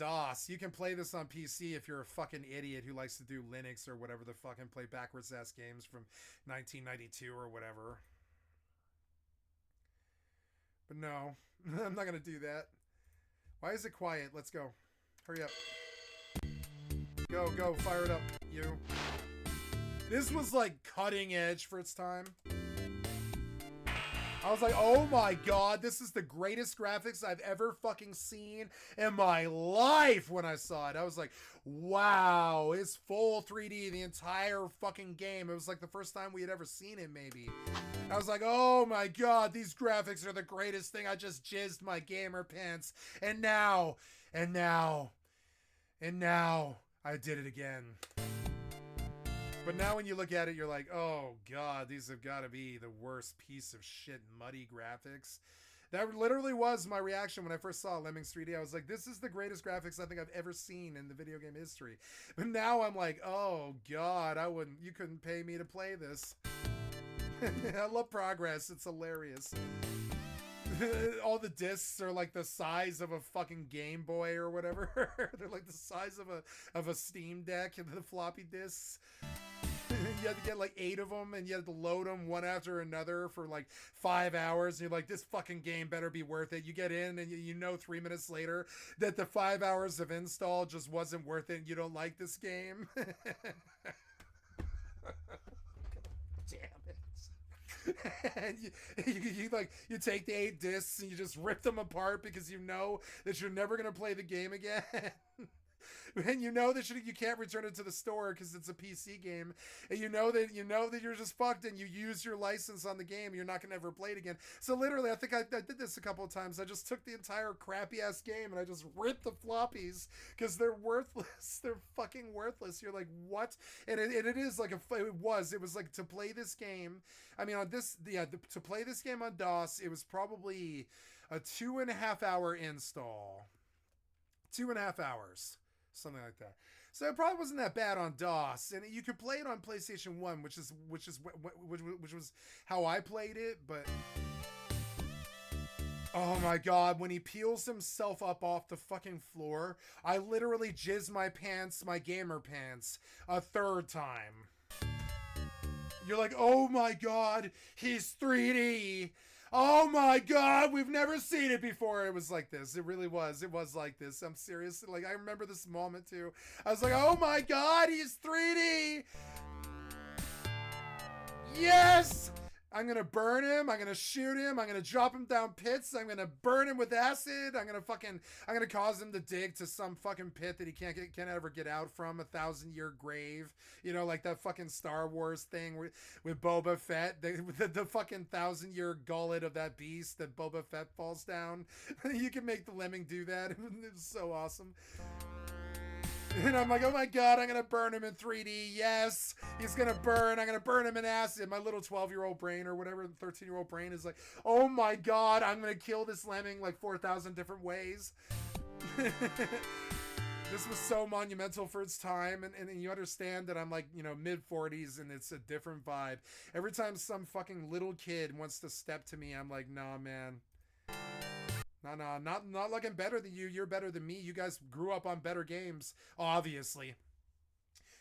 DOS. You can play this on PC if you're a fucking idiot who likes to do Linux or whatever the fuck and play backwards ass games from 1992 or whatever. But no, I'm not gonna do that. Why is it quiet? Let's go. Hurry up. Go, fire it up, you. This was like cutting edge for its time. I was like, oh my god, this is the greatest graphics I've ever fucking seen in my life when I saw it. I was like, wow, it's full 3D the entire fucking game. It was like the first time we had ever seen it, maybe. I was like, oh my god, these graphics are the greatest thing. I just jizzed my gamer pants. And now, I did it again. But now when you look at it, you're like, oh god, these have got to be the worst piece of shit muddy graphics. That literally was my reaction when I first saw Lemmings 3D. I was like, this is the greatest graphics I think I've ever seen in the video game history. But now I'm like, oh god, you couldn't pay me to play this. I love progress. It's hilarious. All the discs are like the size of a fucking Game Boy or whatever. They're like the size of a Steam Deck, and the floppy discs. You had to get like 8 of them, and you had to load them one after another for like 5 hours. And you're like, this fucking game better be worth it. You get in, and you know 3 minutes later that the 5 hours of install just wasn't worth it. And you don't like this game. Damn it. And you take the 8 discs and you just rip them apart because you know that you're never going to play the game again. And you know that you can't return it to the store because it's a PC game, and you know that you're just fucked, and you use your license on the game, you're not gonna ever play it again. So literally, I think I did this a couple of times. I just took the entire crappy ass game and I just ripped the floppies because they're worthless. They're fucking worthless. You're like, what? And it is like it was like to play this game. I mean, on this, to play this game on DOS, it was probably a 2.5 hour install. 2.5 hours. Something like that. So it probably wasn't that bad on DOS, and you could play it on PlayStation 1, which was how I played it. But oh my god, when he peels himself up off the fucking floor, I literally jizzed my pants, my gamer pants, a third time. You're like, oh my god, he's 3D. Oh my god, we've never seen it before. It was like this. It really was. It was like this. I'm serious. Like, I remember this moment too. I was like, oh my god, he's 3D. Yes! I'm going to burn him. I'm going to shoot him. I'm going to drop him down pits. I'm going to burn him with acid. I'm going to cause him to dig to some fucking pit that he can't ever get out from, 1,000-year grave. You know, like that fucking Star Wars thing with Boba Fett, the fucking 1,000-year gullet of that beast that Boba Fett falls down. You can make the lemming do that. It was so awesome. And I'm like, oh my god, I'm going to burn him in 3D. Yes, he's going to burn. I'm going to burn him in acid. My little 12-year-old brain or whatever, 13-year-old brain is like, oh my god, I'm going to kill this lemming like 4,000 different ways. This was so monumental for its time. And you understand that I'm like, you know, mid-40s and it's a different vibe. Every time some fucking little kid wants to step to me, I'm like, nah, man. No, not like I'm better than you. You're better than me. You guys grew up on better games, obviously.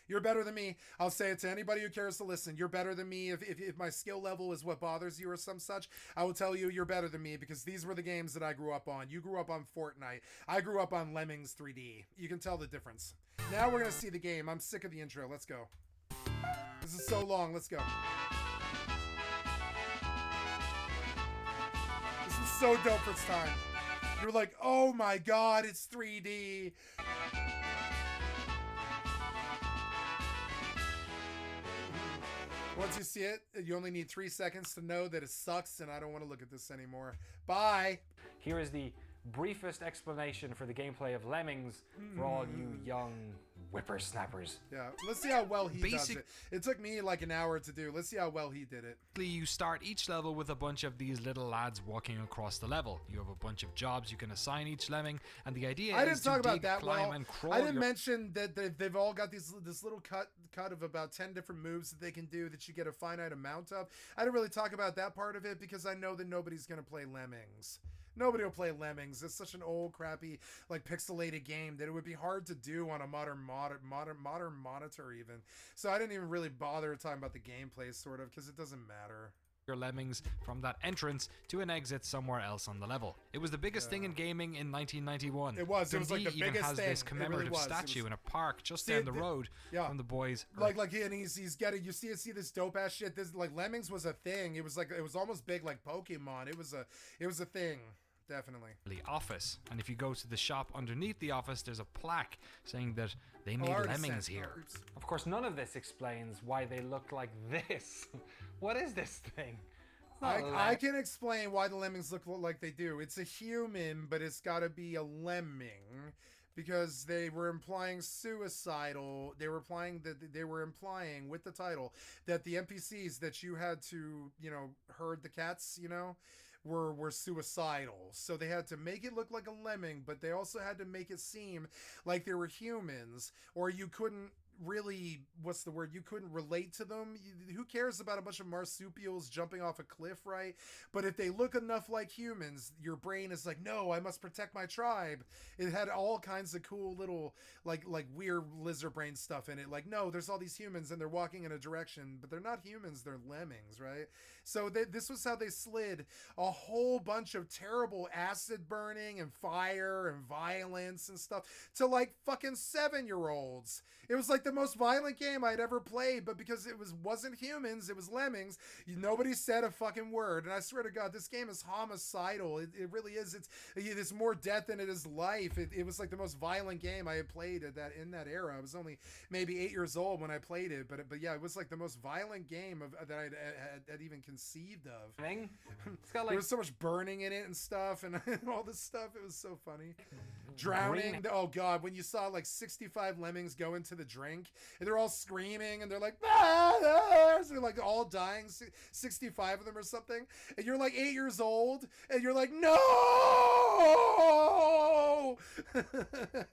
You're better than me. I'll say it to anybody who cares to listen. You're better than me. If my skill level is what bothers you or some such, I will tell you you're better than me because these were the games that I grew up on. You grew up on Fortnite. I grew up on Lemmings 3D. You can tell the difference. Now we're going to see the game. I'm sick of the intro. Let's go. This is so long. Let's go. This is so dope for its time. You're like, oh my god, it's 3D. Once you see it, you only need 3 seconds to know that it sucks and I don't want to look at this anymore. Bye. Here is the briefest explanation for the gameplay of Lemmings for all you young whippersnappers. Yeah, let's see how well he does it. It took me like an hour to do. Let's see how well he did it. You start each level with a bunch of these little lads walking across the level. You have a bunch of jobs you can assign each lemming, and the idea is to dig, climb, and crawl. I didn't mention that they've all got this little cut of about 10 different moves that they can do that you get a finite amount of. I didn't really talk about that part of it because I know that nobody's going to play Lemmings. Nobody will play Lemmings. It's such an old, crappy, like pixelated game that it would be hard to do on a modern monitor even. So I didn't even really bother talking about the gameplay, sort of, because it doesn't matter. Your lemmings from that entrance to an exit somewhere else on the level. It was the biggest thing in gaming in 1991. It was. It was like the even biggest has thing. this commemorative statue in a park just down the road from the boys. Like and he's getting. You see this dope ass shit. This like Lemmings was a thing. It was almost big like Pokemon. It was a thing. Definitely. The office, and if you go to the shop underneath the office, there's a plaque saying that they made lemmings here. Of course, none of this explains why they look like this. What is this thing? I can explain why the lemmings look like they do. It's a human, but it's got to be a lemming because they were implying suicidal. They were implying with the title that the NPCs that you had to, herd the cats, were suicidal. So they had to make it look like a lemming, but they also had to make it seem like they were humans, or you couldn't really, you couldn't relate to them. Who cares about a bunch of marsupials jumping off a cliff, right? But if they look enough like humans, your brain is like, no, I must protect my tribe. It had all kinds of cool little like weird lizard brain stuff in it. Like, no, there's all these humans and they're walking in a direction, but they're not humans, they're lemmings, right? So this was how they slid a whole bunch of terrible acid burning and fire and violence and stuff to like fucking 7-year-olds. It was like the most violent game I'd ever played, but because it wasn't humans, it was lemmings, nobody said a fucking word. And I swear to God, this game is homicidal. It really is. It's more death than it is life. It was like the most violent game I had played in that era. I was only maybe 8 years old when I played it, but yeah, it was like the most violent game that I had even conceived of. It's got like, there was so much burning in it and stuff, and all this stuff. It was so funny. Drowning. Oh God, when you saw like 65 lemmings go into the drink, and they're all screaming, and they're like, so they're like all dying, 65 of them or something, and you're like 8 years old, and you're like, no,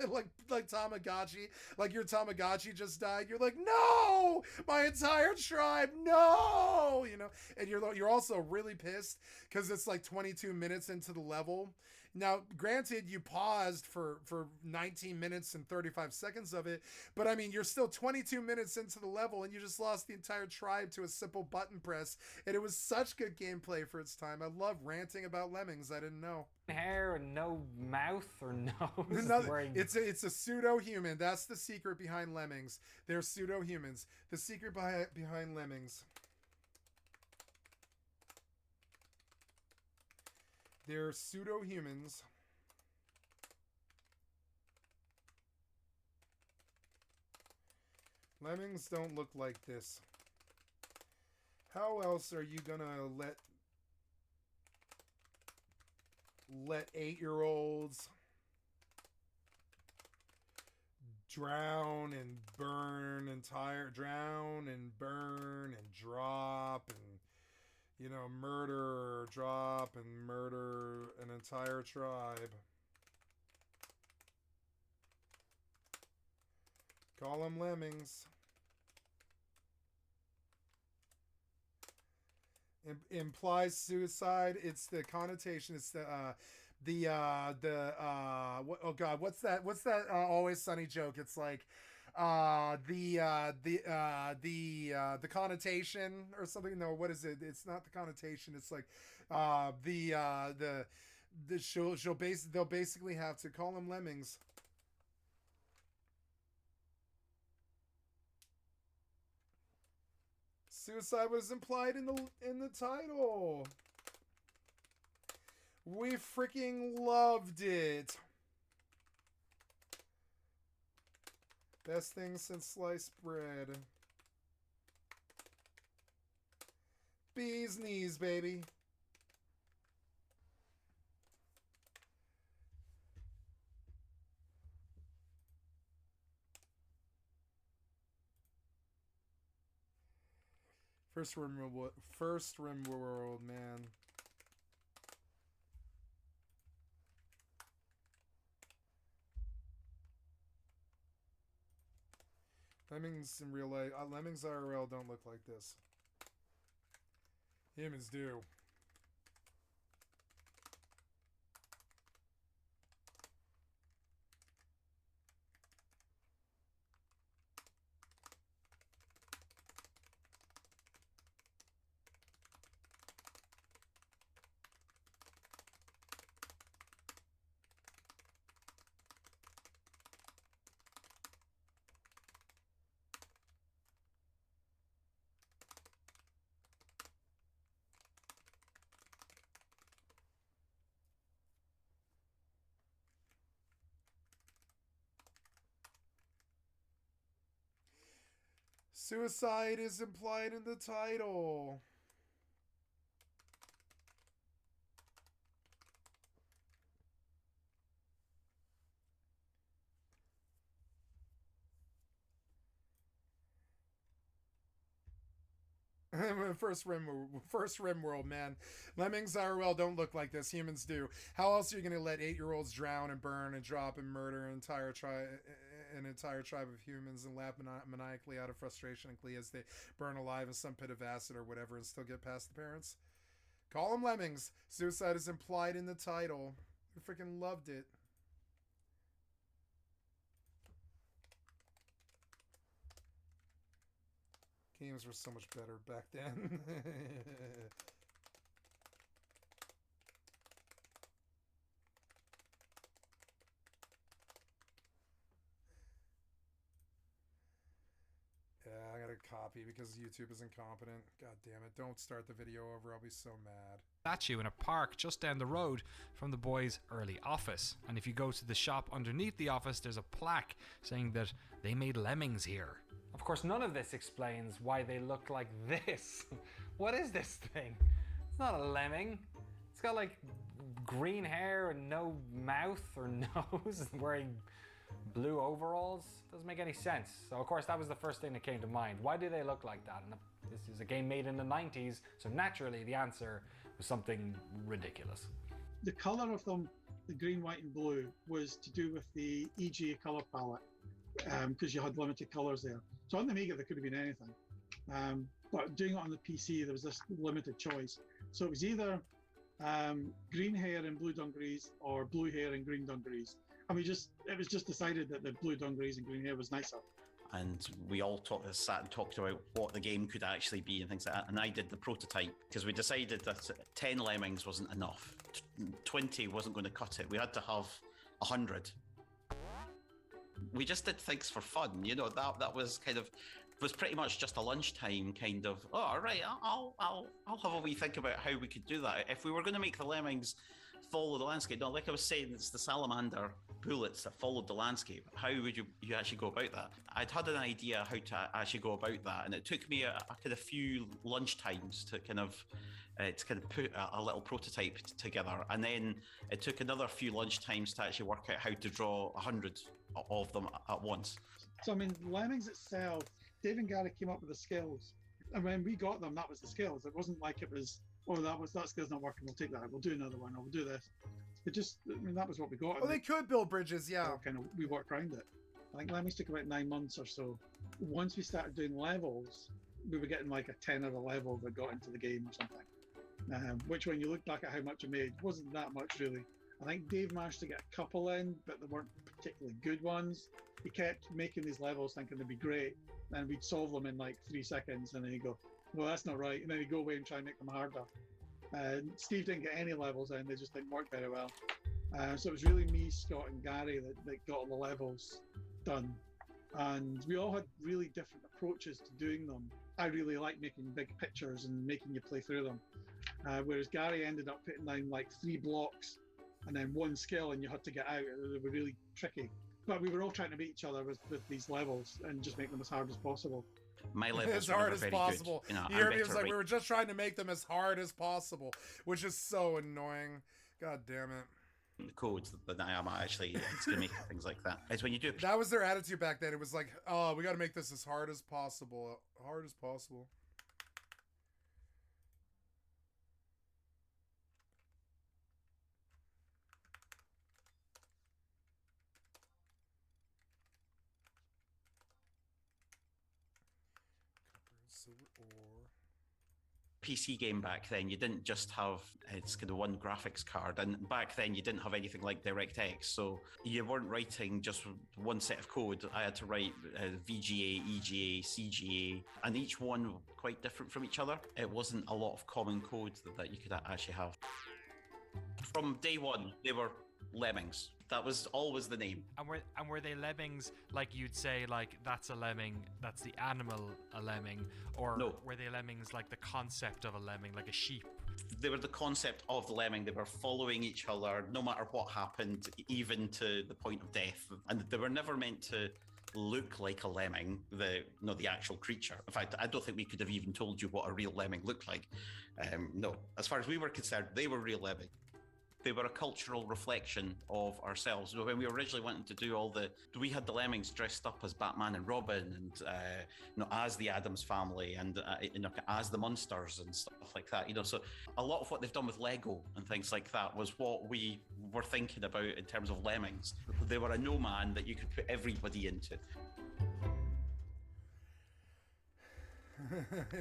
like Tamagotchi, like your Tamagotchi just died. You're like, no, my entire tribe, no, and you're also really pissed because it's like 22 minutes into the level. Now, granted, you paused for 19 minutes and 35 seconds of it, but I mean, you're still 22 minutes into the level and you just lost the entire tribe to a simple button press, and it was such good gameplay for its time. I love ranting about lemmings. I didn't know. Hair and no mouth or nose. It's a pseudo-human. That's the secret behind lemmings. They're pseudo-humans. The secret behind lemmings. They're pseudo-humans. Lemmings don't look like this. How else are you gonna let 8-year-olds drown and burn and drop and drop and murder an entire tribe? Call them lemmings. Implies suicide. It's the connotation. It's oh God, what's that Always Sunny joke? It's like the connotation or something. No, what is it? It's not the connotation. It's like they'll basically have to call them lemmings. Suicide was implied in the title. We freaking loved it. Best thing since sliced bread. Bee's knees, baby. First Rim World, man. Lemmings in real life, lemmings IRL don't look like this. Humans do. Suicide is implied in the title. First rim world, man. Lemmings IRL don't look like this. Humans do. How else are you gonna let 8-year-olds drown and burn and drop and murder an entire tribe of humans and laugh maniacally out of frustration and glee as they burn alive in some pit of acid or whatever and still get past the parents? Call them lemmings. Suicide is implied in the title. I freaking loved it. Games were so much better back then. Yeah, I gotta copy because YouTube is incompetent. God damn it. Don't start the video over. I'll be so mad. Statue in a park just down the road from the boys' early office. And if you go to the shop underneath the office, there's a plaque saying that they made lemmings here. Of course, none of this explains why they look like this. What is this thing? It's not a lemming. It's got like green hair and no mouth or nose and wearing blue overalls. Doesn't make any sense. So of course that was the first thing that came to mind. Why do they look like that? And this is a game made in the 90s, so naturally the answer was something ridiculous. The colour of them, the green, white and blue, was to do with the EGA colour palette, because you had limited colours there. So on the Amiga there could have been anything, but doing it on the PC there was this limited choice. So it was either green hair and blue dungarees or blue hair and green dungarees. And it was just decided that the blue dungarees and green hair was nicer. And we all sat and talked about what the game could actually be and things like that. And I did the prototype because we decided that 10 lemmings wasn't enough. 20 wasn't going to cut it. We had to have 100. We just did things for fun, you know. That was kind of was pretty much just a lunchtime kind of. Oh, all right, I'll have a wee think about how we could do that. If we were going to make the lemmings follow the landscape, no, like I was saying, it's the salamander bullets that followed the landscape. How would you actually go about that? I'd had an idea how to actually go about that, and it took me a kind of few lunchtimes to kind of put a little prototype together, and then it took another few lunchtimes to actually work out how to draw 100 of them at once. So I mean, Lemmings itself, Dave and Gary came up with the skills, and when we got them, that was the skills. It wasn't like it was, oh, that skill's not working, we'll take that, we'll do another one, or we'll do this. It just, I mean, that was what we got. Well, they could build bridges, yeah. We worked around it. I think Lemmings took about 9 months or so. Once we started doing levels, we were getting like a 10 of a level that got into the game or something. Which, when you look back at how much I made, wasn't that much really. I think Dave managed to get a couple in, but they weren't particularly good ones. He kept making these levels thinking they'd be great, and we'd solve them in like 3 seconds, and then he'd go, well, that's not right, and then he'd go away and try and make them harder. Steve didn't get any levels in, they just didn't work very well. So it was really me, Scott and Gary that got all the levels done. And we all had really different approaches to doing them. I really like making big pictures and making you play through them. Whereas Gary ended up putting down like 3 blocks and then 1 skill, and you had to get out. They were really tricky. But we were all trying to beat each other with these levels and just make them as hard as possible. My levels as hard as possible. You know, you hear me? It was like we were just trying to make them as hard as possible, which is so annoying. God damn it. The codes that I am actually going to make things like that. It's when you do. That was their attitude back then. It was like, oh, we got to make this as hard as possible. Hard as possible. Silver ore. PC game back then, you didn't just have it's kind of one graphics card, and back then you didn't have anything like DirectX, so you weren't writing just one set of code. I had to write VGA, EGA, CGA, and each one quite different from each other. It wasn't a lot of common code that you could actually have. From day one, they were lemmings. That was always the name. And were they lemmings, like you'd say, like, that's a lemming, that's the animal a lemming? Or no. Were they lemmings like the concept of a lemming, like a sheep? They were the concept of the lemming. They were following each other no matter what happened, even to the point of death. And they were never meant to look like a lemming, the actual creature. In fact, I don't think we could have even told you what a real lemming looked like. No, as far as we were concerned, they were real lemming. They were a cultural reflection of ourselves. When we originally wanted to do we had the lemmings dressed up as Batman and Robin, and as the Addams Family, and as the Munsters and stuff like that. So a lot of what they've done with Lego and things like that was what we were thinking about in terms of lemmings. They were a no man that you could put everybody into.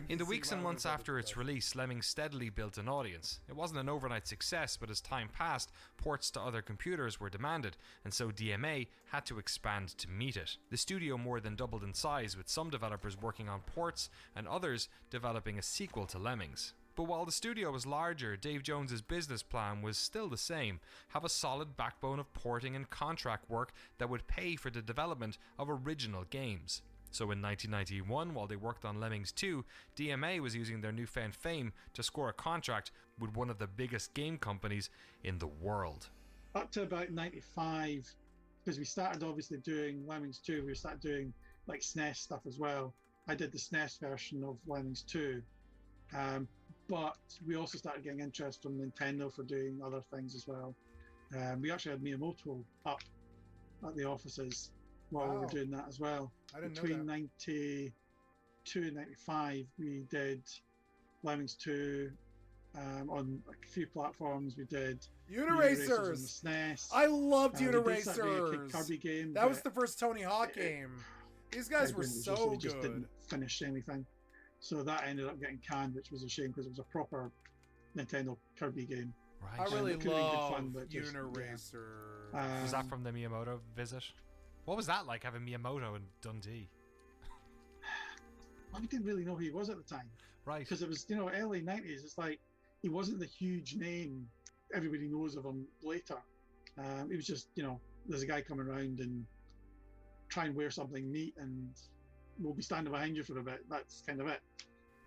In the weeks and months after its release, Lemmings steadily built an audience. It wasn't an overnight success, but as time passed, ports to other computers were demanded, and so DMA had to expand to meet it. The studio more than doubled in size, with some developers working on ports and others developing a sequel to Lemmings. But while the studio was larger, Dave Jones's business plan was still the same: have a solid backbone of porting and contract work that would pay for the development of original games. So in 1991, while they worked on Lemmings 2, DMA was using their newfound fame to score a contract with one of the biggest game companies in the world. Up to about 95, because we started obviously doing Lemmings 2, we started doing like SNES stuff as well. I did the SNES version of Lemmings 2, but we also started getting interest from Nintendo for doing other things as well. We actually had Miyamoto up at the offices while we were doing that as well. I didn't Between know that. 92 and 95, we did Lemmings 2 on a few platforms. We did Uniracers on the SNES. I loved We did that Uniracers. Kirby game. That was the first Tony Hawk game. These guys were so Just good. didn't finish anything, so that ended up getting canned, which was a shame because it was a proper Nintendo Kirby game. Right. I really it could've been good love fun, but just, Uniracers. Was that from the Miyamoto visit? What was that like, having Miyamoto in Dundee? Well, we didn't really know who he was at the time. Right. Because it was, early 90s. It's like he wasn't the huge name everybody knows of him later. He was just, there's a guy coming around and try and wear something neat and we'll be standing behind you for a bit. That's kind of it.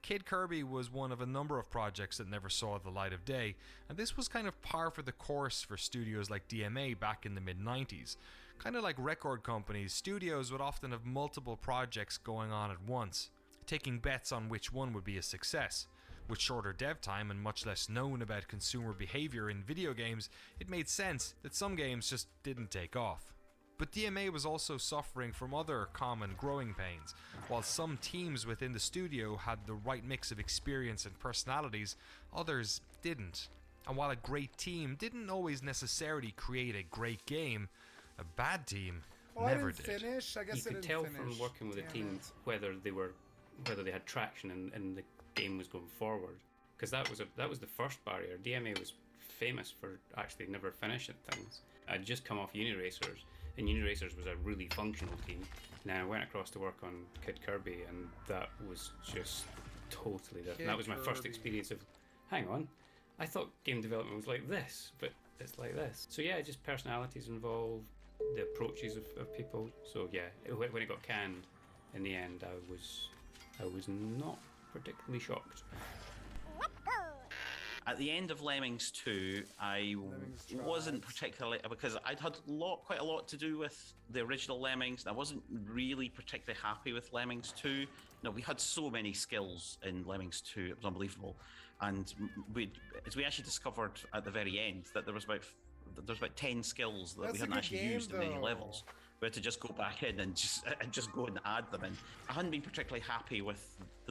Kid Kirby was one of a number of projects that never saw the light of day, and this was kind of par for the course for studios like DMA back in the mid-90s. Kind of like record companies, studios would often have multiple projects going on at once, taking bets on which one would be a success. With shorter dev time and much less known about consumer behavior in video games, it made sense that some games just didn't take off. But DMA was also suffering from other common growing pains. While some teams within the studio had the right mix of experience and personalities, others didn't. And while a great team didn't always necessarily create a great game, a bad team never did. Finish. I guess You could tell from working with a team whether they had traction and the game was going forward, because that was the first barrier. DMA was famous for actually never finishing things. I'd just come off Uniracers, and Uniracers was a really functional team. Now I went across to work on Kid Kirby, and that was just totally different. That was my first experience of, hang on, I thought game development was like this, but it's like this. So yeah, just personalities involved, the approaches of people. So yeah, when it got canned, in the end, I was not particularly shocked. At the end of Lemmings 2, I wasn't particularly, because I'd had quite a lot to do with the original Lemmings, and I wasn't really particularly happy with Lemmings 2. We had so many skills in Lemmings 2, it was unbelievable. And we actually discovered at the very end that there was about 10 skills that we hadn't actually used in any levels. We had to just go back in and just go and add them in. I hadn't been particularly happy with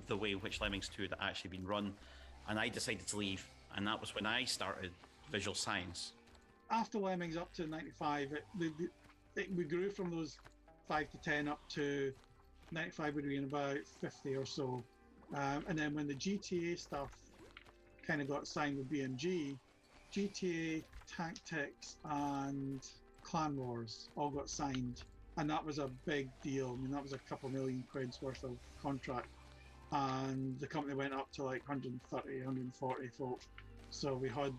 the way in which Lemmings 2 had actually been run, and I decided to leave. And that was when I started Visual Science. After Lemmings up to 95, we grew from those 5 to 10 up to 95 would be in about 50 or so. And then when the GTA stuff kind of got signed with BMG, GTA, Tactics and Clan Wars all got signed. And that was a big deal. I mean, that was a couple million quid's worth of contract. And the company went up to like 130, 140 folk. So we had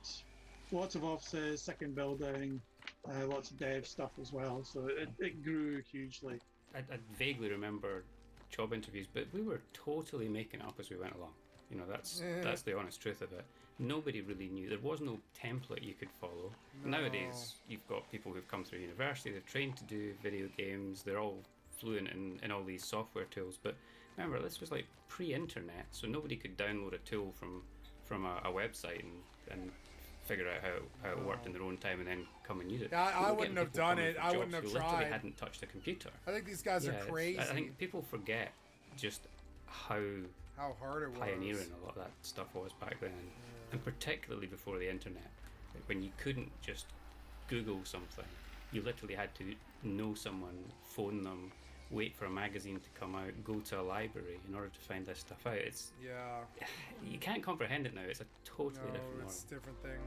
lots of offices, second building, lots of dev stuff as well. So it grew hugely. I vaguely remember job interviews, but we were totally making it up as we went along. That's the honest truth of it. Nobody really knew. There was no template you could follow. No. Nowadays, you've got people who've come through university, they're trained to do video games, they're all fluent in all these software tools. But remember, this was like pre-internet, so nobody could download a tool from a website and figure out how it worked in their own time and then come and use it. Yeah, I We were wouldn't getting have people done coming it. for I jobs wouldn't have who literally tried. hadn't touched a computer. I think these guys are It's- crazy. I think people forget just how how hard it was. pioneering a lot of that stuff was back then, and particularly before the internet, like when you couldn't just Google something, you literally had to know someone, phone them, wait for a magazine to come out, go to a library in order to find this stuff out. It's Yeah. you can't comprehend it now. It's a totally No, different it's world. a different thing.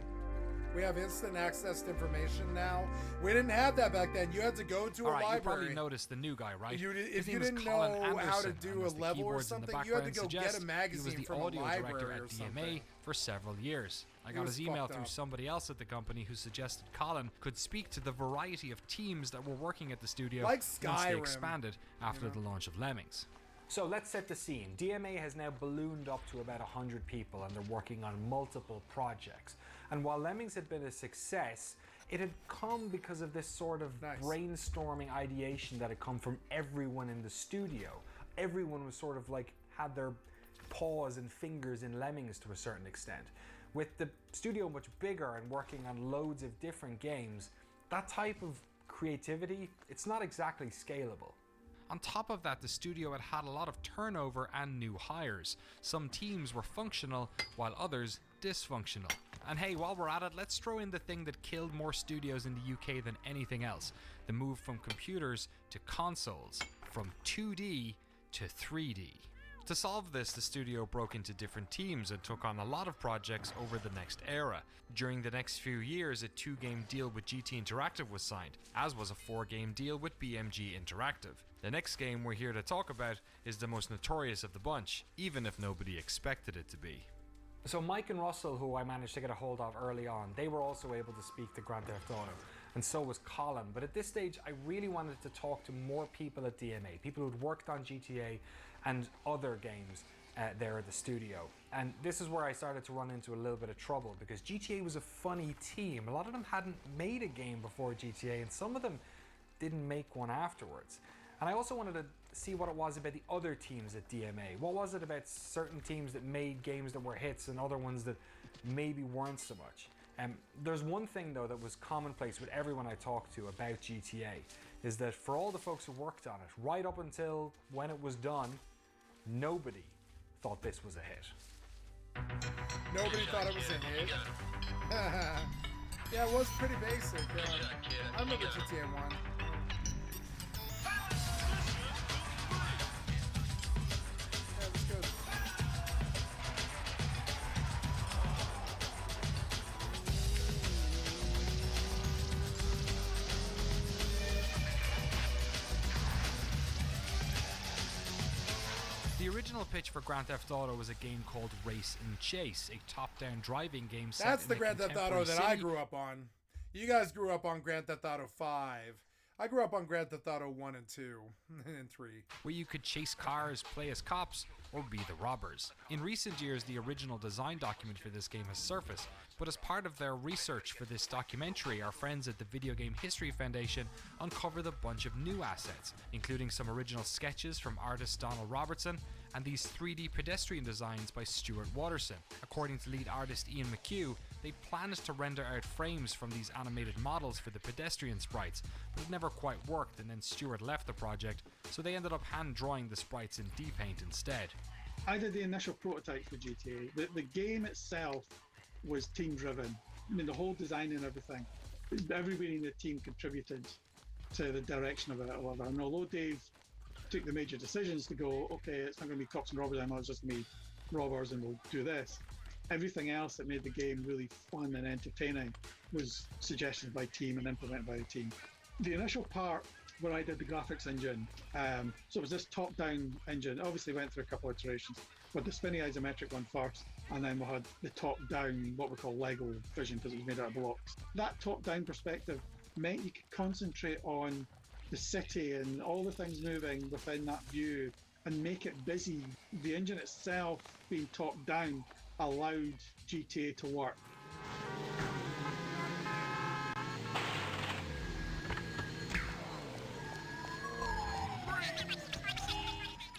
We have instant access to information now. We didn't have that back then. You had to go to a All right, you library. probably noticed the new guy, right? You did- His if you name is didn't Colin know how to Anderson, do and a as the level or keyboards in the something, you had to background go get a suggest, magazine he was the from a audio library director or at something. DMA for several years. I It got was his email fucked through up. somebody else at the company who suggested Colin could speak to the variety of teams that were working at the studio Like once they Skyrim, expanded after the launch of Lemmings. So let's set the scene. DMA has now ballooned up to about 100 people and they're working on multiple projects. And while Lemmings had been a success, it had come because of this sort of Nice. brainstorming ideation that had come from everyone in the studio. Everyone was sort of like had their paws and fingers in Lemmings to a certain extent. With the studio much bigger and working on loads of different games, that type of creativity, it's not exactly scalable. On top of that, the studio had a lot of turnover and new hires. Some teams were functional, while others dysfunctional. And hey, while we're at it, let's throw in the thing that killed more studios in the UK than anything else. The move from computers to consoles, from 2D to 3D. To solve this, the studio broke into different teams and took on a lot of projects over the next era. During the next few years, a 2-game deal with GT Interactive was signed, as was a 4-game deal with BMG Interactive. The next game we're here to talk about is the most notorious of the bunch, even if nobody expected it to be. So Mike and Russell, who I managed to get a hold of early on, they were also able to speak to Grand Theft Auto, and so was Colin. But at this stage, I really wanted to talk to more people at DMA, people who'd worked on GTA and other games there at the studio. And this is where I started to run into a little bit of trouble, because GTA was a funny team. A lot of them hadn't made a game before GTA, and some of them didn't make one afterwards. And I also wanted to see what it was about the other teams at DMA. What was it about certain teams that made games that were hits and other ones that maybe weren't so much? There's one thing though that was commonplace with everyone I talked to about GTA, is that for all the folks who worked on it, right up until when it was done, nobody thought this was a hit. Nobody thought it was a hit. Yeah, it was pretty basic. I remember GTA 1. Yeah, it was good. The original pitch for Grand Theft Auto was a game called Race and Chase, a top-down driving game set That's in the a Grand Theft Auto contemporary that I city. grew up on. You guys grew up on Grand Theft Auto 5. I grew up on Grand Theft Auto 1 and 2 and 3. Where you could chase cars, play as cops, or be the robbers. In recent years, the original design document for this game has surfaced, but as part of their research for this documentary, our friends at the Video Game History Foundation uncovered a bunch of new assets, including some original sketches from artist Donald Robertson and these 3D pedestrian designs by Stuart Watterson. According to lead artist Ian McHugh, they planned to render out frames from these animated models for the pedestrian sprites, but it never quite worked, and then Stuart left the project, so they ended up hand drawing the sprites in D-Paint instead. I did the initial prototype for GTA. The game itself was team driven. I mean, the whole design and everything, everybody in the team contributed to the direction of it. And although Dave took the major decisions to go, okay, it's not going to be cops and robbers anymore, it's just going to be robbers and we'll do this, everything else that made the game really fun and entertaining was suggestions by team and implemented by the team. The initial part where I did the graphics engine, so it was this top-down engine. It obviously went through a couple of iterations, but the spinny isometric one first, and then we had the top-down, what we call Lego vision, because it was made out of blocks. That top-down perspective meant you could concentrate on the city and all the things moving within that view and make it busy. The engine itself being top-down allowed GTA to work.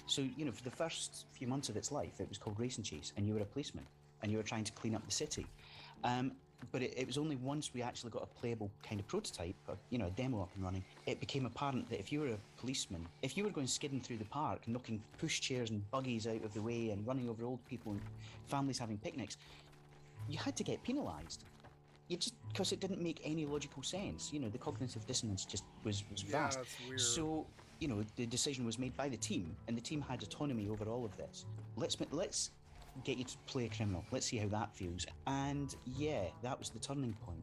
So, you know, for the first few months of its life, it was called Race and Chase, and you were a policeman, and you were trying to clean up the city. But it was only once we actually got a playable kind of prototype, you know, a demo up and running, it became apparent that if you were a policeman, if you were going skidding through the park, knocking pushchairs and buggies out of the way and running over old people and families having picnics, you had to get penalised. You just, because it didn't make any logical sense. You know, the cognitive dissonance just was vast. that's weird. So, you know, the decision was made by the team, and the team had autonomy over all of this. Let's get you to play a criminal. Let's see how that feels. And yeah, that was the turning point.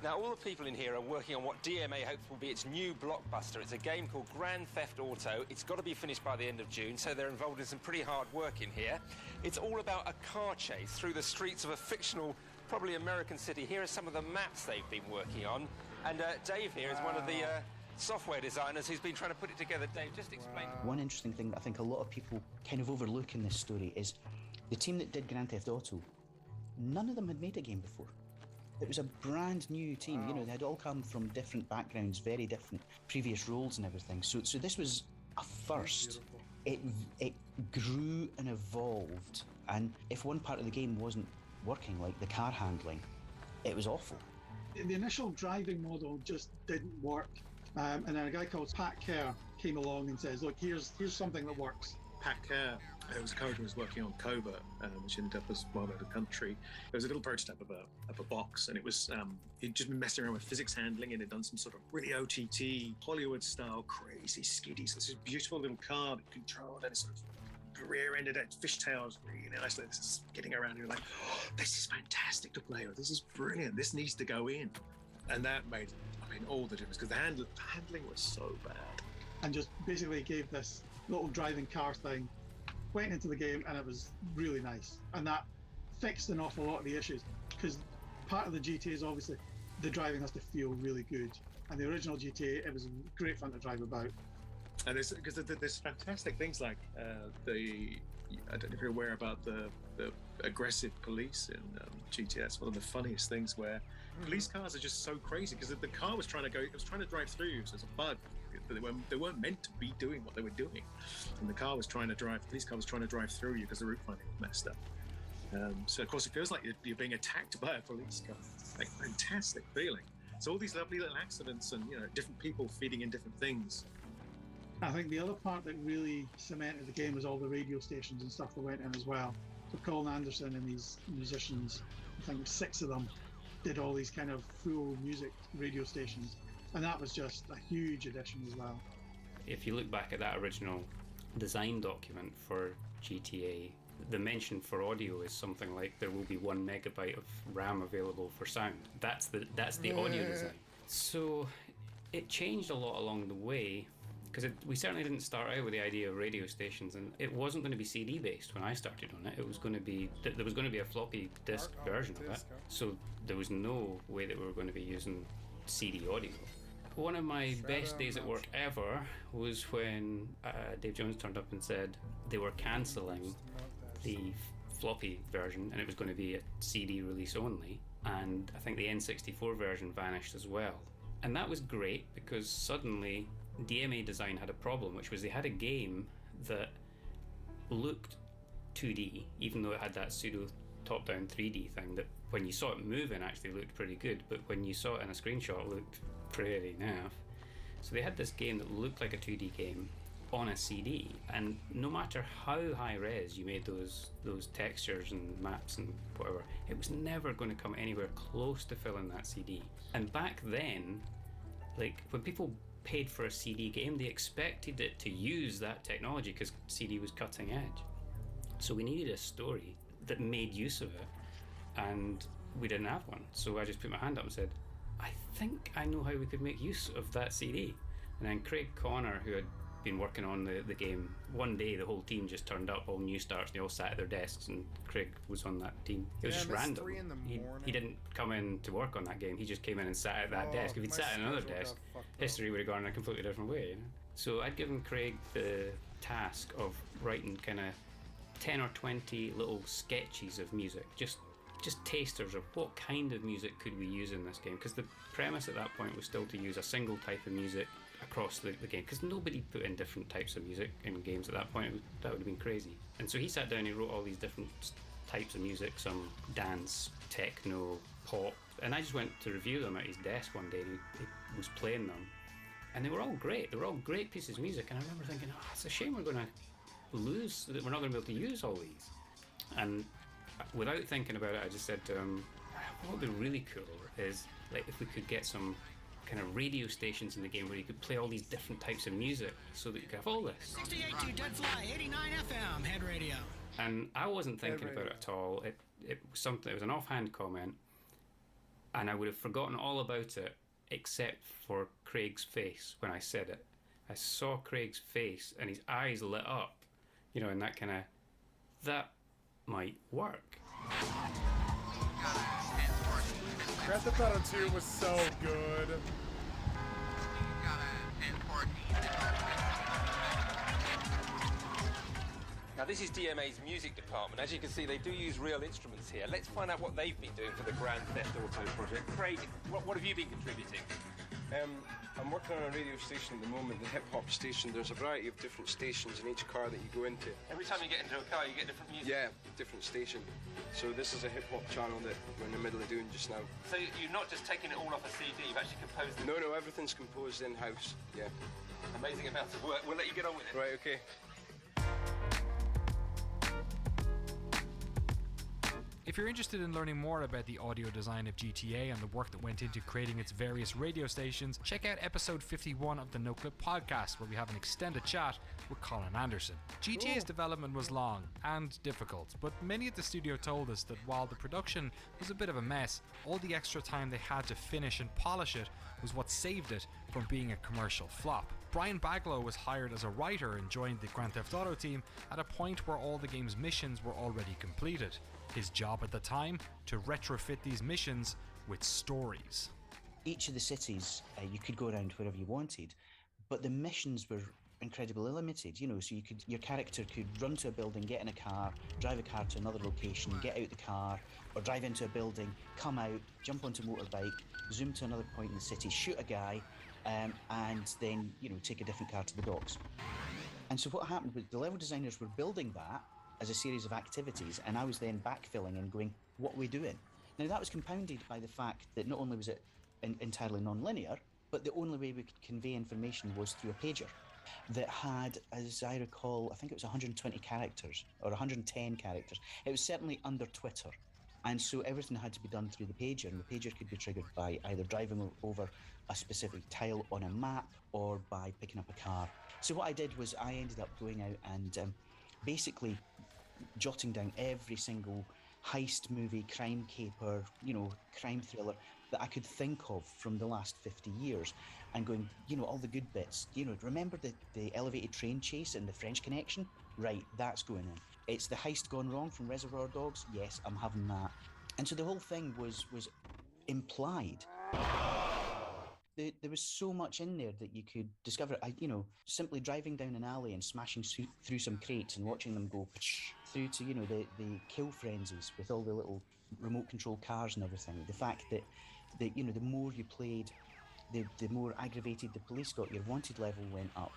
Now, all the people in here are working on what DMA hopes will be its new blockbuster. It's a game called Grand Theft Auto. It's got to be finished by the end of June, so they're involved in some pretty hard work in here. It's all about a car chase through the streets of a fictional, probably American city. Here are some of the maps they've been working on. And Dave here is one of the software designers who's been trying to put it together. Dave, just explain. One interesting thing that I think a lot of people kind of overlook in this story is the team that did Grand Theft Auto, none of them had made a game before. It was a brand new team. You know, they had all come from different backgrounds, very different previous roles and everything. So this was a first. It grew and evolved, and if one part of the game wasn't working, like the car handling, it was awful. The initial driving model just didn't work. And then a guy called Pat Kerr came along and says, look, here's something that works. Pat Kerr, who was a coder who was working on Covert, which ended up as well out of the country. There was a little prototype of a box, and it was he'd just been messing around with physics handling, and had done some sort of really OTT Hollywood-style crazy skiddy. So it's this beautiful little car that you controlled, and it sort of rear-ended at fishtails, really nice. Like, this is getting around, and you're like, oh, this is fantastic to play with. This is brilliant. This needs to go in, and that made, all the difference, because the handling was so bad. And just basically gave this little driving car thing, went into the game, and it was really nice. And that fixed an awful lot of the issues, because part of the GTA is obviously the driving has to feel really good. And the original GTA, it was great fun to drive about. And there's fantastic things like I don't know if you're aware about the aggressive police in GTA. It's one of the funniest things where police cars are just so crazy, because the car was trying to drive through you, so it's a bug. They weren't meant to be doing what they were doing, and the police car was trying to drive through you because the route finding was messed up. So of course it feels like you're being attacked by a police car. Like, fantastic feeling. So all these lovely little accidents, and different people feeding in different things. I think the other part that really cemented the game was all the radio stations and stuff that went in as well. So Colin Anderson and these musicians, I think 6 of them, did all these kind of full music radio stations, and that was just a huge addition as well. If you look back at that original design document for GTA, the mention for audio is something like there will be 1 megabyte of RAM available for sound. That's the audio design. So it changed a lot along the way, because we certainly didn't start out with the idea of radio stations, and it wasn't going to be CD based when I started on it. It was going to be there was going to be a floppy disk version of it, so there was no way that we were going to be using CD audio. One of my best days at work ever was when Dave Jones turned up and said they were cancelling the floppy version, and it was going to be a CD release only, and I think the N64 version vanished as well. And that was great, because suddenly DMA Design had a problem, which was they had a game that looked 2D, even though it had that pseudo top-down 3D thing that when you saw it moving actually looked pretty good, but when you saw it in a screenshot it looked pretty naff. So they had this game that looked like a 2D game on a CD, and no matter how high res you made those textures and maps and whatever, it was never going to come anywhere close to filling that CD. And back then, like, when people paid for a CD game, they expected it to use that technology because CD was cutting edge. So we needed a story that made use of it, and we didn't have one. So I just put my hand up and said, I think I know how we could make use of that CD. And then Craig Connor, who had been working on the game, one day the whole team just turned up, all new starts, they all sat at their desks, and Craig was on that team. It was just random. He didn't come in to work on that game, he just came in and sat at that desk. If he'd sat at another desk, history would have gone in a completely different way. So I'd given Craig the task of writing kind of 10 or 20 little sketches of music, just tasters of what kind of music could we use in this game, because the premise at that point was still to use a single type of music across the game, because nobody put in different types of music in games at that point. That would have been crazy. And so he sat down and he wrote all these different types of music, some dance, techno, pop, and I just went to review them at his desk one day, and he was playing them, and they were all great. They were all great pieces of music, and I remember thinking, oh, it's a shame we're going to lose, that we're not going to be able to use all these. And without thinking about it, I just said to him, what would be really cool is like if we could get some kind of radio stations in the game where you could play all these different types of music so that you could have all this. 68 to Dead Fly, 89 FM, head radio. And I wasn't thinking about it at all. It was something. It was an offhand comment, and I would have forgotten all about it except for Craig's face when I said it. I saw Craig's face and his eyes lit up, you know, and that kind of, that might work. Grand Theft Auto 2 was so good. Now this is DMA's music department. As you can see, they do use real instruments here. Let's find out what they've been doing for the Grand Theft Auto project. Craig, what have you been contributing? I'm working on a radio station at the moment, the hip-hop station. There's a variety of different stations in each car that you go into. Every time you get into a car, you get different music? Yeah, different station. So this is a hip-hop channel that we're in the middle of doing just now. So you're not just taking it all off a CD, you've actually composed it? No, everything's composed in-house, yeah. Amazing amount of work. We'll let you get on with it. Right, okay. If you're interested in learning more about the audio design of GTA and the work that went into creating its various radio stations, check out episode 51 of the No Clip podcast, where we have an extended chat with Colin Anderson. GTA's development was long and difficult, but many at the studio told us that while the production was a bit of a mess, all the extra time they had to finish and polish it was what saved it from being a commercial flop. Brian Baglow was hired as a writer and joined the Grand Theft Auto team at a point where all the game's missions were already completed. His job at the time, to retrofit these missions with stories. Each of the cities, you could go around wherever you wanted, but the missions were incredibly limited, you know, so your character could run to a building, get in a car, drive a car to another location, get out the car, or drive into a building, come out, jump onto a motorbike, zoom to another point in the city, shoot a guy, and then, you know, take a different car to the docks. And so what happened was the level designers were building that as a series of activities, and I was then backfilling and going, what are we doing? Now that was compounded by the fact that not only was it entirely non-linear, but the only way we could convey information was through a pager that had, as I recall, I think it was 120 characters or 110 characters. It was certainly under Twitter. And so everything had to be done through the pager, and the pager could be triggered by either driving over a specific tile on a map or by picking up a car. So what I did was I ended up going out and basically jotting down every single heist movie, crime caper, you know, crime thriller that I could think of from the last 50 years, and going, you know, all the good bits. You know, remember the elevated train chase in The French Connection? Right, that's going in. It's the heist gone wrong from Reservoir Dogs? Yes, I'm having that. And so the whole thing was implied. There was so much in there that you could discover. You know, simply driving down an alley and smashing through some crates and watching them go through to, you know, the kill frenzies with all the little remote control cars and everything. The fact that you know, the more you played, the more aggravated the police got. Your wanted level went up.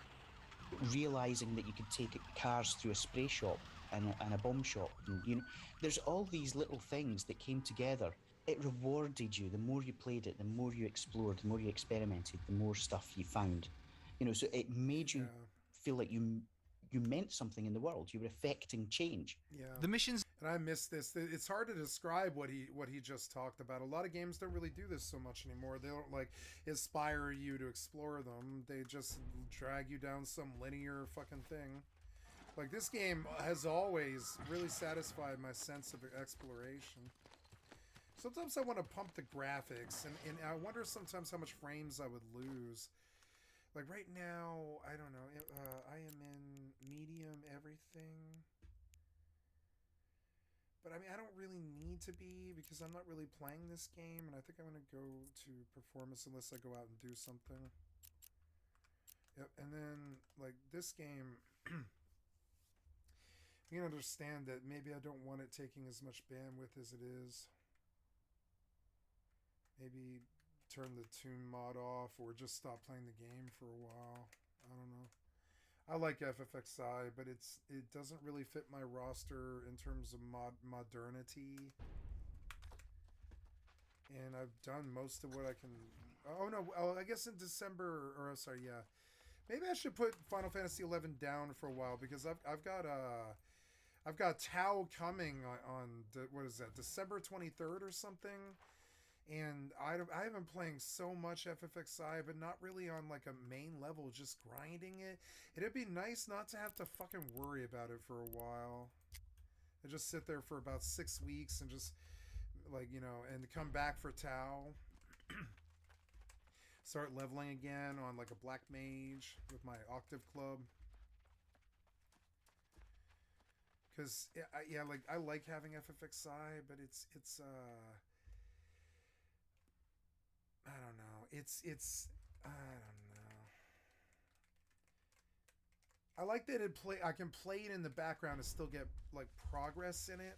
Realizing that you could take cars through a spray shop and a bomb shop, and, you know, there's all these little things that came together. It rewarded you. The more you played it, the more you explored, the more you experimented, the more stuff you found. You know, so it made you feel like you meant something in the world. You were affecting change. Yeah. The missions. And I miss this. It's hard to describe what he just talked about. A lot of games don't really do this so much anymore. They don't like inspire you to explore them. They just drag you down some linear fucking thing. Like, this game has always really satisfied my sense of exploration. Sometimes I want to pump the graphics, and I wonder sometimes how much frames I would lose. Like right now, I don't know. I am in medium everything. But I mean, I don't really need to be, because I'm not really playing this game, and I think I'm going to go to performance unless I go out and do something. Yep, and then, like, this game, you can understand that maybe I don't want it taking as much bandwidth as it is. Maybe turn the tune mod off or just stop playing the game for a while. I don't know. I like FFXI, but it doesn't really fit my roster in terms of modernity. And I've done most of what I can. Oh no! Oh, I guess in December, or sorry, yeah. Maybe I should put Final Fantasy XI down for a while because I've got Tau coming on what is that, December 23rd or something. And I have been playing so much FFXI, but not really on like a main level, just grinding it. It'd be nice not to have to fucking worry about it for a while. I just sit there for about 6 weeks and just like, you know, and come back for Tau. Start leveling again on like a black mage with my Octave Club. Because, yeah, like I like having FFXI, but it's I don't know. I don't know. I like that I can play it in the background and still get like progress in it.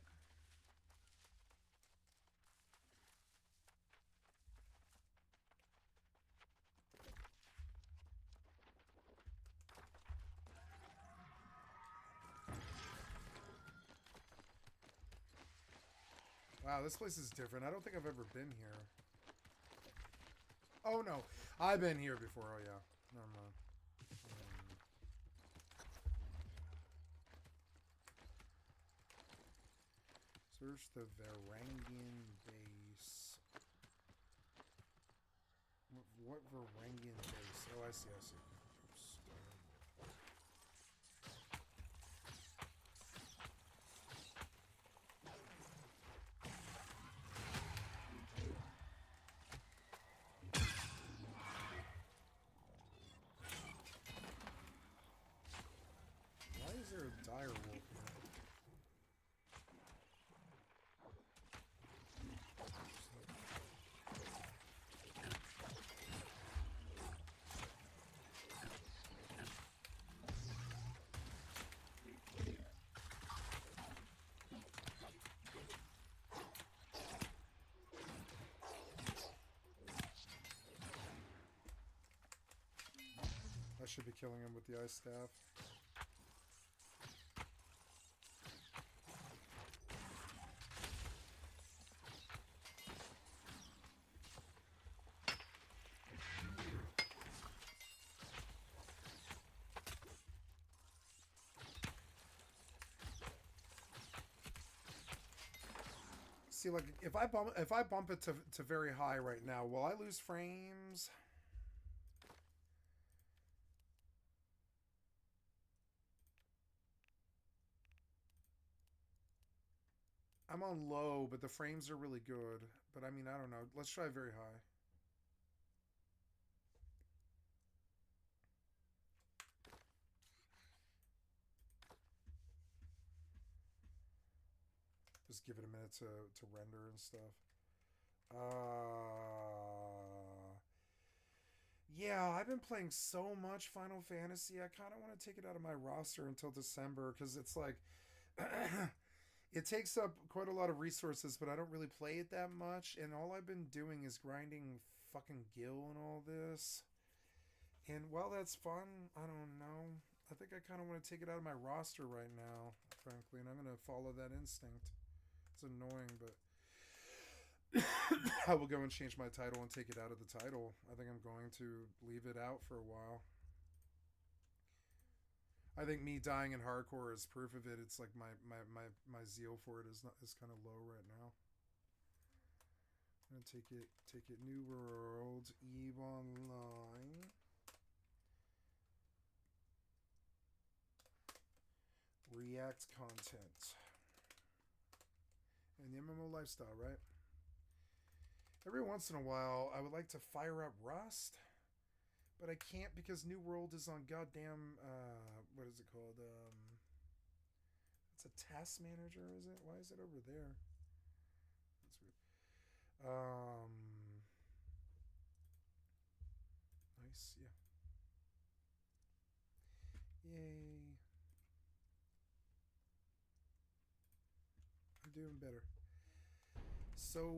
Wow, this place is different. I don't think I've ever been here. Oh no, I've been here before. Oh yeah, never mind. Search the Varangian base. What Varangian base? Oh, I see. Oops. Why is there a dire wolf here? I should be killing him with the ice staff. See, like if I bump it to very high right now, will I lose frames? I'm on low, but the frames are really good. But I mean, I don't know. Let's try very high. Just give it a minute to render and stuff. Yeah, I've been playing so much Final Fantasy. I kind of want to take it out of my roster until December because it's like it takes up quite a lot of resources, but I don't really play it that much. And all I've been doing is grinding fucking Gil and all this. And while that's fun, I don't know. I think I kind of want to take it out of my roster right now, frankly, and I'm going to follow that instinct. It's annoying, but I will go and change my title and take it out of the title. I think I'm going to leave it out for a while. I think me dying in hardcore is proof of it. It's like my zeal for it is kind of low right now. I'm gonna take it New World, EVE Online. React content. And the MMO lifestyle, right? Every once in a while, I would like to fire up Rust, but I can't because New World is on goddamn, what is it called? It's a task manager, is it? Why is it over there? That's weird. Nice, yeah. Yay. I'm doing better. So,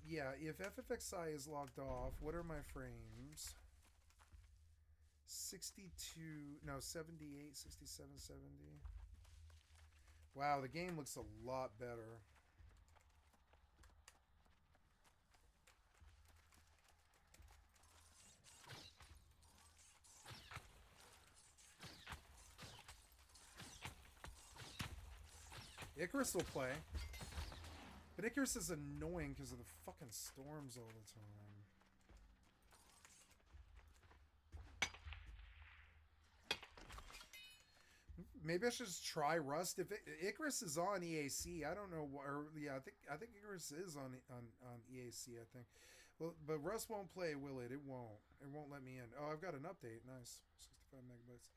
yeah, if FFXI is logged off, what are my frames? 62, no, 78, 67, 70. Wow, the game looks a lot better. Icarus will play. But Icarus is annoying because of the fucking storms all the time. Maybe I should just try Rust. If Icarus is on EAC, I don't know. Or yeah, I think Icarus is on EAC. I think. Well, but Rust won't play, will it? It won't. It won't let me in. Oh, I've got an update. Nice, 65 megabytes.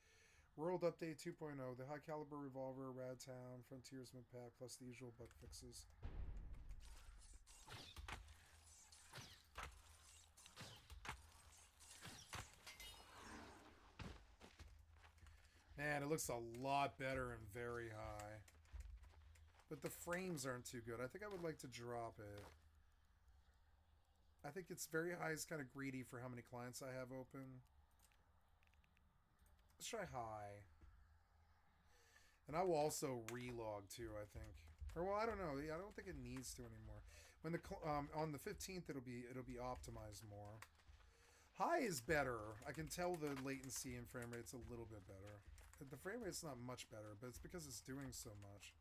World Update 2.0. The High Caliber Revolver, Rad Town, Frontiersman Pack, plus the usual bug fixes. Man, it looks a lot better and very high. But the frames aren't too good. I think I would like to drop it. I think it's very high. It's kind of greedy for how many clients I have open. Let's try high. And I will also relog too, I think. Or well, I don't know. I don't think it needs to anymore. When the on the 15th it'll be optimized more. High is better. I can tell the latency and frame rate's a little bit better. The frame rate's not much better, but it's because it's doing so much.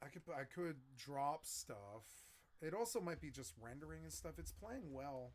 I could drop stuff. It also might be just rendering and stuff. It's playing well.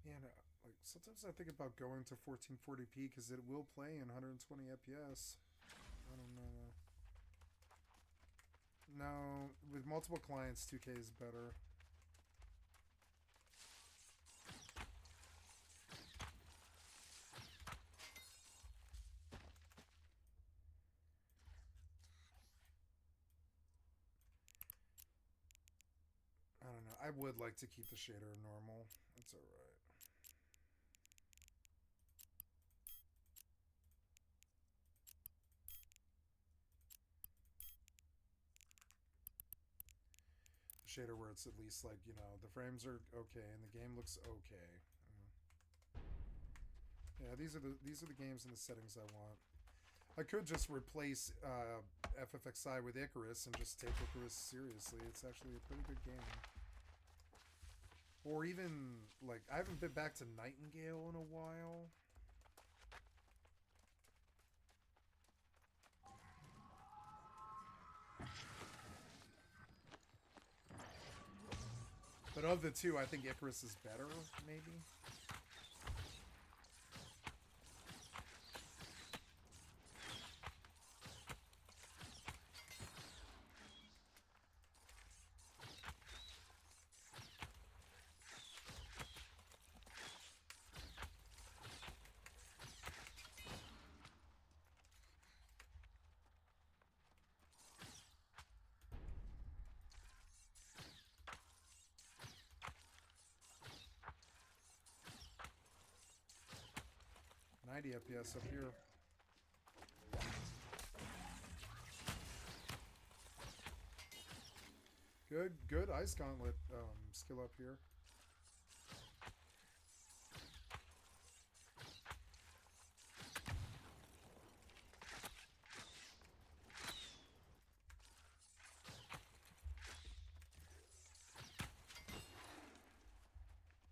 Man, like sometimes I think about going to 1440p because it will play in 120 FPS. I don't know. No, with multiple clients, 2K is better. I don't know. I would like to keep the shader normal. That's alright. Shader where it's at least like, you know, the frames are okay and the game looks okay. Yeah, these are the games and the settings I want. I could just replace FFXI with Icarus and just take Icarus seriously. It's actually a pretty good game. Or even, like, I haven't been back to Nightingale in a while. But of the two, I think Icarus is better, maybe. FPS up here. Good Ice Gauntlet skill up here.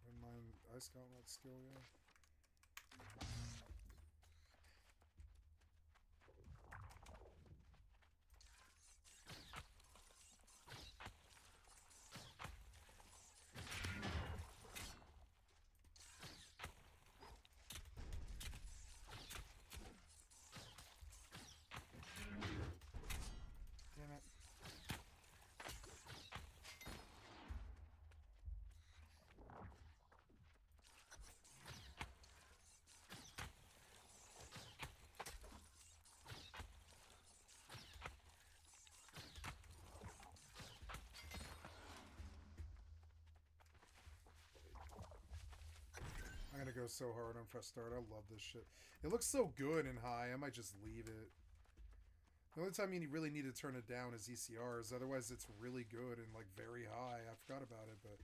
Wouldn't mind Ice Gauntlet skill, yeah. go so hard on press start. I love this shit. It looks so good in high. I might just leave it. The only time you really need to turn it down is ECRs. Otherwise, it's really good and like very high. I forgot about it, but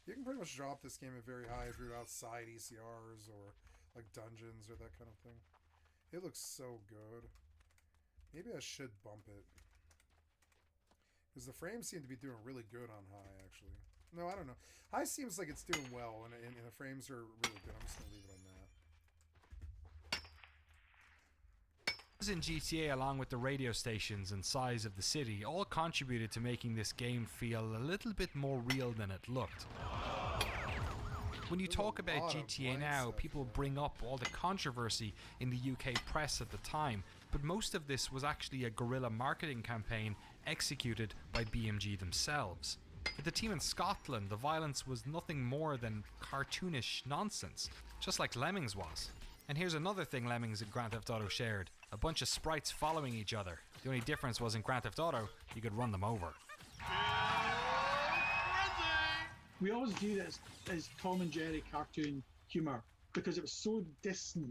you can pretty much drop this game at very high if you're outside ECRs or like dungeons or that kind of thing. It looks so good. Maybe I should bump it. Because the frames seem to be doing really good on high, actually. No, I don't know. High seems like it's doing well, and the frames are really good. I'm just going to leave it on that. In GTA, along with the radio stations and size of the city, all contributed to making this game feel a little bit more real than it looked. When you talk about GTA now, people bring up all the controversy in the UK press at the time, but most of this was actually a guerrilla marketing campaign executed by BMG themselves. For the team in Scotland, the violence was nothing more than cartoonish nonsense, just like Lemmings was. And here's another thing Lemmings and Grand Theft Auto shared: a bunch of sprites following each other. The only difference was in Grand Theft Auto, you could run them over. We always viewed it as Tom and Jerry cartoon humour because it was so distant.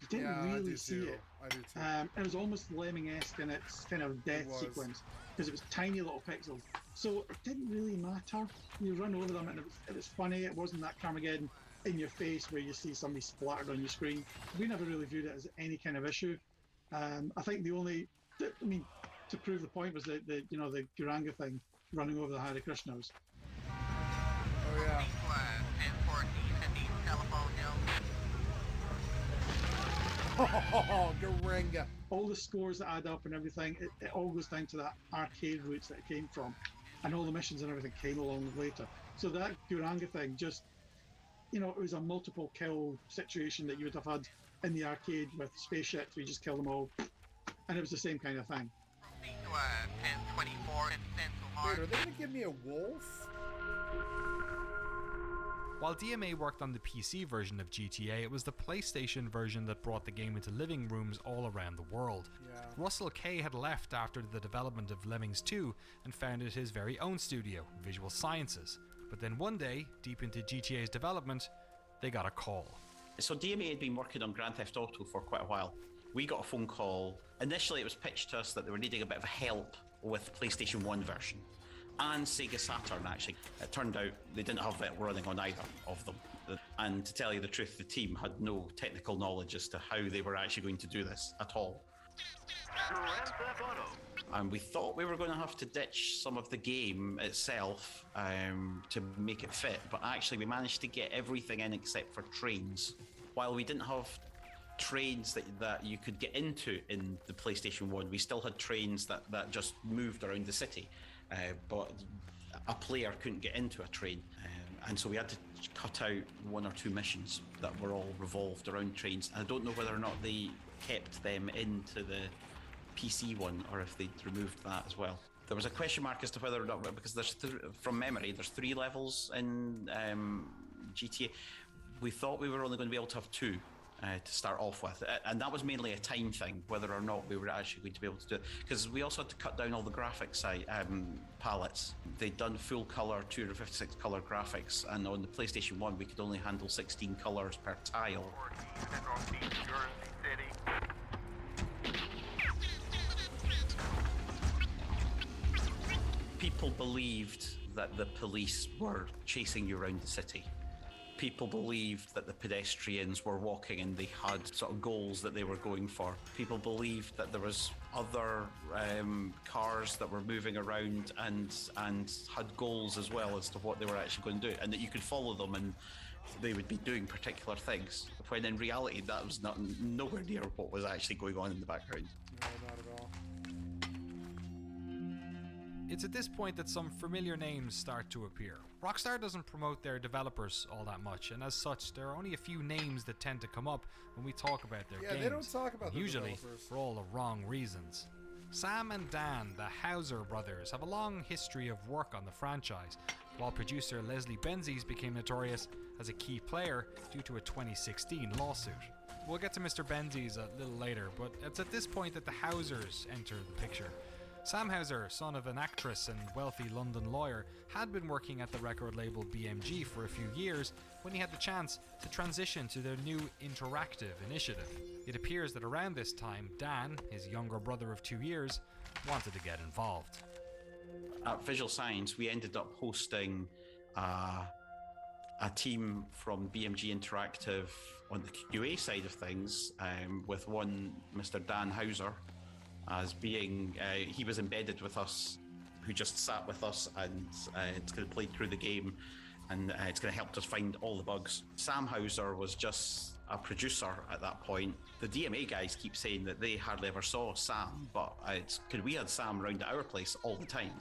You didn't really see it. I do too. It was almost Lemming-esque in its kind of death sequence because it was tiny little pixels. So it didn't really matter. You run over them and it was funny. It wasn't that Carmageddon in your face where you see somebody splattered on your screen. We never really viewed it as any kind of issue. I think to prove the point was the Guranga thing, running over the Hare Krishnas. Oh yeah. Oh, Guranga. All the scores that add up and everything, it all goes down to that arcade roots that it came from. And all the missions and everything came along later. So that Guranga thing just, it was a multiple kill situation that you would have had in the arcade with spaceships where you just kill them all. And it was the same kind of thing. Wait, are they going to give me a wolf? While DMA worked on the PC version of GTA, it was the PlayStation version that brought the game into living rooms all around the world. Yeah. Russell Kay had left after the development of Lemmings 2 and founded his very own studio, Visual Sciences. But then one day, deep into GTA's development, they got a call. So DMA had been working on Grand Theft Auto for quite a while. We got a phone call. Initially, it was pitched to us that they were needing a bit of help with PlayStation 1 version and Sega Saturn, actually. It turned out they didn't have it running on either of them. And to tell you the truth, the team had no technical knowledge as to how they were actually going to do this at all. And we thought we were going to have to ditch some of the game itself to make it fit, but actually we managed to get everything in except for trains. While we didn't have trains that you could get into in the PlayStation 1, we still had trains that just moved around the city, but a player couldn't get into a train. And so we had to cut out one or two missions that were all revolved around trains. I don't know whether or not they kept them into the PC one or if they'd removed that as well. There was a question mark as to whether or not, because there's from memory, there's 3 levels in GTA. We thought we were only going to be able to have 2 to start off with, and that was mainly a time thing, whether or not we were actually going to be able to do it, because we also had to cut down all the graphics palettes. They'd done full color 256 color graphics, and on the PlayStation 1 we could only handle 16 colors per tile. People believed that the police were chasing you around the city. People believed that the pedestrians were walking and they had sort of goals that they were going for. People believed that there was other cars that were moving around and had goals as well as to what they were actually going to do, and that you could follow them and they would be doing particular things, when in reality that was nowhere near what was actually going on in the background. No, not at all. It's at this point that some familiar names start to appear. Rockstar doesn't promote their developers all that much, and as such, there are only a few names that tend to come up when we talk about their games. Yeah, they don't talk about the usually developers. for all the wrong reasons. Sam and Dan, the Hauser brothers, have a long history of work on the franchise, while producer Leslie Benzies became notorious as a key player due to a 2016 lawsuit. We'll get to Mr. Benzies a little later, but it's at this point that the Hausers enter the picture. Sam Hauser, son of an actress and wealthy London lawyer, had been working at the record label BMG for a few years when he had the chance to transition to their new interactive initiative. It appears that around this time, Dan, his younger brother of 2 years, wanted to get involved. At Visual Science, we ended up hosting a team from BMG Interactive on the QA side of things, with one Mr. Dan Hauser as being, he was embedded with us, who just sat with us and it's going to play through the game, and it's going to help us find all the bugs. Sam Hauser was just a producer at that point. The DMA guys keep saying that they hardly ever saw Sam, but it's because we had Sam around at our place all the time.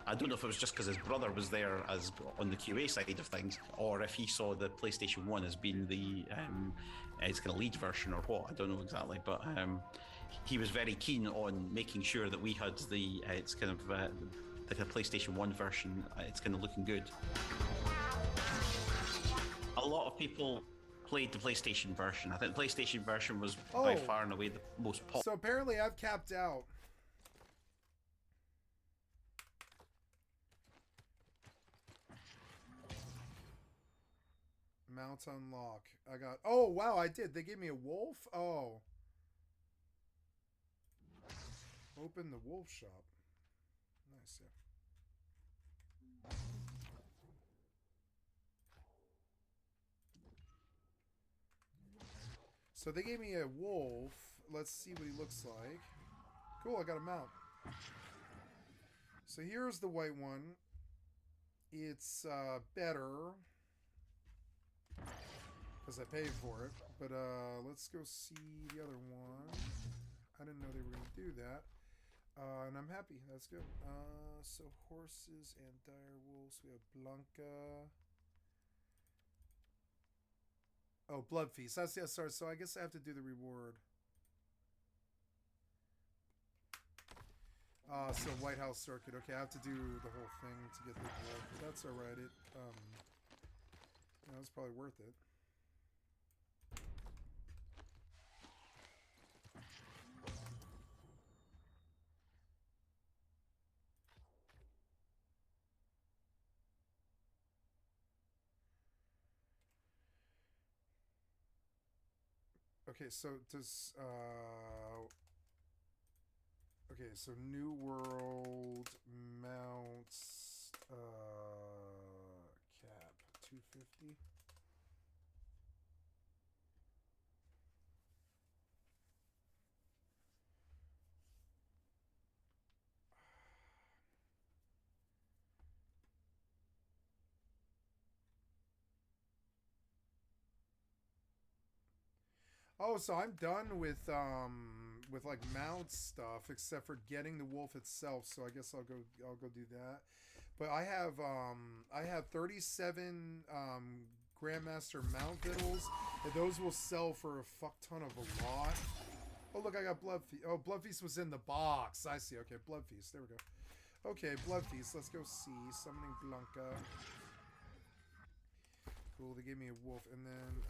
I don't know if it was just because his brother was there as on the QA side of things, or if he saw the PlayStation 1 as being the its kind of lead version or what. I don't know exactly, but he was very keen on making sure that we had the it's kind of the kind of PlayStation 1 version. It's kind of looking good. A lot of people played the PlayStation version. I think the PlayStation version was by far and away the most popular. So apparently I've capped out. Mount unlock. I got... Oh, wow, I did. They gave me a wolf? Oh. Open the wolf shop. Nice, yeah. So they gave me a wolf. Let's see what he looks like. Cool, I got a mount. So here's the white one. It's better because I paid for it. But let's go see the other one. I didn't know they were going to do that. And I'm happy. That's good. So horses and dire wolves. We have Blanca. Oh, Blood Feast. That's, yeah, sorry. So I guess I have to do the reward. So White House Circuit. Okay, I have to do the whole thing to get the wolf. But that's alright. It was probably worth it. Okay, so does okay, so New World mounts cap 250. Oh, so I'm done with like mount stuff except for getting the wolf itself. So I guess I'll go do that. But I have 37 Grandmaster mount vittles, and those will sell for a fuck ton of a lot. Oh, look, I got Blood Feast. Oh, Blood Feast was in the box. I see. Okay, Blood Feast. There we go. Okay, Blood Feast. Let's go see. Summoning Blanca. Cool, they gave me a wolf. And then,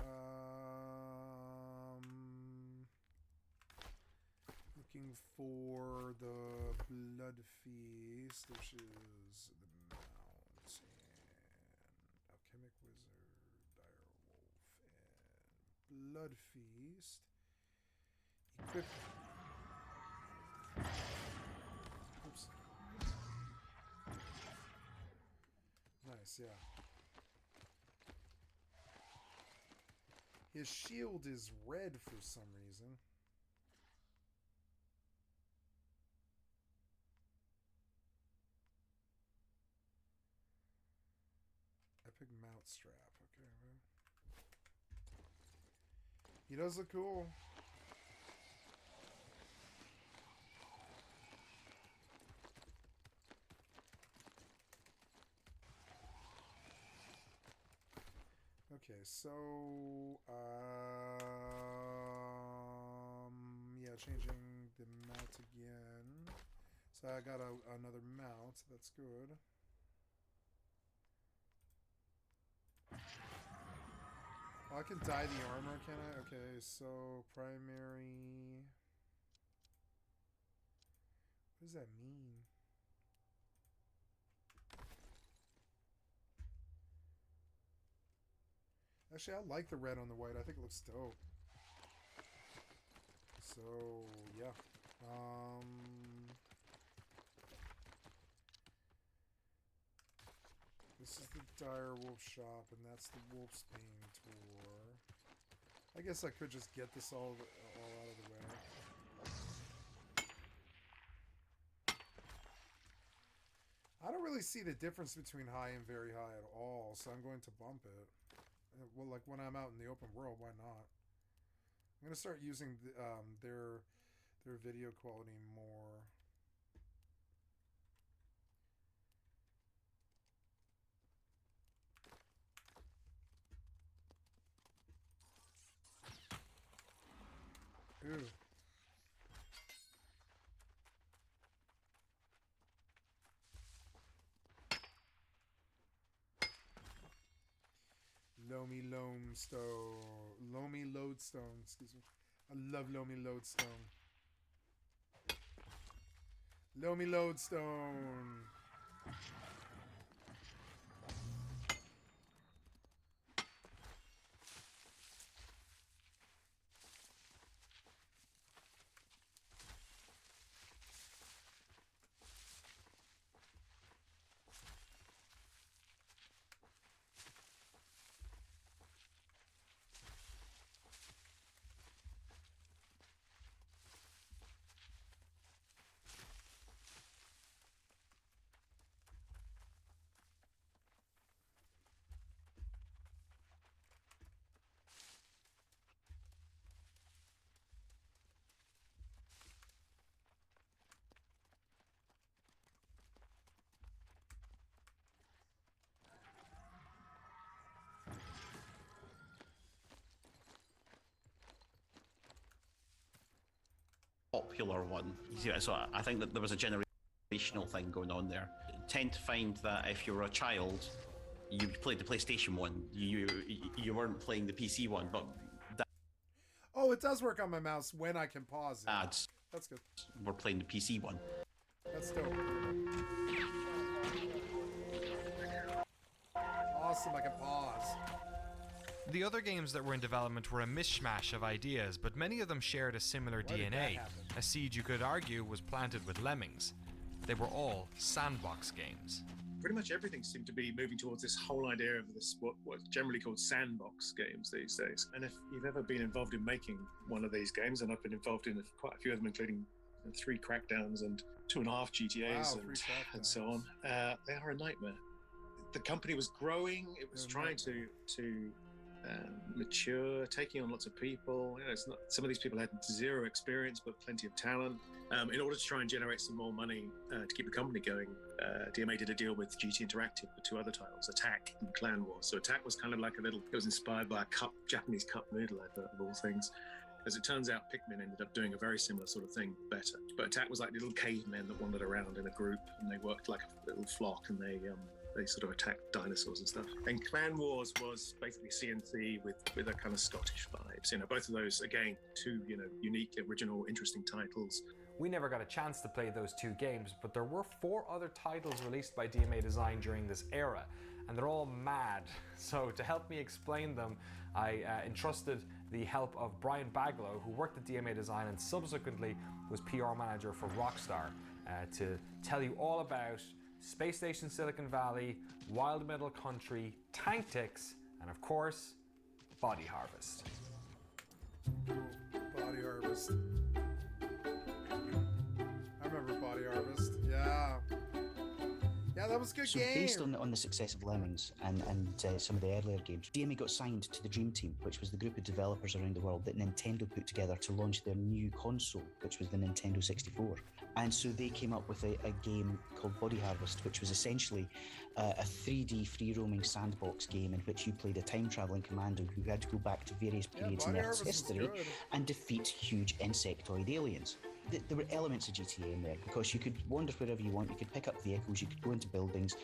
looking for the Blood Feast, which is the mount, and Alchemic Wizard, Dire Wolf, and Blood Feast. Equip. Oops. Nice, yeah. His shield is red for some reason. Epic mount strap. Okay, well. He does look cool. Okay, so yeah, changing the mount again. So I got another mount. That's good. Oh, I can dye the armor, can I? Okay, so primary. What does that mean? Actually, I like the red on the white. I think it looks dope. So, yeah. This is the Dire Wolf shop, and that's the Wolfsbane tour. I guess I could just get this all out of the way. I don't really see the difference between high and very high at all, so I'm going to bump it. Well, like when I'm out in the open world, why not? I'm going to start using their video quality more. Ooh. Loamy Lodestone, excuse me. I love Loamy Lodestone. Loamy Lodestone. Popular one. So I think that there was a generational thing going on there. I tend to find that if you were a child, you played the PlayStation one. You weren't playing the PC one, but Oh, it does work on my mouse when I can pause it. ads That's good. were playing the PC one. That's dope. Awesome, I can pause. The other games that were in development were a mishmash of ideas, but many of them shared a similar Why did that DNA, happen? a seed you could argue was planted with Lemmings. They were all sandbox games. Pretty much everything seemed to be moving towards this whole idea of this what's generally called sandbox games these days. And if you've ever been involved in making one of these games, and I've been involved in quite a few of them, including 3 Crackdowns and 2.5 GTAs Wow, 3 and so on, they are a nightmare. The company was growing; it was trying to mature, taking on lots of people. You know, it's not, some of these people had zero experience but plenty of talent. In order to try and generate some more money to keep the company going, DMA did a deal with GT Interactive for 2 other titles, Attack and Clan Wars. So Attack was kind of like it was inspired by a Japanese cup noodle advert of all things. As it turns out, Pikmin ended up doing a very similar sort of thing, better. But Attack was like little cavemen that wandered around in a group, and they worked like a little flock, and they sort of attacked dinosaurs and stuff. And Clan Wars was basically CNC with a kind of Scottish vibes. You know, both of those, again, 2, unique, original, interesting titles. We never got a chance to play those 2 games, but there were 4 other titles released by DMA Design during this era, and they're all mad. So to help me explain them, I entrusted the help of Brian Baglow, who worked at DMA Design and subsequently was PR manager for Rockstar, to tell you all about Space Station Silicon Valley, Wild Middle Country, Tactics, and of course, Body Harvest. Body Harvest. I remember Body Harvest. Yeah. Yeah, that was a good So game. based on the success of Lemmings and some of the earlier games, DMA got signed to the Dream Team, which was the group of developers around the world that Nintendo put together to launch their new console, which was the Nintendo 64. And so they came up with a game called Body Harvest, which was essentially a 3D free-roaming sandbox game in which you played a time-traveling commando who had to go back to various periods in Body Earth's Harvest was history good. and defeat huge insectoid aliens. There were elements of GTA in there because you could wander wherever you want, you could pick up vehicles, you could go into buildings.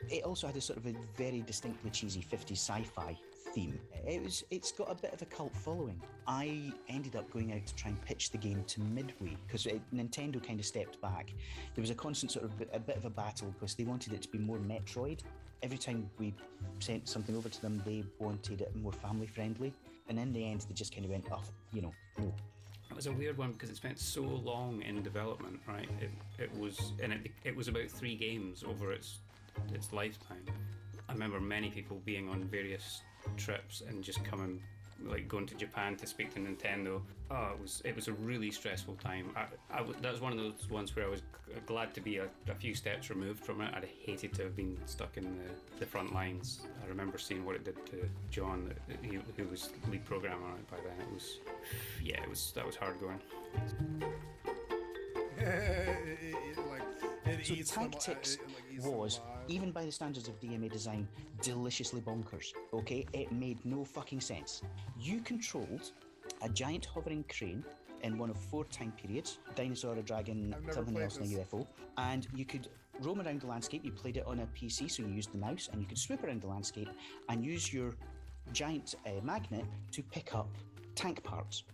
It also had a sort of a very distinctly cheesy 50s sci-fi theme. It's got a bit of a cult following. I ended up going out to try and pitch the game to Midway because Nintendo kind of stepped back. There was a constant sort of a bit of a battle because they wanted it to be more Metroid. Every time we sent something over to them, they wanted it more family friendly. And in the end, they just kind of went, oh, no. It was a weird one because it spent so long in development, right? It was about 3 games over its lifetime. I remember many people being on various trips and just coming, like going to Japan to speak to Nintendo. Oh, it was a really stressful time. That was one of those ones where I was glad to be a few steps removed from it. I'd hated to have been stuck in the front lines. I remember seeing what it did to John, who was lead programmer on it by then. That was hard going. So Tactics was, even by the standards of DMA design, deliciously bonkers, okay? It made no fucking sense. You controlled a giant hovering crane in one of 4 time periods, dinosaur, a dragon, something else, and a UFO, and you could roam around the landscape. You played it on a PC, so you used the mouse, and you could swoop around the landscape and use your giant magnet to pick up tank parts.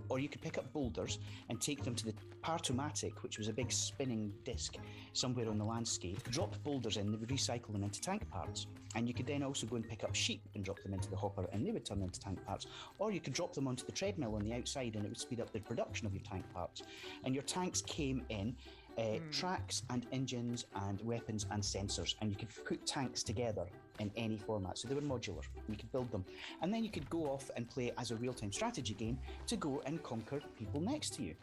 Or you could pick up boulders and take them to the Partomatic, which was a big spinning disc somewhere on the landscape. Drop boulders in, they would recycle them into tank parts. And you could then also go and pick up sheep and drop them into the hopper, and they would turn into tank parts. Or you could drop them onto the treadmill on the outside, and it would speed up the production of your tank parts. And your tanks came in tracks and engines and weapons and sensors, and you could put tanks together in any format, so they were modular. You could build them, and then you could go off and play as a real-time strategy game to go and conquer people next to you.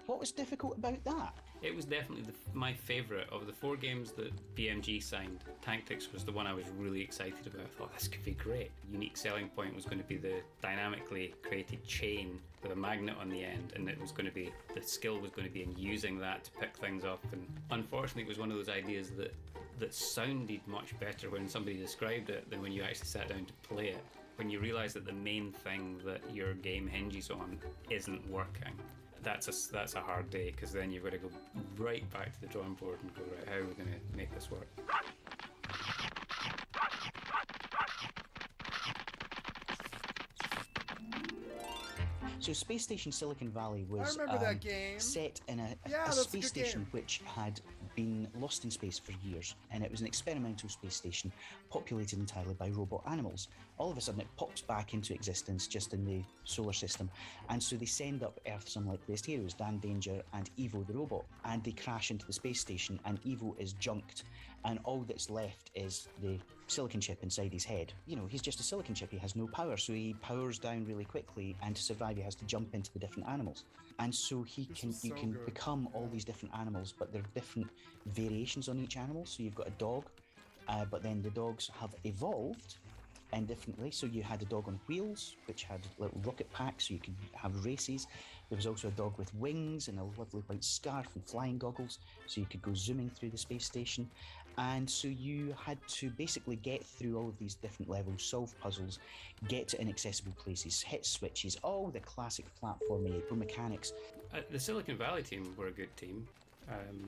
What was difficult about that? It was definitely my favourite of the 4 games that BMG signed. Tactics was the one I was really excited about. I thought this could be great. Unique selling point was going to be the dynamically created chain with a magnet on the end, and it was going to be, the skill was going to be in using that to pick things up. And unfortunately, it was one of those ideas that sounded much better when somebody described it than when you actually sat down to play it. When you realise that the main thing that your game hinges on isn't working, that's a hard day, because then you've got to go right back to the drawing board and go, right, how are we going to make this work? So Space Station Silicon Valley was I remember that game. set in a space station which had been lost in space for years, and it was an experimental space station populated entirely by robot animals. All of a sudden it pops back into existence just in the solar system, and so they send up Earth's unlikeliest heroes, Dan Danger and Evo the robot, and they crash into the space station, and Evo is junked, and all that's left is the silicon chip inside his head. You know, he's just a silicon chip, he has no power, so he powers down really quickly, and to survive he has to jump into the different animals. And so you can become all these different animals, but there are different variations on each animal. So you've got a dog, but then the dogs have evolved indifferently. So you had a dog on wheels, which had little rocket packs, so you could have races. There was also a dog with wings and a lovely white scarf and flying goggles, so you could go zooming through the space station. And so you had to basically get through all of these different levels, solve puzzles, get to inaccessible places, hit switches, all the classic platforming mechanics. The Silicon Valley team were a good team.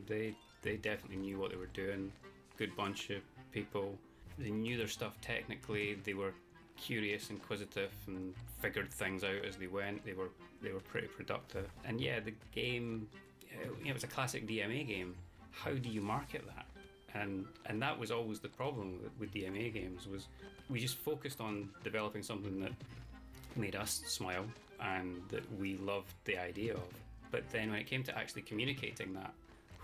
They definitely knew what they were doing. Good bunch of people. They knew their stuff technically. They were curious, inquisitive, and figured things out as they went. They were pretty productive. And yeah, the game, it was a classic DMA game. How do you market that? And that was always the problem with DMA games, was we just focused on developing something that made us smile and that we loved the idea of. But then when it came to actually communicating that,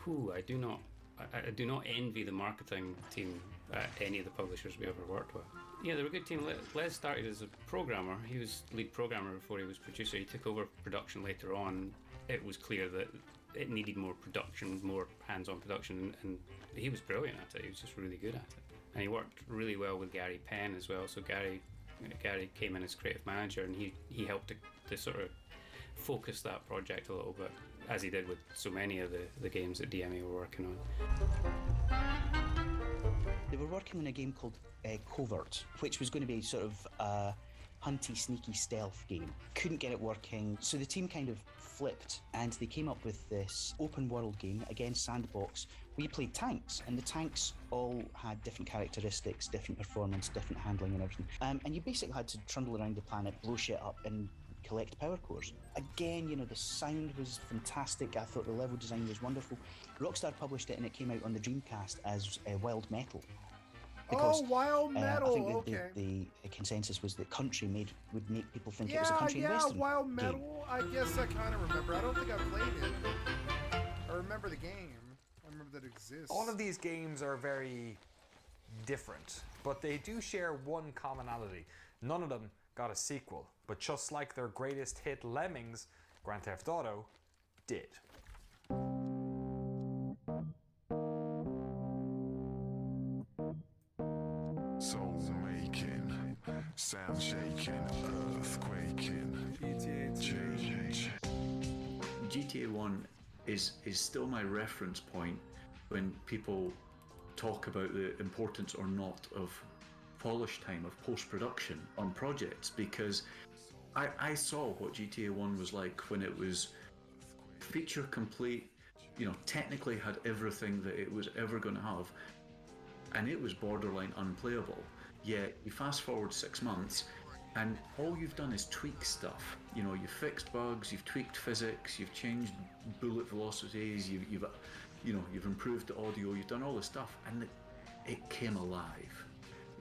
I do not envy the marketing team at any of the publishers we ever worked with. Yeah, they were a good team. Les started as a programmer. He was lead programmer before he was producer. He took over production later on. It was clear that it needed more production, more hands-on production, and he was brilliant at it. He was just really good at it. And he worked really well with Gary Penn as well. So Gary came in as creative manager, and he helped to sort of focus that project a little bit, as he did with so many of the games that DMA were working on. They were working on a game called Covert, which was going to be sort of a hunty, sneaky stealth game. Couldn't get it working, so the team kind of flipped, and they came up with this open world game, again sandbox, where you played tanks, and the tanks all had different characteristics, different performance, different handling and everything. And you basically had to trundle around the planet, blow shit up, and collect power cores. Again, you know, the sound was fantastic. I thought the level design was wonderful. Rockstar published it, and it came out on the Dreamcast as Wild Metal. Because Wild Metal. I think Okay. the consensus was that country would make people think it Yeah, was a country and yeah, western Wild game. Metal. I guess I kind of remember. I don't think I played it. I remember the game. I remember that it exists. All of these games are very different, but they do share one commonality. None of them got a sequel, but just like their greatest hit Lemmings, Grand Theft Auto did. Soul making, sound shaking, earth quaking, change. GTA 1 is still my reference point when people talk about the importance or not of polish time, of post-production on projects, because I saw what GTA 1 was like when it was feature complete, you know, technically had everything that it was ever going to have, and it was borderline unplayable. Yet you fast forward 6 months and all you've done is tweak stuff. You know, you've fixed bugs, you've tweaked physics, you've changed bullet velocities, you've improved the audio, you've done all this stuff, and it came alive.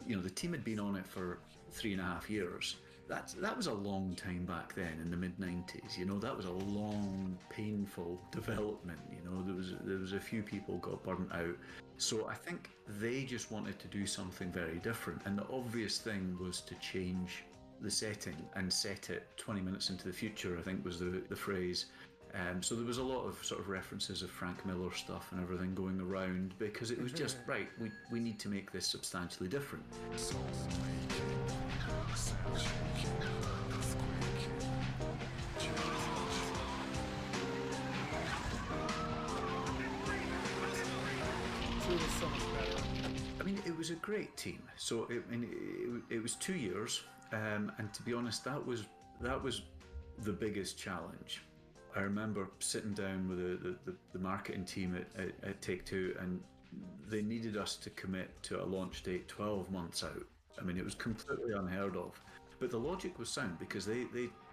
You know, the team had been on it for 3.5 years. That was a long time back then in the mid-90s. You know, that was a long, painful development. You know, there was a few people got burnt out. So I think they just wanted to do something very different, and the obvious thing was to change the setting and set it 20 minutes into the future, I think was the phrase. So there was a lot of sort of references of Frank Miller stuff and everything going around, because it was just, right, we need to make this substantially different. Soul making, sound shaking, earth quaking, change. So much better. I mean, it was a great team. So it was 2 years, and to be honest, that was the biggest challenge. I remember sitting down with the marketing team at Take-Two, and they needed us to commit to a launch date 12 months out. I mean, it was completely unheard of. But the logic was sound, because they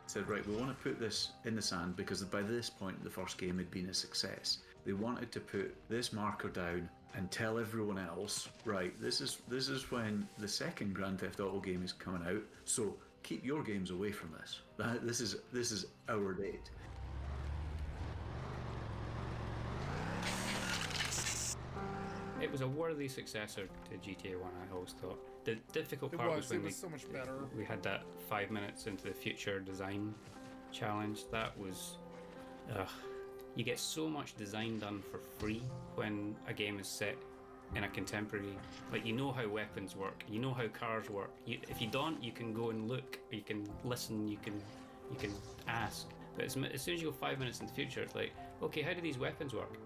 said, right, we want to put this in the sand, because by this point the first game had been a success. They wanted to put this marker down and tell everyone else, right, this is when the second Grand Theft Auto game is coming out, so keep your games away from this. This is our date. It was a worthy successor to GTA 1, I always thought. The difficult part was when so much better. we had that 5 minutes into the future design challenge. That was... you get so much design done for free when a game is set in a contemporary... Like, you know how weapons work, you know how cars work. If you don't, you can go and look, you can listen, you can ask. But as soon as you go 5 minutes in the future, it's like, okay, how do these weapons work?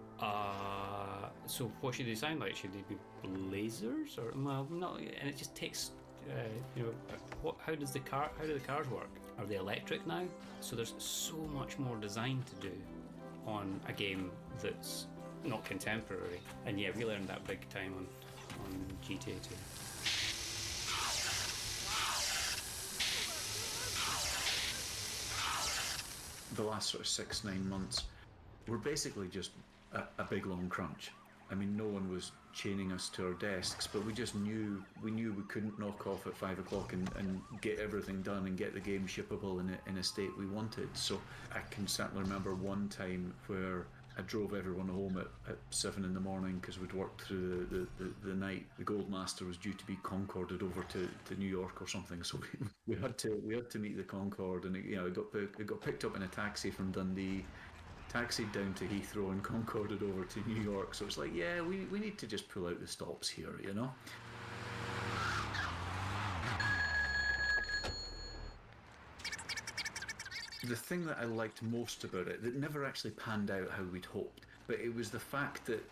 So what should they sound like? Should they be lasers, or well, no? And it just takes, how do the cars work? Are they electric now? So there's so much more design to do on a game that's not contemporary. And yeah, we learned that big time on GTA 2. The last sort of 6-9 months were basically just a big long crunch. I mean, no one was chaining us to our desks, but we just knew we couldn't knock off at 5 o'clock and get everything done and get the game shippable in a state we wanted. So I can certainly remember one time where I drove everyone home at 7 in the morning because we'd worked through the night. The Goldmaster was due to be Concorded over to New York or something, so we had to meet the Concorde, and it got picked up in a taxi from Dundee, taxied down to Heathrow, and Concorded over to New York. So it's like, yeah, we need to just pull out the stops here, you know. The thing that I liked most about it, that never actually panned out how we'd hoped, but it was the fact that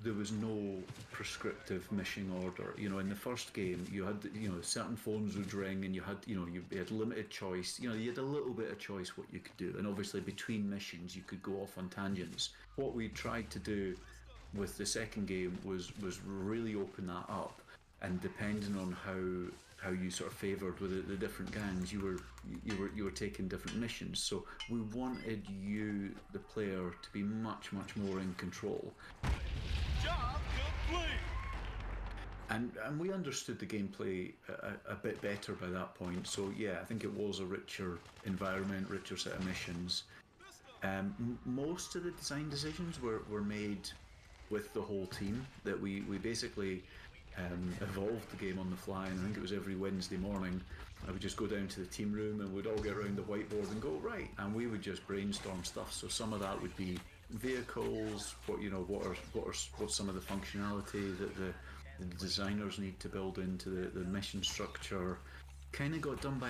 there was no prescriptive mission order. You know, in the first game, you had, certain phones would ring, and you had limited choice. You had a little bit of choice what you could do, and obviously between missions you could go off on tangents. What we tried to do with the second game was really open that up, and depending on how you sort of favoured with the different gangs, you were taking different missions. So we wanted you, the player, to be much more in control. Job complete. And we understood the gameplay a bit better by that point. So yeah, I think it was a richer environment, richer set of missions. Most of the design decisions were made with the whole team. That we basically evolved the game on the fly, and I think it was every Wednesday morning I would just go down to the team room and we'd all get around the whiteboard and go, right, and we would just brainstorm stuff. So some of that would be vehicles, what's some of the functionality that the designers need to build into the mission structure. Kind of got done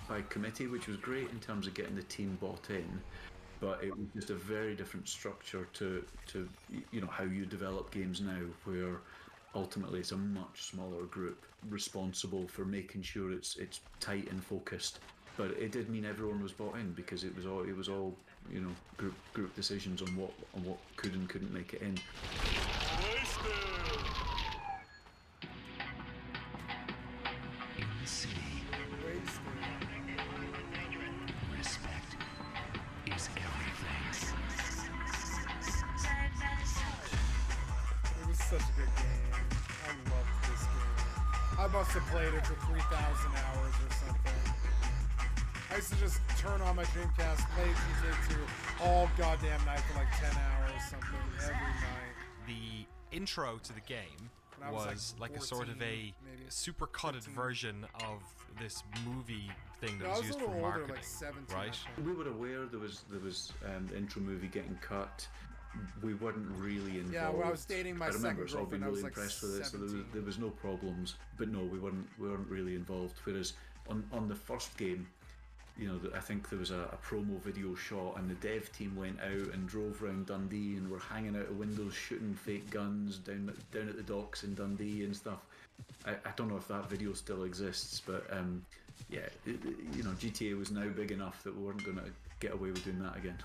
by committee, which was great in terms of getting the team bought in, but it was just a very different structure to how you develop games now, where ultimately it's a much smaller group responsible for making sure it's tight and focused. But it did mean everyone was bought in, because it was all group decisions on what could and couldn't make it in. In the city, respect is everything. It was such a good game. I loved this game. I must have played it for 3,000 hours or something. I used to just turn on my Dreamcast, play GTA 2 all goddamn night for like 10 hours, something, every night. The intro to the game When I was, was like a 14, sort of a maybe super cutted 15. version of this movie thing that No, I was was used a little for older, marketing, like 17, right? I think. We were aware there was the intro movie getting cut. We weren't really involved. Yeah, well, I was dating my I remember second us all being girlfriend. I was really like impressed with it, so 17. there was no problems. But no, we weren't really involved. Whereas on the first game, I think there was a promo video shot, and the dev team went out and drove around Dundee and were hanging out of windows shooting fake guns down at the docks in Dundee and stuff. I don't know if that video still exists, but GTA was now big enough that we weren't going to get away with doing that again.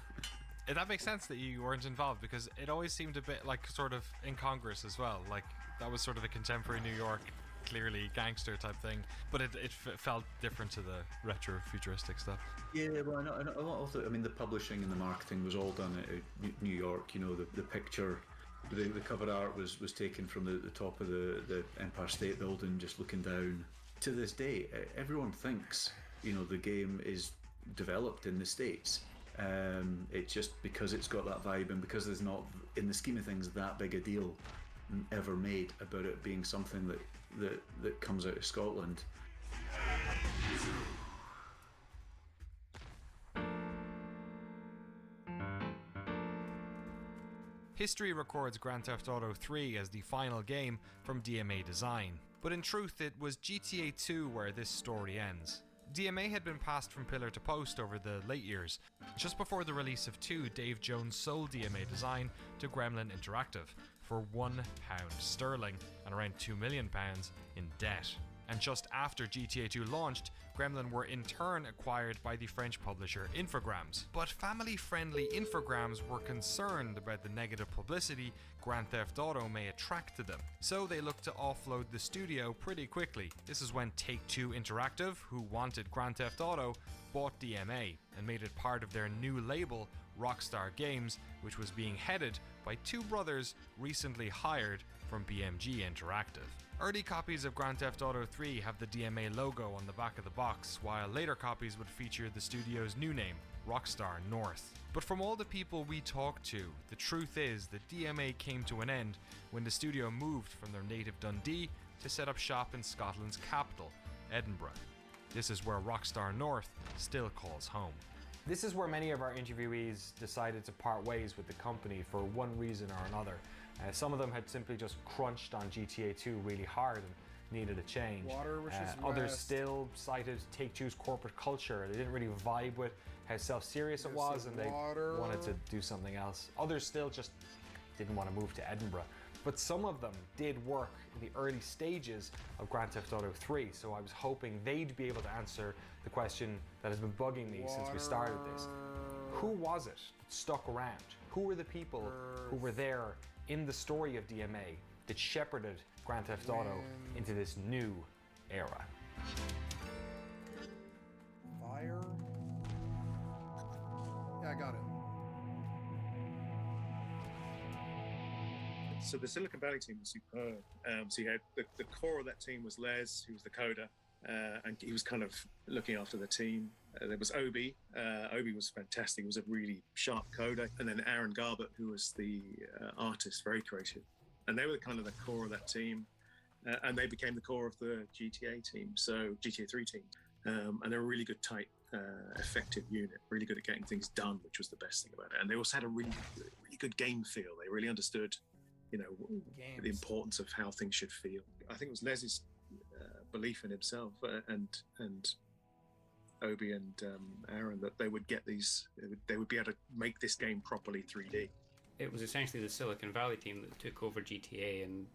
That makes sense that you weren't involved, because it always seemed a bit like sort of incongruous as well. Like that was sort of the contemporary New York, clearly gangster type thing, but it felt different to the retro futuristic stuff. Yeah, well, a lot of the publishing and the marketing was all done at New York. The picture, the cover art was taken from the top of the Empire State Building, just looking down. To this day, everyone thinks the game is developed in the States. It's just because it's got that vibe, and because there's not, in the scheme of things, that big a deal ever made about it being something that comes out of Scotland. History records Grand Theft Auto 3 as the final game from DMA Design, but in truth it was GTA 2 where this story ends. DMA had been passed from pillar to post over the late years. Just before the release of 2, Dave Jones sold DMA Design to Gremlin Interactive for £1 sterling and around £2 million in debt. And just after GTA 2 launched, Gremlin were in turn acquired by the French publisher Infogrames. But family-friendly Infogrames were concerned about the negative publicity Grand Theft Auto may attract to them, so they looked to offload the studio pretty quickly. This is when Take-Two Interactive, who wanted Grand Theft Auto, bought DMA and made it part of their new label, Rockstar Games, which was being headed by two brothers recently hired from BMG Interactive. Early copies of Grand Theft Auto 3 have the DMA logo on the back of the box, while later copies would feature the studio's new name, Rockstar North. But from all the people we talked to, the truth is that DMA came to an end when the studio moved from their native Dundee to set up shop in Scotland's capital, Edinburgh. This is where Rockstar North still calls home. This is where many of our interviewees decided to part ways with the company for one reason or another. Some of them had simply just crunched on GTA 2 really hard and needed a change. Water wishes others rest. still cited Take-Two's corporate culture. They didn't really vibe with how self-serious it was, and they wanted to do something else. Others still just didn't want to move to Edinburgh. But some of them did work in the early stages of Grand Theft Auto 3, so I was hoping they'd be able to answer the question that has been bugging me since we started this. Who was it that stuck around? Who were the people who were there in the story of DMA that shepherded Grand Theft Auto into this new era? Fire? Yeah, I got it. So the Silicon Valley team was superb. So you had the core of that team was Les, who was the coder, and he was kind of looking after the team. There was Obi. Obi was fantastic. He was a really sharp coder. And then Aaron Garbett, who was the artist, very creative. And they were kind of the core of that team. And they became the core of the GTA team, so GTA 3 team. And they're a really good, tight, effective unit, really good at getting things done, which was the best thing about it. And they also had a really good game feel. They really understood, the importance of how things should feel. I think it was Les's belief in himself and Obi and Aaron that they would get these, they would be able to make this game properly 3D. It was essentially the Silicon Valley team that took over GTA and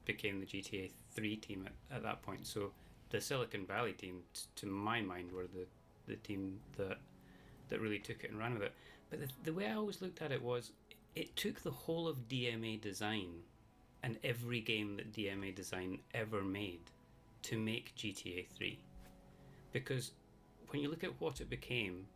became the GTA 3 team at that point. So the Silicon Valley team, to my mind, were the team that really took it and ran with it. But the way I always looked at it was, it took the whole of DMA design and every game that DMA design ever made to make GTA 3. Because when you look at what it became,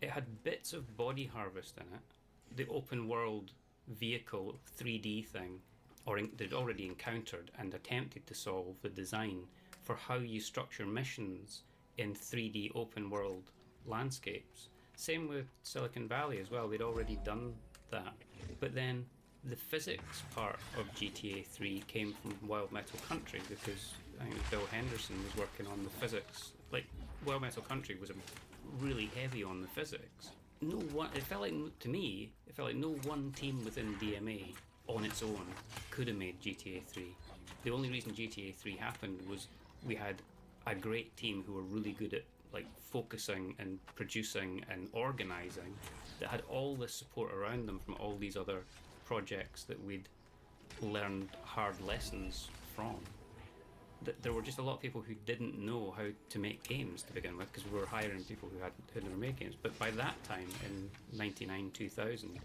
it had bits of Body Harvest in it, the open world vehicle 3D thing, or they'd already encountered and attempted to solve the design for how you structure missions in 3D open world landscapes. Same with Silicon Valley as well, they'd already done that. But then the physics part of GTA 3 came from Wild Metal Country, because I think Bill Henderson was working on the physics. Like, Wild Metal Country was really heavy on the physics. It felt like no one team within DMA on its own could have made GTA 3. The only reason GTA 3 happened was we had a great team who were really good at focusing and producing and organizing, that had all the support around them from all these other projects that we'd learned hard lessons from. There were just a lot of people who didn't know how to make games to begin with, because we were hiring people who had never made games. But by that time, in 99, 2000,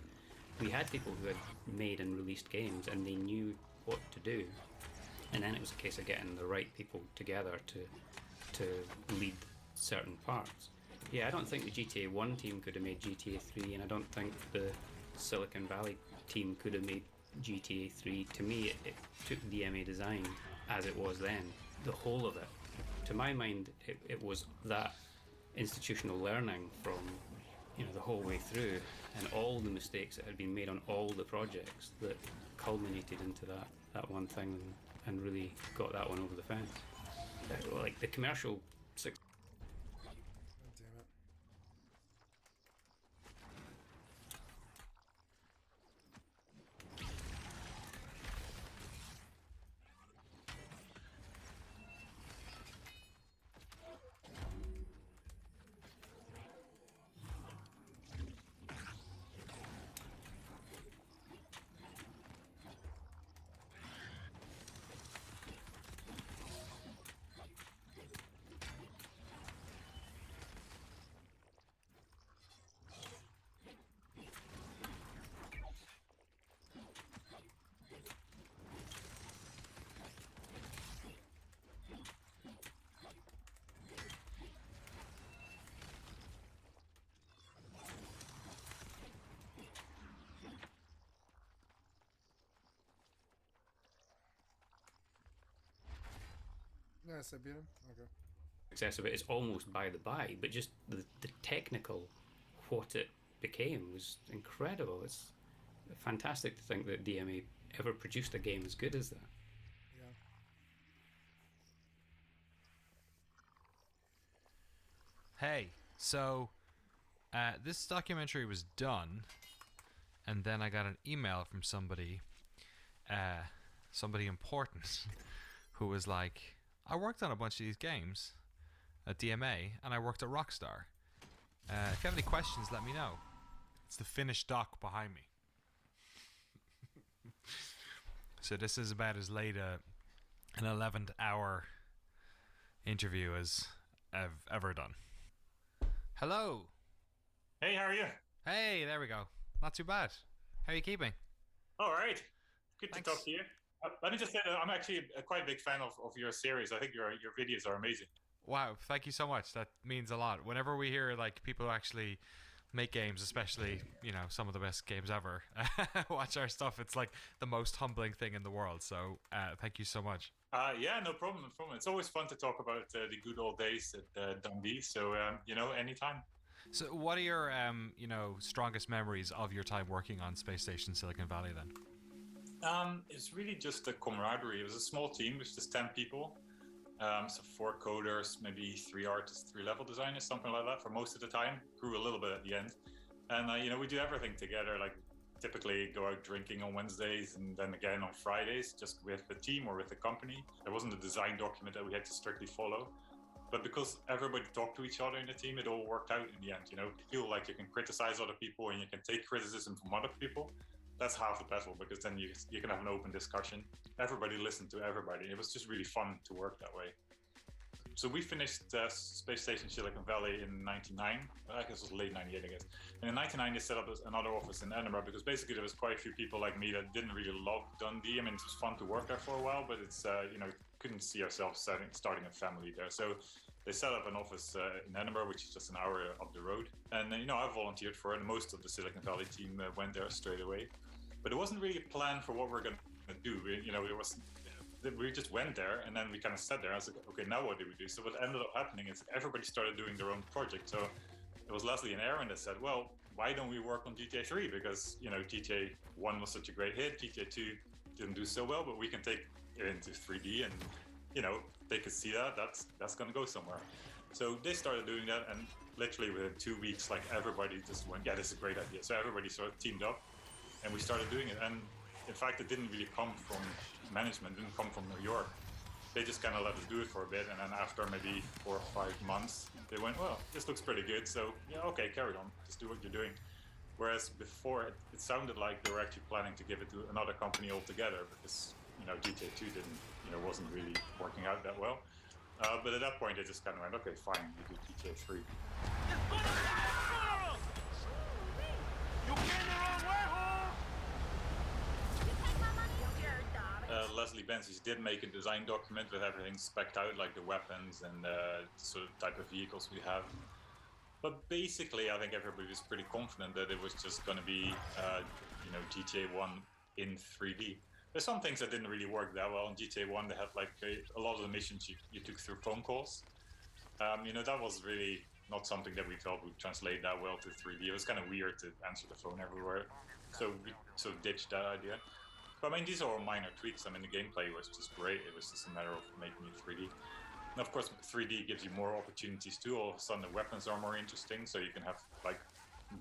we had people who had made and released games, and they knew what to do. And then it was a case of getting the right people together to lead certain parts. Yeah, I don't think the GTA 1 team could have made GTA 3, and I don't think the Silicon Valley team could have made GTA 3. To me, it took DMA design as it was then, the whole of it. To my mind, it was that institutional learning from the whole way through, and all the mistakes that had been made on all the projects that culminated into that one thing and really got that one over the fence. Like the commercial success. Yes, I beat him. Okay. Success of it is almost by the by, but just the technical, what it became was incredible. It's fantastic to think that DMA ever produced a game as good as that. Yeah. Hey, so this documentary was done, and then I got an email from somebody important, who was like, I worked on a bunch of these games at DMA, and I worked at Rockstar. If you have any questions, let me know. It's the finished doc behind me. So this is about as late an 11th hour interview as I've ever done. Hello. Hey, how are you? Hey, there we go. Not too bad. How are you keeping? All right. Good Thanks. to talk to you. Let me just say that I'm actually quite a big fan of your series. I think your videos are amazing. Wow, thank you so much. That means a lot. Whenever we hear like people actually make games, especially, you know, some of the best games ever, watch our stuff. It's like the most humbling thing in the world. So thank you so much. Yeah, no problem, no problem. It's always fun to talk about the good old days at Dundee. So, anytime. So what are your, strongest memories of your time working on Space Station Silicon Valley then? It's really just the camaraderie. It was a small team with just 10 people. So 4 coders, maybe 3 artists, 3 level designers, something like that for most of the time. Grew a little bit at the end. And, we do everything together. Like typically go out drinking on Wednesdays and then again on Fridays, just with the team or with the company. There wasn't a design document that we had to strictly follow. But because everybody talked to each other in the team, it all worked out in the end. You feel like you can criticize other people and you can take criticism from other people. That's half the battle, because then you can have an open discussion. Everybody listened to everybody. It was just really fun to work that way. So we finished Space Station Silicon Valley in '99. I guess it was late '98, I guess. And in '99 they set up another office in Edinburgh, because basically there was quite a few people like me that didn't really love Dundee. I mean, it was fun to work there for a while, but it's couldn't see ourselves starting a family there. So they set up an office in Edinburgh, which is just an hour up the road. And I volunteered for it, and most of the Silicon Valley team went there straight away. But it wasn't really a plan for what we're going to do. We just went there, and then we kind of sat there. I was like, okay, now what do we do? So what ended up happening is everybody started doing their own project. So it was Leslie and Aaron that said, well, why don't we work on GTA 3? Because, GTA 1 was such a great hit. GTA 2 didn't do so well, but we can take it into 3D, and, they could see that's going to go somewhere. So they started doing that, and literally within 2 weeks, like everybody just went, yeah, this is a great idea. So everybody sort of teamed up, and we started doing it. And in fact, it didn't really come from management, didn't come from New York. They just kind of let us do it for a bit, and then after maybe 4 or 5 months, they went, well, this looks pretty good, so yeah, okay, carry on, just do what you're doing. Whereas before, it sounded like they were actually planning to give it to another company altogether, because GTA 2 wasn't really working out that well. But at that point, they just kind of went, okay, fine, we do GTA 3. Leslie Benzies did make a design document with everything spec'd out, like the weapons and the sort of type of vehicles we have. But basically, I think everybody was pretty confident that it was just going to be, GTA 1 in 3D. There's some things that didn't really work that well. In GTA 1, they had like a lot of the missions you took through phone calls. That was really not something that we felt would translate that well to 3D. It was kind of weird to answer the phone everywhere. So we sort of ditched that idea. But I mean, these are all minor tweaks. I mean, the gameplay was just great. It was just a matter of making it 3D. And of course, 3D gives you more opportunities too. All of a sudden, the weapons are more interesting. So you can have like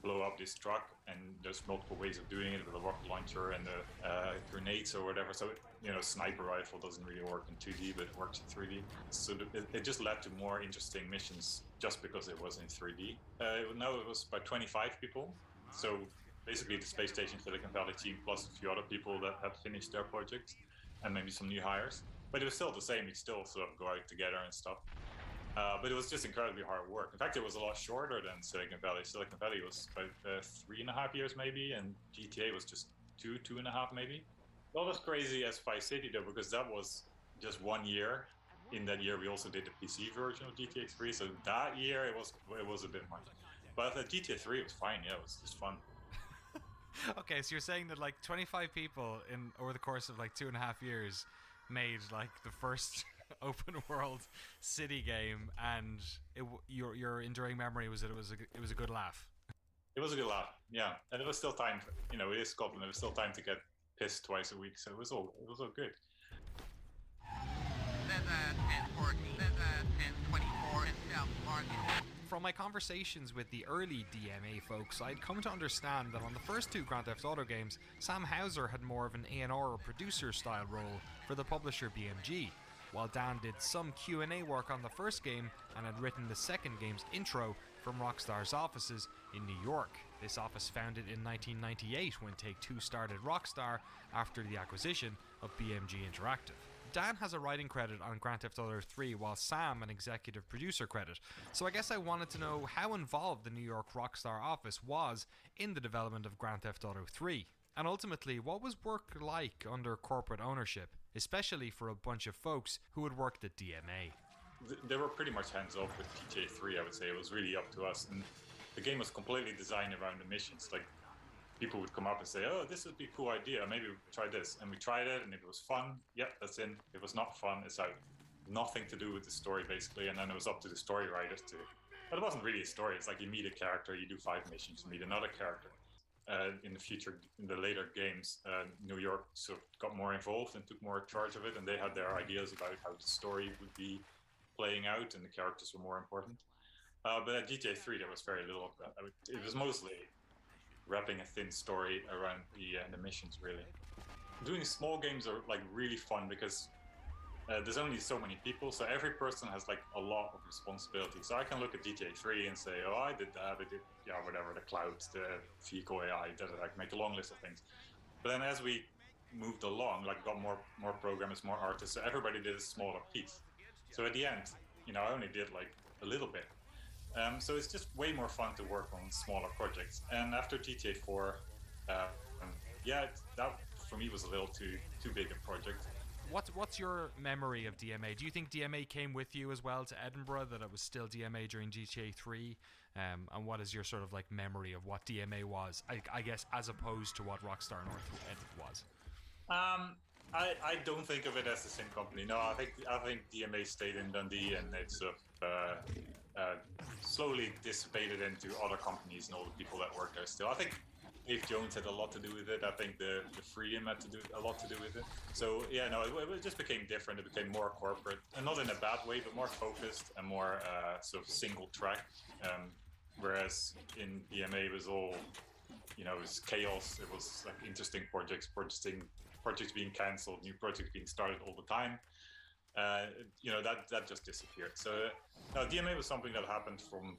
blow up this truck, and there's multiple ways of doing it with a rocket launcher and the grenades or whatever. So sniper rifle doesn't really work in 2D, but it works in 3D. So it just led to more interesting missions just because it was in 3D. Now it was about 25 people. So basically the Space Station Silicon Valley team plus a few other people that had finished their projects, and maybe some new hires. But it was still the same. We'd still sort of go out together and stuff. But it was just incredibly hard work. In fact, it was a lot shorter than Silicon Valley. Silicon Valley was about 3.5 years maybe, and GTA was just 2.5 maybe. Not as crazy as Vice City though, because that was just 1 year. In that year, we also did the PC version of GTA 3, so that year it was a bit much. But GTA 3 was fine. Yeah, it was just fun. Okay, so you're saying that like 25 people over the course of like 2.5 years made like the first open world city game, and your enduring memory was that it was a good laugh. It was a good laugh, yeah, and it was still time. It is Scotland. It was still time to get pissed twice a week, so it was all good. From my conversations with the early DMA folks, I'd come to understand that on the first 2 Grand Theft Auto games, Sam Houser had more of an A&R or producer style role for the publisher BMG, while Dan did some Q&A work on the first game and had written the second game's intro from Rockstar's offices in New York. This office founded in 1998 when Take-Two started Rockstar after the acquisition of BMG Interactive. Dan has a writing credit on Grand Theft Auto 3, while Sam an executive producer credit. So I guess I wanted to know how involved the New York Rockstar office was in the development of Grand Theft Auto 3. And ultimately, what was work like under corporate ownership, especially for a bunch of folks who had worked at DMA? They were pretty much hands-off with GTA 3, I would say. It was really up to us. And the game was completely designed around the missions. Like people would come up and say, "Oh, this would be a cool idea. Maybe we try this." And we tried it, and if it was fun, yep, that's in. If it was not fun, it's out. Nothing to do with the story, basically. And then it was up to the story writers to. But it wasn't really a story. It's like you meet a character, you do 5 missions, you meet another character. In the later games, New York sort of got more involved and took more charge of it, and they had their ideas about how the story would be playing out, and the characters were more important. But at GTA 3, there was very little of that. It was mostly wrapping a thin story around the missions, really. Doing small games are like really fun because there's only so many people, so every person has like a lot of responsibility. So I can look at GTA 3 and say, "Oh, I did that, I did, yeah, whatever, the clouds, the vehicle AI, I can make a long list of things." But then as we moved along, like got more programmers, more artists, so everybody did a smaller piece. So at the end, I only did like a little bit. So it's just way more fun to work on smaller projects. And after GTA 4, that for me was a little too big a project. What's your memory of DMA? Do you think DMA came with you as well to Edinburgh, that it was still DMA during GTA 3? And what is your sort of like memory of what DMA was, I guess, as opposed to what Rockstar North End was? I don't think of it as the same company. No, I think DMA stayed in Dundee, and it's slowly dissipated into other companies and all the people that work there still. I think Dave Jones had a lot to do with it. I think the freedom had a lot to do with it. So yeah, no, it just became different. It became more corporate, and not in a bad way, but more focused and more sort of single track. Whereas in DMA it was all, it was chaos. It was like interesting projects being cancelled, new projects being started all the time. That just disappeared. So DMA was something that happened from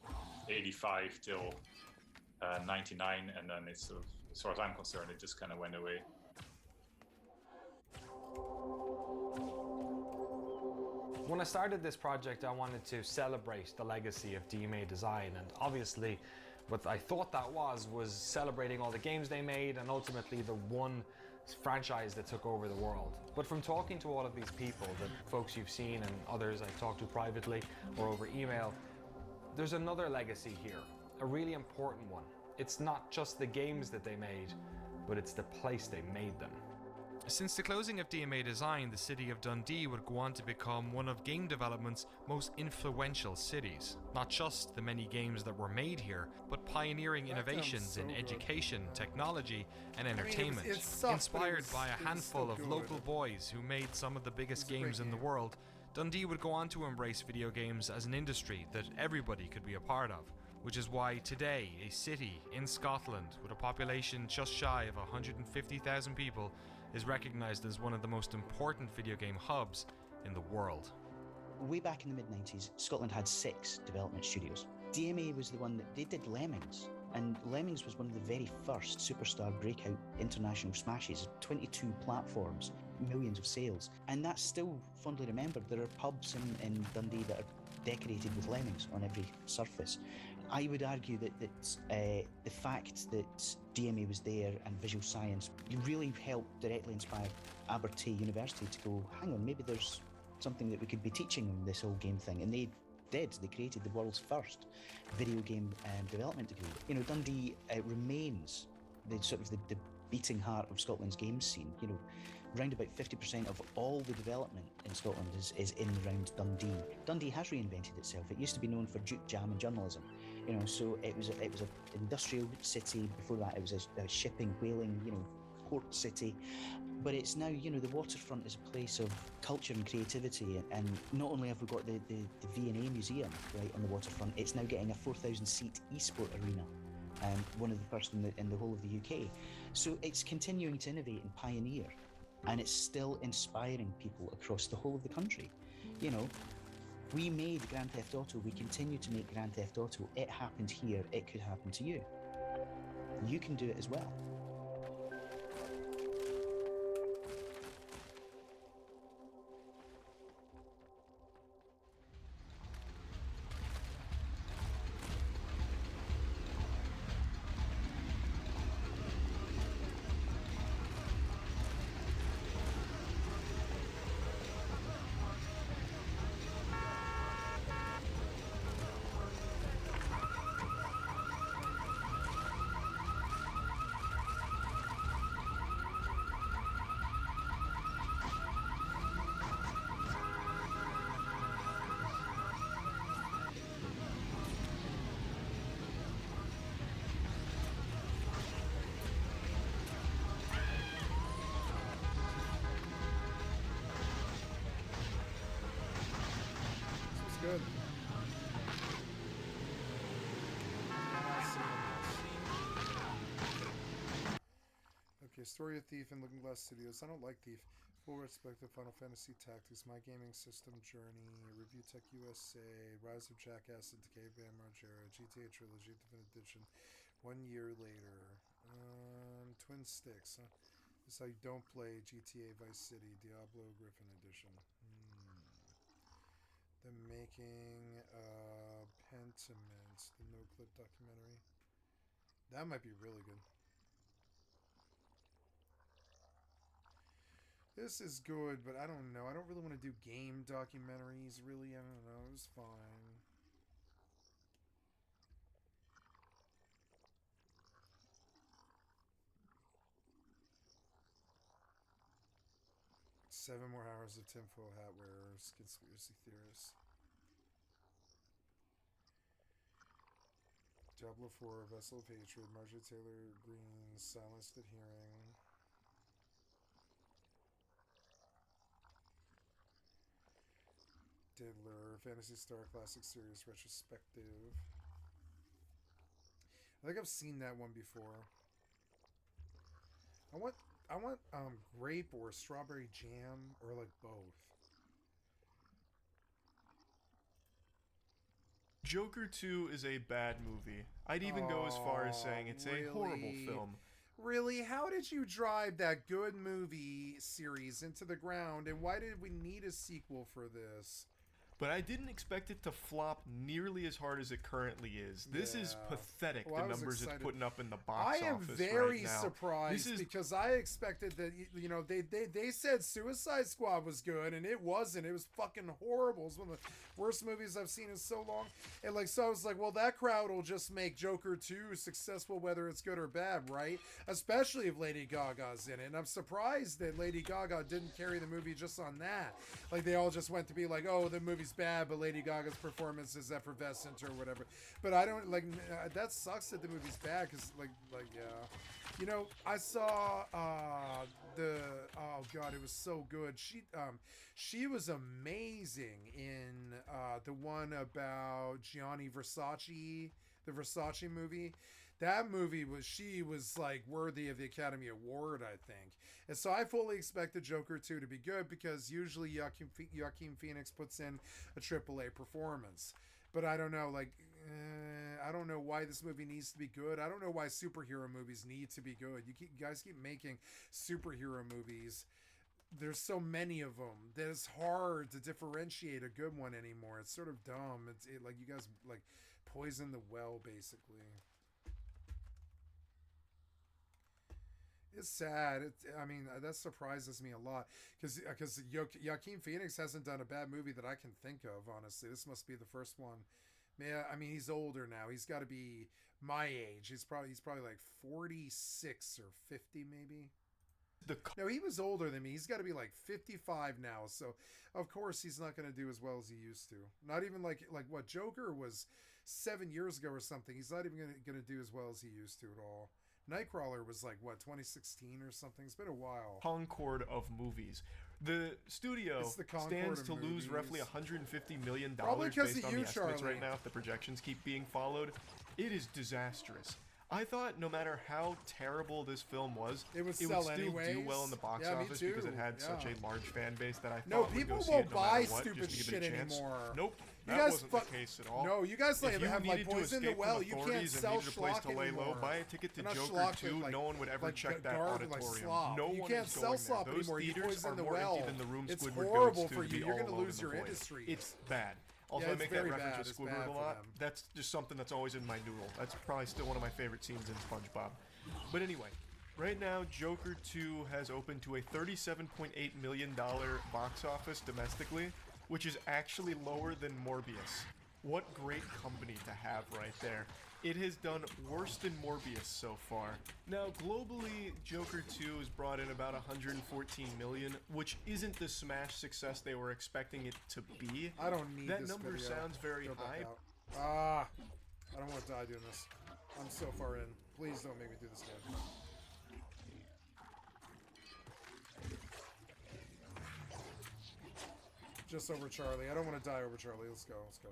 85 till 99, and then it's sort of, as far as I'm concerned, it just kind of went away. When I started this project, I wanted to celebrate the legacy of DMA Design, and obviously what I thought that was celebrating all the games they made and ultimately the one franchise that took over the world. But from talking to all of these people, the folks you've seen and others I've talked to privately or over email, there's another legacy here, a really important one. It's not just the games that they made, but it's the place they made them. Since the closing of DMA Design, the city of Dundee would go on to become one of game development's most influential cities. Not just the many games that were made here, but pioneering innovations in education, technology, and entertainment. Inspired by a handful of local boys who made some of the biggest games in the world, Dundee would go on to embrace video games as an industry that everybody could be a part of. Which is why today, a city in Scotland with a population just shy of 150,000 people is recognised as one of the most important video game hubs in the world. Way back in the mid-90s, Scotland had 6 development studios. DMA was the one that they did Lemmings, and Lemmings was one of the very first superstar breakout international smashes, 22 platforms, millions of sales, and that's still fondly remembered. There are pubs in Dundee that are decorated with Lemmings on every surface. I would argue that the fact that DMA was there and visual science really helped directly inspire Abertay University to go, hang on, maybe there's something that we could be teaching them, this whole game thing. And they did. They created the world's first video game development degree. Dundee remains the beating heart of Scotland's game scene. Around about 50% of all the development in Scotland is in and around Dundee. Dundee has reinvented itself. It used to be known for juke jam and journalism. So it was an industrial city. Before that, it was a shipping, whaling, port city. But it's now, the waterfront is a place of culture and creativity. And not only have we got the V&A Museum right on the waterfront, it's now getting a 4,000-seat esport arena. One of the first in the whole of the UK. So it's continuing to innovate and pioneer. And it's still inspiring people across the whole of the country. We made Grand Theft Auto, we continue to make Grand Theft Auto. It happened here, it could happen to you. You can do it as well. Story of Thief and Looking Glass Studios. I don't like Thief. Full respect to Final Fantasy Tactics, My Gaming System Journey, Review Tech USA, Rise of Jackass and Decay Bam Margera, GTA Trilogy, Definitive Edition, 1 year later. Twin Sticks, huh? This is how you don't play GTA Vice City, Diablo Griffin Edition. The Making Pentiment, the no-clip documentary. That might be really good. This is good, but I don't know. I don't really want to do game documentaries, really. I don't know. It was fine. Seven more hours of tinfoil hat wearers, conspiracy theorists. Diablo 4, Vessel of Hatred, Marjorie Taylor Greene's Silenced at Hearing. Diddler, Phantasy Star Classic Series Retrospective. I think I've seen that one before. I want grape or strawberry jam or like both. Joker 2 is a bad movie. I'd even go as far as saying it's a horrible film. Really? How did you drive that good movie series into the ground, and why did we need a sequel for this? But I didn't expect it to flop nearly as hard as it currently is. This is pathetic, the numbers it's putting up in the box office right now. I am very surprised because I expected that, you know, they said Suicide Squad was good, and it wasn't. It was fucking horrible. It was one of the worst movies I've seen in so long. And like, so I was like, well, that crowd will just make Joker 2 successful, whether it's good or bad, right? Especially if Lady Gaga's in it. And I'm surprised that Lady Gaga didn't carry the movie just on that. Like, they all just went to be like, oh, the movie's bad, but Lady Gaga's performance is effervescent or whatever. But I don't like that. Sucks that the movie's bad because like yeah, you know, I saw oh god, it was so good. She was amazing in the one about Gianni Versace, the Versace movie. That movie she was like worthy of the Academy Award, I think. And so I fully expect the Joker 2 to be good because usually Joaquin Phoenix puts in a AAA performance. But I don't know, like, I don't know why this movie needs to be good. I don't know why superhero movies need to be good. You guys keep making superhero movies. There's so many of them that it's hard to differentiate a good one anymore. It's sort of dumb. It's like you guys like poison the well, basically. It's sad. I mean, that surprises me a lot because Joaquin Phoenix hasn't done a bad movie that I can think of. Honestly, this must be the first one. Man, I mean, he's older now. He's got to be my age. He's probably like 46 or 50, maybe. No, he was older than me. He's got to be like 55 now. So, of course, he's not going to do as well as he used to. Not even like what Joker was 7 years ago or something. He's not even going to do as well as he used to at all. Nightcrawler was like, what, 2016 or something? It's been a while. Concord of movies. The studio stands to lose roughly $150 million based on the estimates right now if the projections keep being followed. It is disastrous. I thought no matter how terrible this film was, it would still do well in the box office because it had such a large fan base that I thought people would go won't see it no buy matter what, stupid just to give shit it a chance. Anymore. Nope, You that guys wasn't the case at all. No, you guys if you have like needed to poison the escape well. from You can't authorities and sell needed a place schlock to lay low, anymore. buy a ticket to Not Joker schlock, 2. like, no one would ever check that garbage, auditorium. Like no you one can't is sell going slop there. Those anymore. You theaters poison are the more well. empty than the room It's Squidward horrible goes to for you. be You're all going to alone lose in your the void. industry. It's bad. Also, Yeah, I make that reference to It's bad Squidward a for lot. them. That's just something that's always in my noodle. That's probably still one of my favorite scenes in SpongeBob. But anyway, right now, Joker 2 has opened to a $37.8 million box office domestically, which is actually lower than Morbius. What great company to have right there. It has done worse than Morbius so far. Now, globally, Joker 2 has brought in about $114 million, which isn't the smash success they were expecting it to be. I don't need that this number video. sounds very high. I don't want to die doing this. I'm so far in. Please don't make me do this again. Just over Charlie. I don't want to die over Charlie. Let's go. Let's go.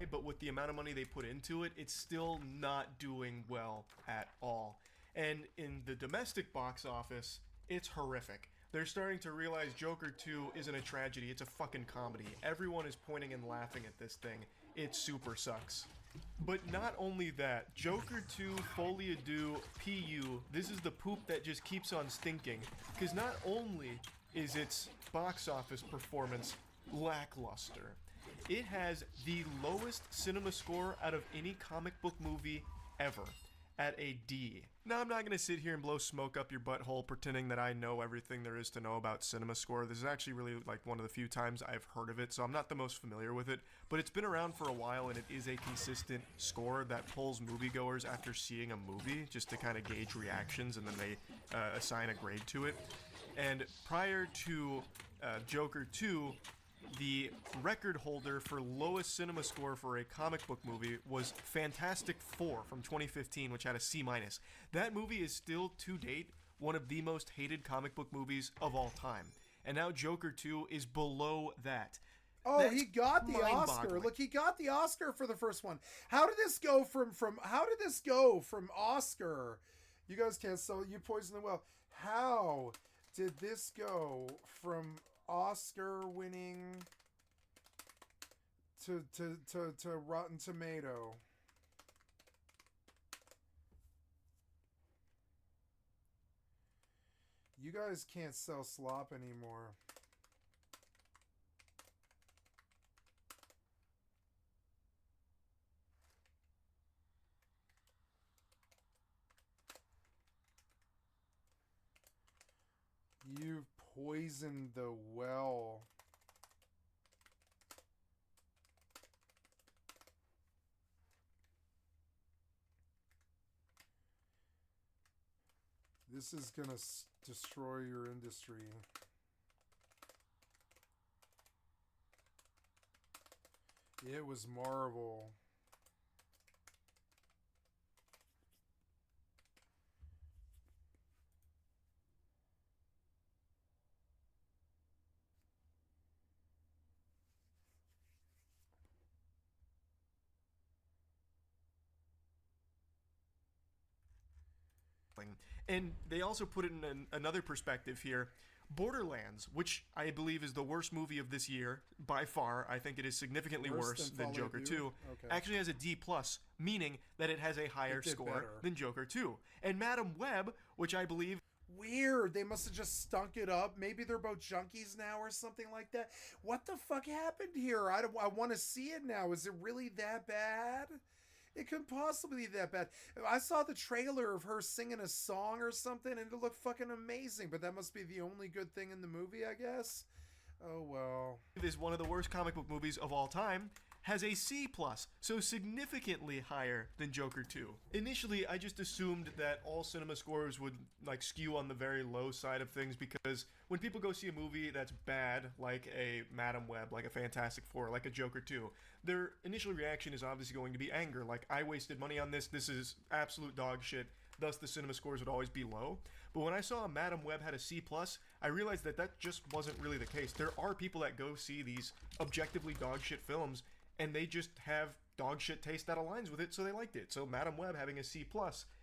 But with the amount of money they put into it, it's still not doing well at all. And in the domestic box office, it's horrific. They're starting to realize Joker 2 isn't a tragedy, it's a fucking comedy. Everyone is pointing and laughing at this thing. It super sucks. But not only that, Joker 2 Folie à Deux PU, this is the poop that just keeps on stinking. Because not only is its box office performance lackluster, it has the lowest cinema score out of any comic book movie ever, at a D. Now, I'm not going to sit here and blow smoke up your butthole pretending that I know everything there is to know about cinema score. This is actually really like one of the few times I've heard of it, so I'm not the most familiar with it, but it's been around for a while and it is a consistent score that pulls moviegoers after seeing a movie just to kind of gauge reactions, and then they assign a grade to it. And prior to Joker 2, the record holder for lowest cinema score for a comic book movie was Fantastic Four from 2015, which had a C-. That movie is still, to date, one of the most hated comic book movies of all time. And now Joker 2 is below that. Oh, That's he got the Oscar. mind-boggling. Look, he got the Oscar for the first one. How did this go from Oscar? You guys can't sell, you poison the well. How did this go from Oscar winning to Rotten Tomato? You guys can't sell slop anymore. You've poisoned the well. This is gonna destroy your industry. It was Marvel. And they also put it in another perspective here. Borderlands, which I believe is the worst movie of this year by far, I think it is significantly worse than Joker 2, actually has a D+, meaning that it has a higher score better than Joker 2. And Madam Web, which I believe... Weird. They must have just stunk it up. Maybe they're both junkies now or something like that. What the fuck happened here? I want to see it now. Is it really that bad? It couldn't possibly be that bad. I saw the trailer of her singing a song or something, and it looked fucking amazing. But that must be the only good thing in the movie, I guess. Oh, well. It is one of the worst comic book movies of all time, has a C+, so significantly higher than Joker 2. Initially, I just assumed that all cinema scores would like skew on the very low side of things, because when people go see a movie that's bad, like a Madam Web, like a Fantastic Four, like a Joker 2, their initial reaction is obviously going to be anger, like, I wasted money on this is absolute dog shit, thus the cinema scores would always be low. But when I saw Madam Web had a C+, I realized that that just wasn't really the case. There are people that go see these objectively dog shit films, and they just have dog shit taste that aligns with it, so they liked it. So Madam Web having a C+,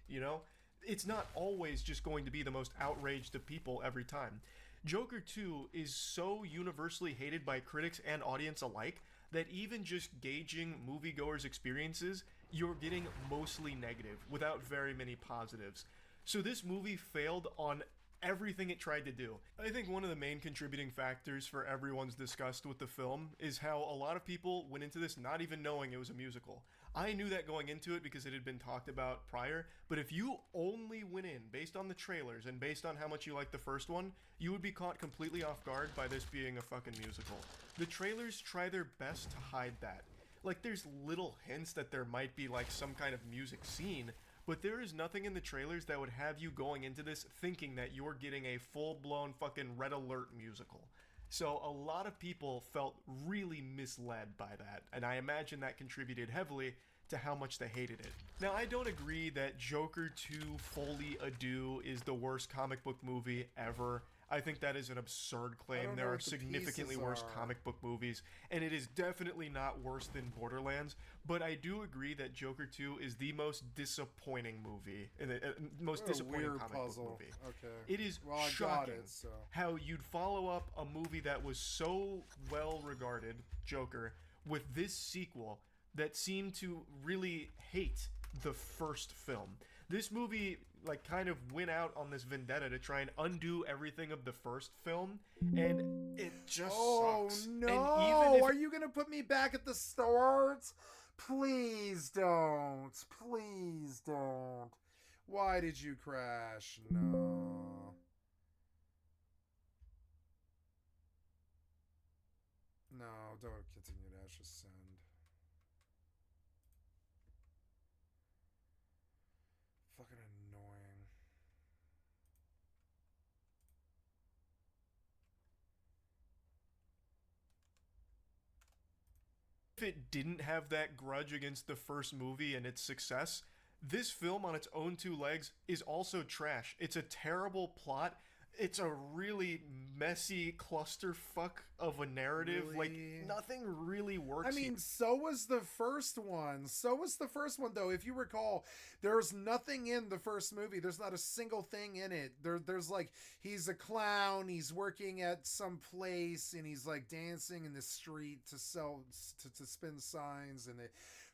you know, it's not always just going to be the most outraged of people every time. Joker 2 is so universally hated by critics and audience alike that even just gauging moviegoers' experiences, you're getting mostly negative without very many positives. So this movie failed on everything it tried to do. I think one of the main contributing factors for everyone's disgust with the film is how a lot of people went into this not even knowing it was a musical. I knew that going into it because it had been talked about prior, but if you only went in based on the trailers and based on how much you liked the first one, you would be caught completely off guard by this being a fucking musical. The trailers try their best to hide that. Like, there's little hints that there might be like some kind of music scene, but there is nothing in the trailers that would have you going into this thinking that you're getting a full-blown fucking Red Alert musical. So a lot of people felt really misled by that, and I imagine that contributed heavily to how much they hated it. Now, I don't agree that Joker 2 Folie à Deux is the worst comic book movie ever. I think that is an absurd I claim. don't There know are what the significantly pieces worse are. comic book movies, and it is definitely not worse than Borderlands. But I do agree that Joker 2 is the most disappointing movie, most What a disappointing weird comic puzzle. book movie. Okay. It is Well, I got shocking it, so. how you'd follow up a movie that was so well regarded, Joker, with this sequel that seemed to really hate the first film. This movie like kind of went out on this vendetta to try and undo everything of the first film, and it just sucks. No! And even if Are you gonna put me back at the start? Please don't. Please don't. Why did you crash? No. No, don't continue that. Just send. Fucking annoying. if it didn't have that grudge against the first movie and its success, this film on its own two legs is also trash. It's a terrible plot. It's a really messy clusterfuck of a narrative. Like, nothing really works. I mean, so was the first one. So was the first one, though. If you recall, there's nothing in the first movie. There's not a single thing in it. There's like, he's a clown. He's working at some place, and he's like dancing in the street to sell, to spin signs, and they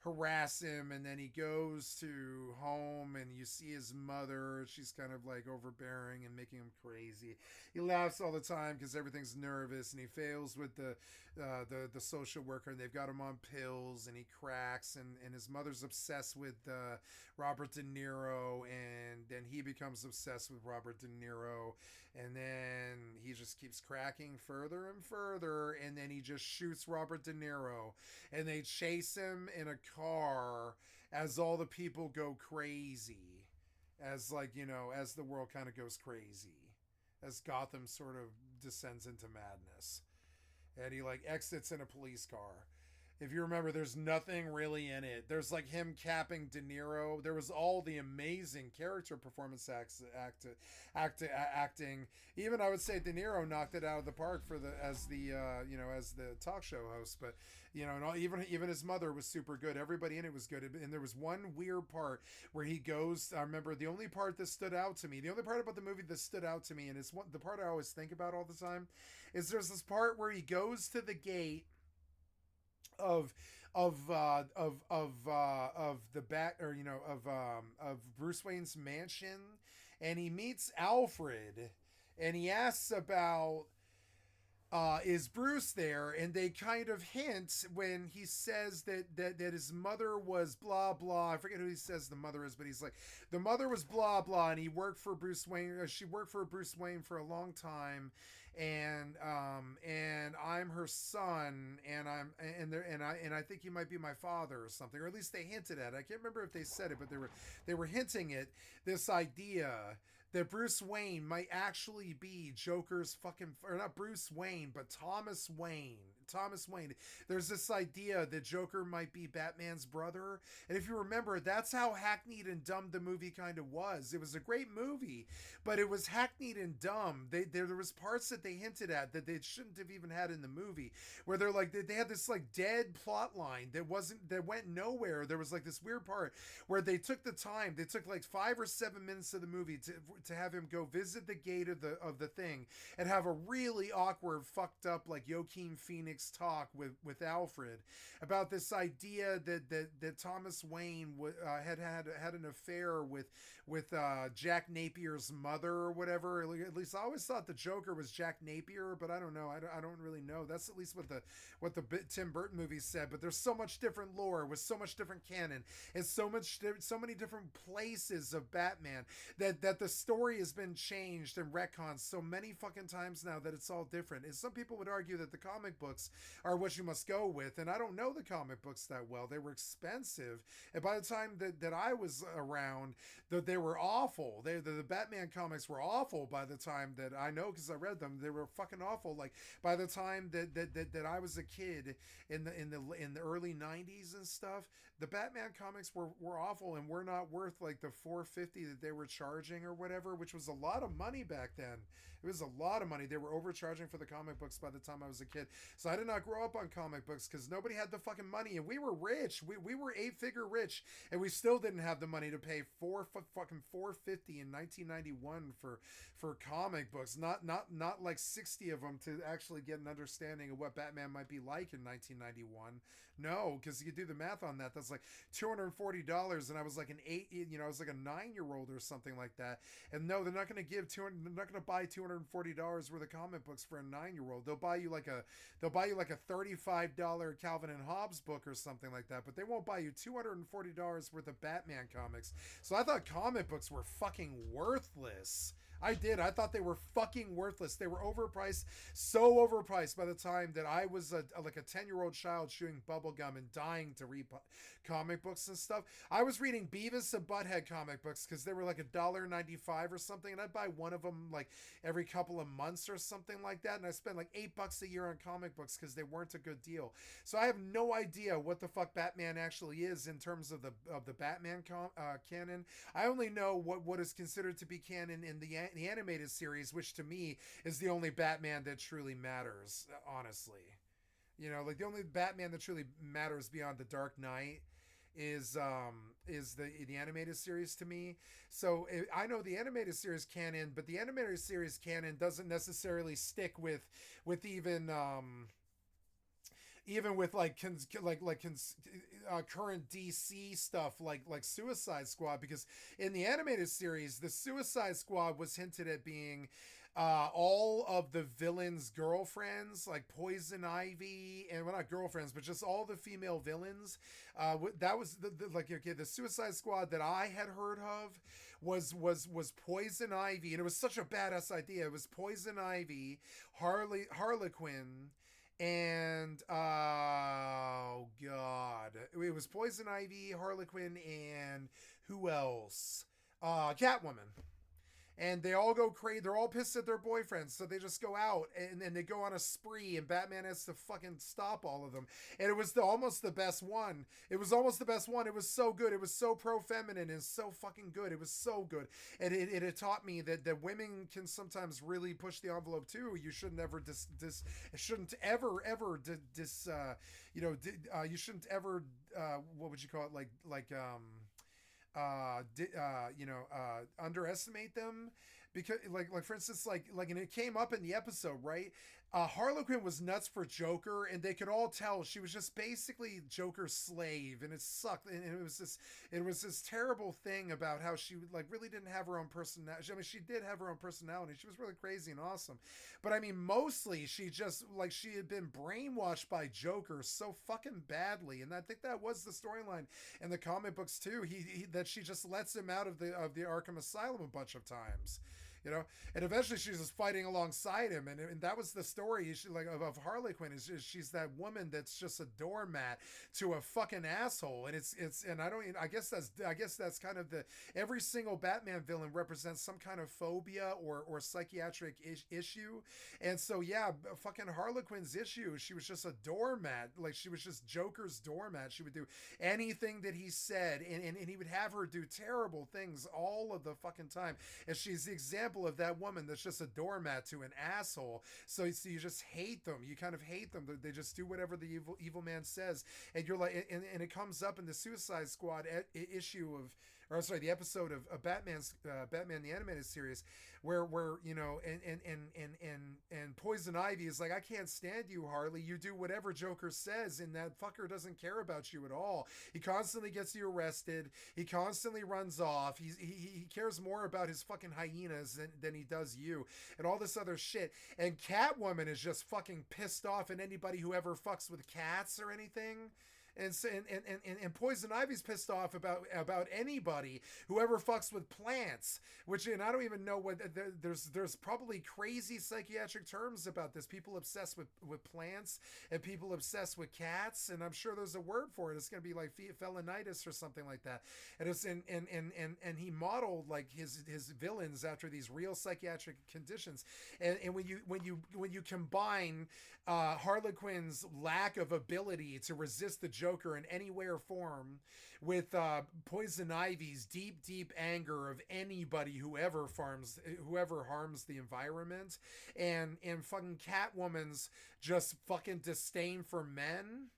harass him, and then he goes to home, and you see his mother. She's kind of like overbearing and making him crazy. He laughs all the time because everything's nervous, and he fails with the social worker, and they've got him on pills, and he cracks, and his mother's obsessed with Robert De Niro, and then he becomes obsessed with Robert De Niro, and then he just keeps cracking further and further, and then he just shoots Robert De Niro, and they chase him in a car as all the people go crazy, as like, you know, as the world kind of goes crazy, as Gotham sort of descends into madness, and he like exits in a police car. If you remember, there's nothing really in it. There's like him capping De Niro. There was all the amazing character performance acting. Even I would say De Niro knocked it out of the park as the talk show host. But you know, and even his mother was super good. Everybody in it was good. And there was one weird part where he goes. I remember the only part that stood out to me. The only part about the movie that stood out to me, and it's the part I always think about all the time, is there's this part where he goes to the gate of the back, or you know, of Bruce Wayne's mansion, and he meets Alfred, and he asks about is Bruce there, and they kind of hint when he says that his mother was blah blah. I forget who he says the mother is, but he's like, the mother was blah blah, and he worked for Bruce Wayne. She worked for Bruce Wayne for a long time, and I'm her son, and I think he might be my father or something, or at least they hinted at it. I can't remember if they said it, but they were hinting at this idea that Bruce Wayne might actually be Joker's or not Bruce Wayne, but Thomas Wayne. There's this idea that Joker might be Batman's brother. And if you remember, that's how hackneyed and dumb the movie kind of was. It was a great movie, but it was hackneyed and dumb. There was parts that they hinted at that they shouldn't have even had in the movie, where they're like, they had this like dead plot line that went nowhere. There was like this weird part where they took like 5 or 7 minutes of the movie to have him go visit the gate of the thing and have a really awkward, fucked up, like Joaquin Phoenix talk with Alfred about this idea that Thomas Wayne had an affair with Jack Napier's mother or whatever. At least I always thought the Joker was Jack Napier, but I don't know. I don't really know. That's at least what the Tim Burton movies said. But there's so much different lore with so much different canon and so many different places of Batman that the story has been changed and retconned so many fucking times now that it's all different. And some people would argue that the comic books books are what you must go with. And I don't know the comic books that well. They were expensive. And by the time that I was around, they were awful. The Batman comics were awful by the time that I know, because I read them. They were fucking awful. Like by the time that I was a kid in the early 90s and stuff, the Batman comics were awful and were not worth like the $4.50 that they were charging or whatever, which was a lot of money back then. It was a lot of money. They were overcharging for the comic books by the time I was a kid. So I did not grow up on comic books because nobody had the fucking money, and we were rich. We were 8-figure rich, and we still didn't have the money to pay fucking $4.50 in 1991 for comic books. Not like 60 of them to actually get an understanding of what Batman might be like in 1991. No, because you do the math on that. That's like $240, and I was like I was like a 9-year-old or something like that. And no, they're not going to buy $240 worth of comic books for a 9-year-old. They'll buy you like a $35 Calvin and Hobbes book or something like that, but they won't buy you $240 worth of Batman comics. So I thought comic books were fucking worthless. I did. I thought they were fucking worthless. They were overpriced, so overpriced by the time that I was like a 10-year-old child chewing bubblegum and dying to read comic books and stuff. I was reading Beavis and Butthead comic books because they were like $1.95 or something, and I'd buy one of them like every couple of months or something like that, and I spent like $8 a year on comic books because they weren't a good deal. So I have no idea what the fuck Batman actually is in terms of the Batman canon. I only know what is considered to be canon in the animated series, which to me is the only Batman that truly matters, honestly. Like the only Batman that truly matters beyond the Dark Knight is the animated series to me. So I know the animated series canon, but the animated series canon doesn't necessarily stick with even with current DC stuff like Suicide Squad, because in the animated series, the Suicide Squad was hinted at being all of the villains' girlfriends, like Poison Ivy, and well, not girlfriends, but just all the female villains. That was the Suicide Squad that I had heard of was Poison Ivy, and it was such a badass idea. It was Poison Ivy, Harlequin, and oh god, it was Poison Ivy, Harlequin, and who else? Catwoman. And they all go crazy. They're all pissed at their boyfriends, so they just go out and they go on a spree, and Batman has to fucking stop all of them. And it was almost the best one. It was almost the best one. It was so good. It was so pro-feminine and so fucking good. It was so good. And it had taught me that women can sometimes really push the envelope too. You shouldn't ever you shouldn't ever what would you call it, underestimate them, because like for instance, and it came up in the episode, right? Harlequin was nuts for Joker, and they could all tell she was just basically Joker's slave, and it sucked. And it was this terrible thing about how she really didn't have her own personality. I mean, she did have her own personality. She was really crazy and awesome, but I mean, mostly she just she had been brainwashed by Joker so fucking badly, and I think that was the storyline in the comic books too. He that she just lets him out of the Arkham Asylum a bunch of times. And eventually she's just fighting alongside him, and that was the story of Harlequin. Is she's that woman that's just a doormat to a fucking asshole, and I guess that's kind of every single Batman villain represents some kind of phobia or psychiatric issue, and so yeah, fucking Harlequin's issue, she was just a doormat, she was just Joker's doormat. She would do anything that he said, and he would have her do terrible things all of the fucking time, and she's the example of that woman that's just a doormat to an asshole. So you just hate them. You kind of hate them. They just do whatever the evil man says, and you're like, and it comes up in the Suicide Squad issue of, or sorry, the episode of Batman the animated series, where and Poison Ivy is like, I can't stand you, Harley. You do whatever Joker says, and that fucker doesn't care about you at all. He constantly gets you arrested. He constantly runs off. He cares more about his fucking hyenas than he does you, and all this other shit. And Catwoman is just fucking pissed off at anybody who ever fucks with cats or anything. And Poison Ivy's pissed off about anybody who ever fucks with plants, which, and I don't even know what, there's probably crazy psychiatric terms about this. People obsessed with plants and people obsessed with cats, and I'm sure there's a word for it. It's going to be like felinitis or something like that. And it's and he modeled like his villains after these real psychiatric conditions. And when you combine Harley Quinn's lack of ability to resist the Joker in any way or form with Poison Ivy's deep anger of anybody who ever harms the environment, and fucking Catwoman's just fucking disdain for men,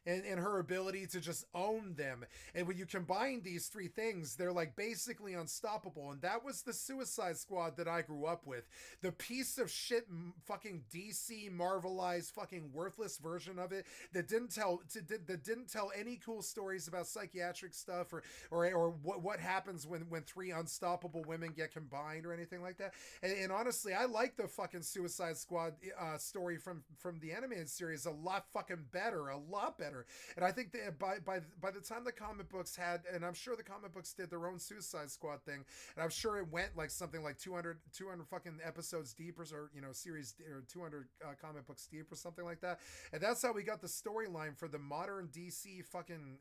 and her ability to just own them. And when you combine these three things, they're like basically unstoppable. And that was the Suicide Squad that I grew up with. The piece of shit fucking DC Marvelized fucking worthless version of it that didn't tell any cool stories about psychiatric stuff or what happens when three unstoppable women get combined or anything like that. And honestly, I like the fucking Suicide Squad story from the animated series a lot better. And I think that by the time the comic books had, and I'm sure the comic books did their own Suicide Squad thing, and I'm sure it went like something like 200 fucking episodes deep, or series, or 200 comic books deep or something like that. And that's how we got the storyline for the modern DC fucking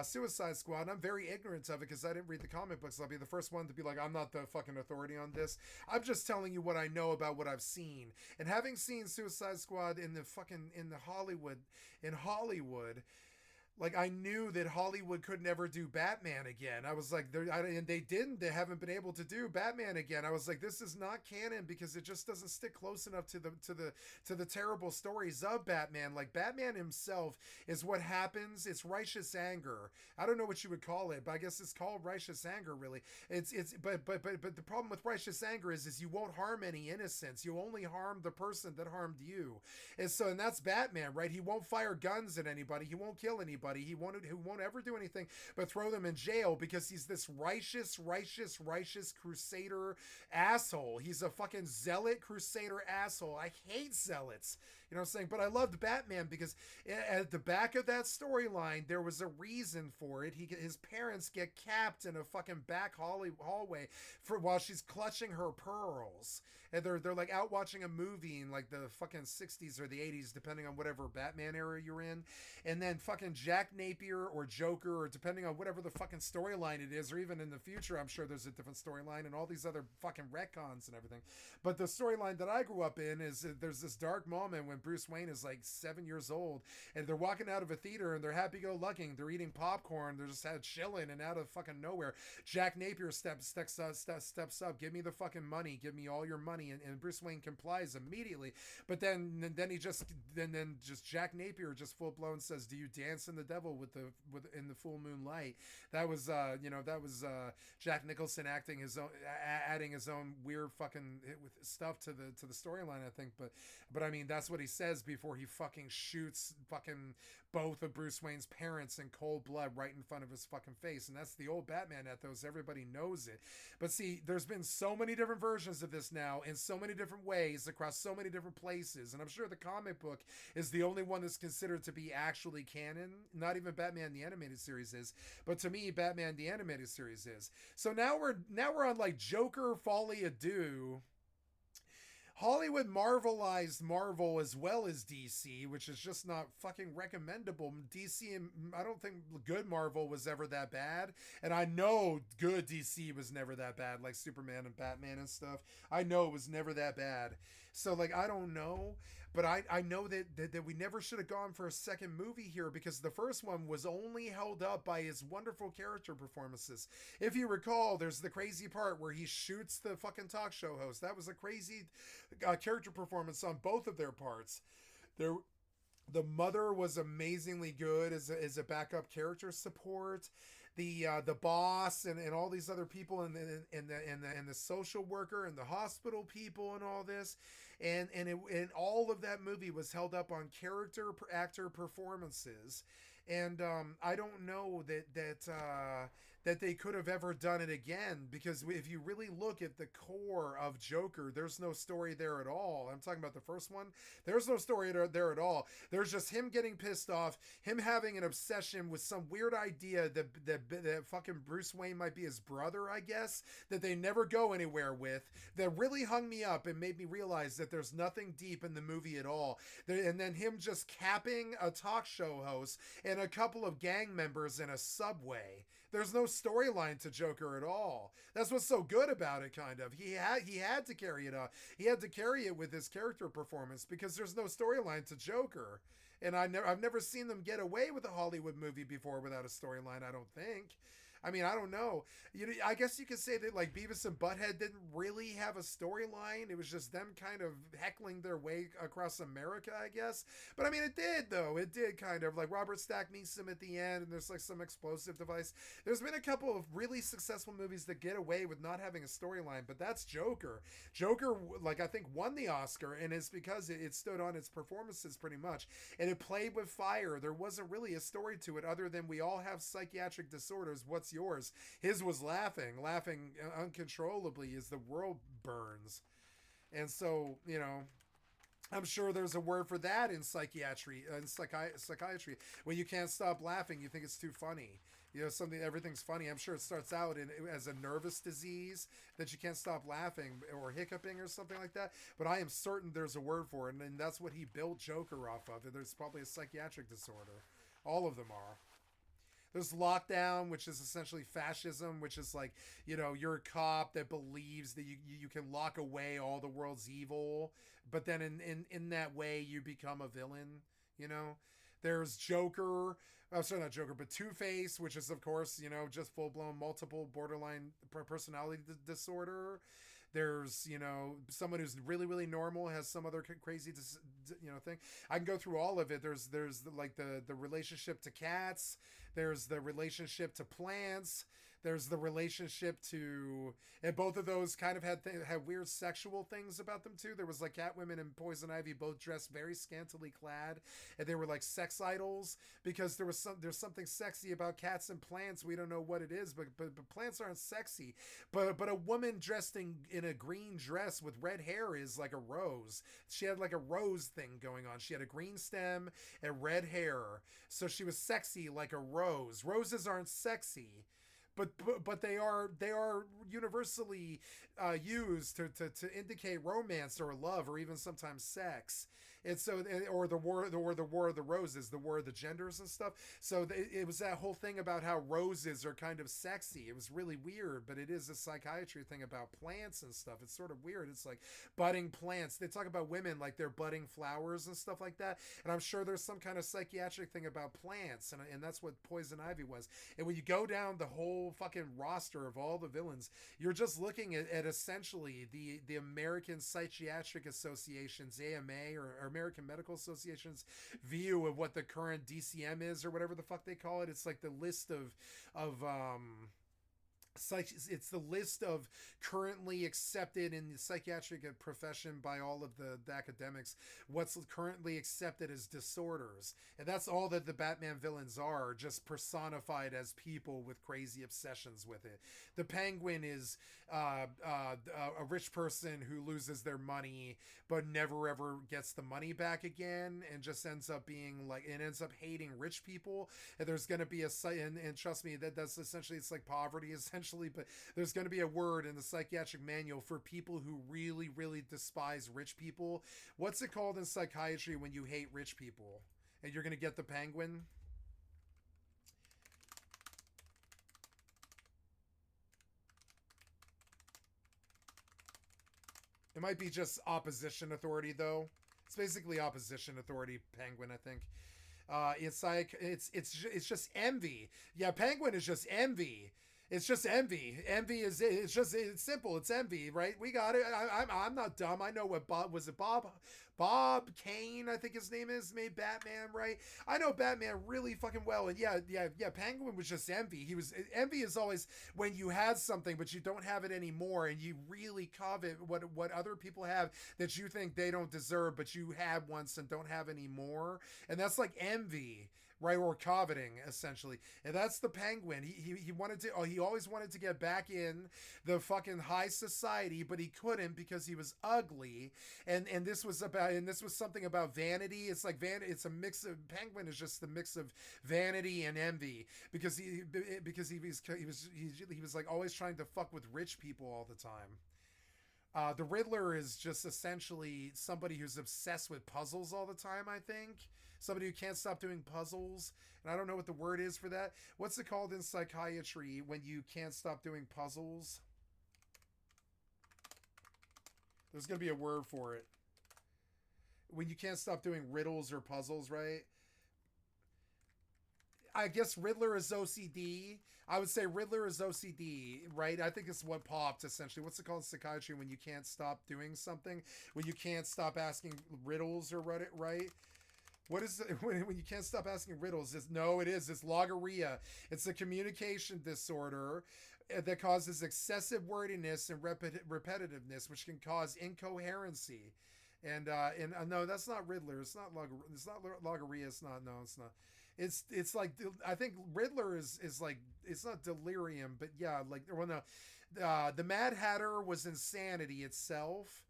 Suicide Squad. And I'm very ignorant of it because I didn't read the comic books. I'll be the first one to be like, I'm not the fucking authority on this. I'm just telling you what I know about what I've seen. And having seen Suicide Squad in Hollywood, like, I knew that Hollywood could never do Batman again. I was like, and they didn't. They haven't been able to do Batman again. I was like, this is not canon because it just doesn't stick close enough to the terrible stories of Batman. Like, Batman himself is what happens. It's righteous anger. I don't know what you would call it, but I guess it's called righteous anger. Really, but the problem with righteous anger is you won't harm any innocents. You only harm the person that harmed you. And that's Batman, right? He won't fire guns at anybody. He won't kill anybody. He won't ever do anything but throw them in jail because he's this righteous crusader asshole. He's a fucking zealot crusader asshole. I hate zealots. You know what I'm saying? But I loved Batman because at the back of that storyline, there was a reason for it. His parents get capped in a fucking back hallway while she's clutching her pearls. And they're like out watching a movie in like the fucking 60s or the 80s, depending on whatever Batman era you're in. And then fucking Jack Napier or Joker, or depending on whatever the fucking storyline it is, or even in the future, I'm sure there's a different storyline and all these other fucking retcons and everything. But the storyline that I grew up in is there's this dark moment when Bruce Wayne is like 7 years old and they're walking out of a theater and they're happy-go-lucky. They're eating popcorn. They're just chilling, and out of fucking nowhere, Jack Napier steps up. Give me the fucking money. Give me all your money. And Bruce Wayne complies immediately. But then Jack Napier just full blown says, "Do you dance in the devil in the full moon light?" That was Jack Nicholson adding his own weird fucking with stuff to the storyline, I think. But I mean, that's what he says before he fucking shoots fucking both of Bruce Wayne's parents in cold blood right in front of his fucking face. And that's the old Batman ethos. Everybody knows it. But see, there's been so many different versions of this now in so many different ways across so many different places. And I'm sure the comic book is the only one that's considered to be actually canon. Not even Batman the Animated Series is. But to me, Batman the Animated Series is. So now we're on like Joker Folie à Deux. Hollywood Marvelized Marvel as well as DC, which is just not fucking recommendable. DC, I don't think good Marvel was ever that bad. And I know good DC was never that bad, like Superman and Batman and stuff. I know it was never that bad. So, like, I don't know. But I know that we never should have gone for a second movie here because the first one was only held up by his wonderful character performances. If you recall, there's the crazy part where he shoots the fucking talk show host. That was a crazy character performance on both of their parts. The mother was amazingly good as a backup character support. The boss and all these other people and the social worker and the hospital people and all this, and all of that movie was held up on actor performances. And I don't know that they could have ever done it again, because if you really look at the core of Joker, there's no story there at all. I'm talking about the first one. There's no story there at all. There's just him getting pissed off, him having an obsession with some weird idea that fucking Bruce Wayne might be his brother, I guess, that they never go anywhere with, that really hung me up and made me realize that there's nothing deep in the movie at all. And then him just capping a talk show host and a couple of gang members in a subway. There's no storyline to Joker at all. That's what's so good about it, kind of. He had to carry it up. He had to carry it with his character performance, because there's no storyline to Joker. And I've never seen them get away with a Hollywood movie before without a storyline, I don't think. I mean, I don't know. I guess you could say that, like, Beavis and Butthead didn't really have a storyline. It was just them kind of heckling their way across America, I guess. But, I mean, it did, though. It did, kind of. Like, Robert Stack meets him at the end, and there's, like, some explosive device. There's been a couple of really successful movies that get away with not having a storyline, but that's Joker. Joker, like, I think won the Oscar, and it's because it stood on its performances pretty much. And it played with fire. There wasn't really a story to it other than we all have psychiatric disorders. What's yours? His was laughing uncontrollably as the world burns. And so, you know, I'm sure there's a word for that in psychiatry, psychiatry. When you can't stop laughing, you think it's too funny. You know, everything's funny. I'm sure it starts out as a nervous disease that you can't stop laughing, or hiccuping or something like that. But I am certain there's a word for it, and that's what he built Joker off of. There's probably a psychiatric disorder. All of them are. There's Lockdown, which is essentially fascism, which is like, you know, you're a cop that believes that you can lock away all the world's evil, but then in that way you become a villain, you know. There's Joker, sorry, not Joker, but Two-Face, which is, of course, you know, just full-blown multiple borderline personality disorder. There's, you know, someone who's really, really normal, has some other crazy, you know, thing. I can go through all of it. There's like the relationship to cats. There's the relationship to plants. There's the relationship to, and both of those kind of had weird sexual things about them too. There was like Catwoman and Poison Ivy both dressed very scantily clad, and they were like sex idols, because there's something sexy about cats and plants. We don't know what it is, but plants aren't sexy. But a woman dressed in a green dress with red hair is like a rose. She had like a rose thing going on. She had a green stem and red hair, so she was sexy like a rose. Roses aren't sexy. But they are universally used to indicate romance or love, or even sometimes sex. And so, or the war of the roses, the war of the genders and stuff. So it was that whole thing about how roses are kind of sexy. It was really weird, but it is a psychiatry thing about plants and stuff. It's sort of weird. It's like budding plants. They talk about women like they're budding flowers and stuff like that. And I'm sure there's some kind of psychiatric thing about plants, and that's what Poison Ivy was. And when you go down the whole fucking roster of all the villains, you're just looking at essentially the American Psychiatric Association's, AMA, or American Medical Association's view of what the current DCM is, or whatever the fuck they call it. It's like the list of it's the list of currently accepted in the psychiatric profession by all of the academics, what's currently accepted as disorders. And that's all that the Batman villains are, just personified as people with crazy obsessions with it. The Penguin is a rich person who loses their money but never ever gets the money back again, and just ends up being like, it ends up hating rich people. And there's going to be and trust me, that's essentially, it's like poverty essentially, but there's going to be a word in the psychiatric manual for people who really, really despise rich people. What's it called in psychiatry when you hate rich people? And you're going to get the Penguin. It might be just opposition authority, though. It's basically opposition authority, Penguin, I think. It's like it's just envy. Yeah, Penguin is just envy. It's just envy. Envy is it. It's simple. It's envy, right? We got it. I'm not dumb. I know what Bob Kane, I think his name is, made Batman, right? I know Batman really fucking well. And yeah. Penguin was just envy. Envy is always when you had something but you don't have it anymore, and you really covet what other people have that you think they don't deserve, but you had once and don't have anymore. And that's like envy. right, or coveting essentially, and that's the Penguin. He wanted to, he always wanted to get back in the fucking high society, but he couldn't because he was ugly, and this was something about vanity. It's like it's a mix of, Penguin is just the mix of vanity and envy, because he was like always trying to fuck with rich people all the time. The Riddler is just essentially somebody who's obsessed with puzzles all the time, I think. Somebody who can't stop doing puzzles. And I don't know what the word is for that. What's it called in psychiatry when you can't stop doing puzzles? There's going to be a word for it. When you can't stop doing riddles or puzzles, right? I guess Riddler is OCD. I would say Riddler is OCD, right? I think it's what popped, essentially. What's it called in psychiatry when you can't stop doing something? When you can't stop asking riddles, or right? What is it when you can't stop asking riddles? It's logorrhea. It's a communication disorder that causes excessive wordiness and repetitiveness, which can cause incoherency. And no, that's not Riddler. It's not logorrhea. It's not. No, it's not. It's like, I think Riddler is like, it's not delirium, but yeah, like, well, no, the Mad Hatter was insanity itself.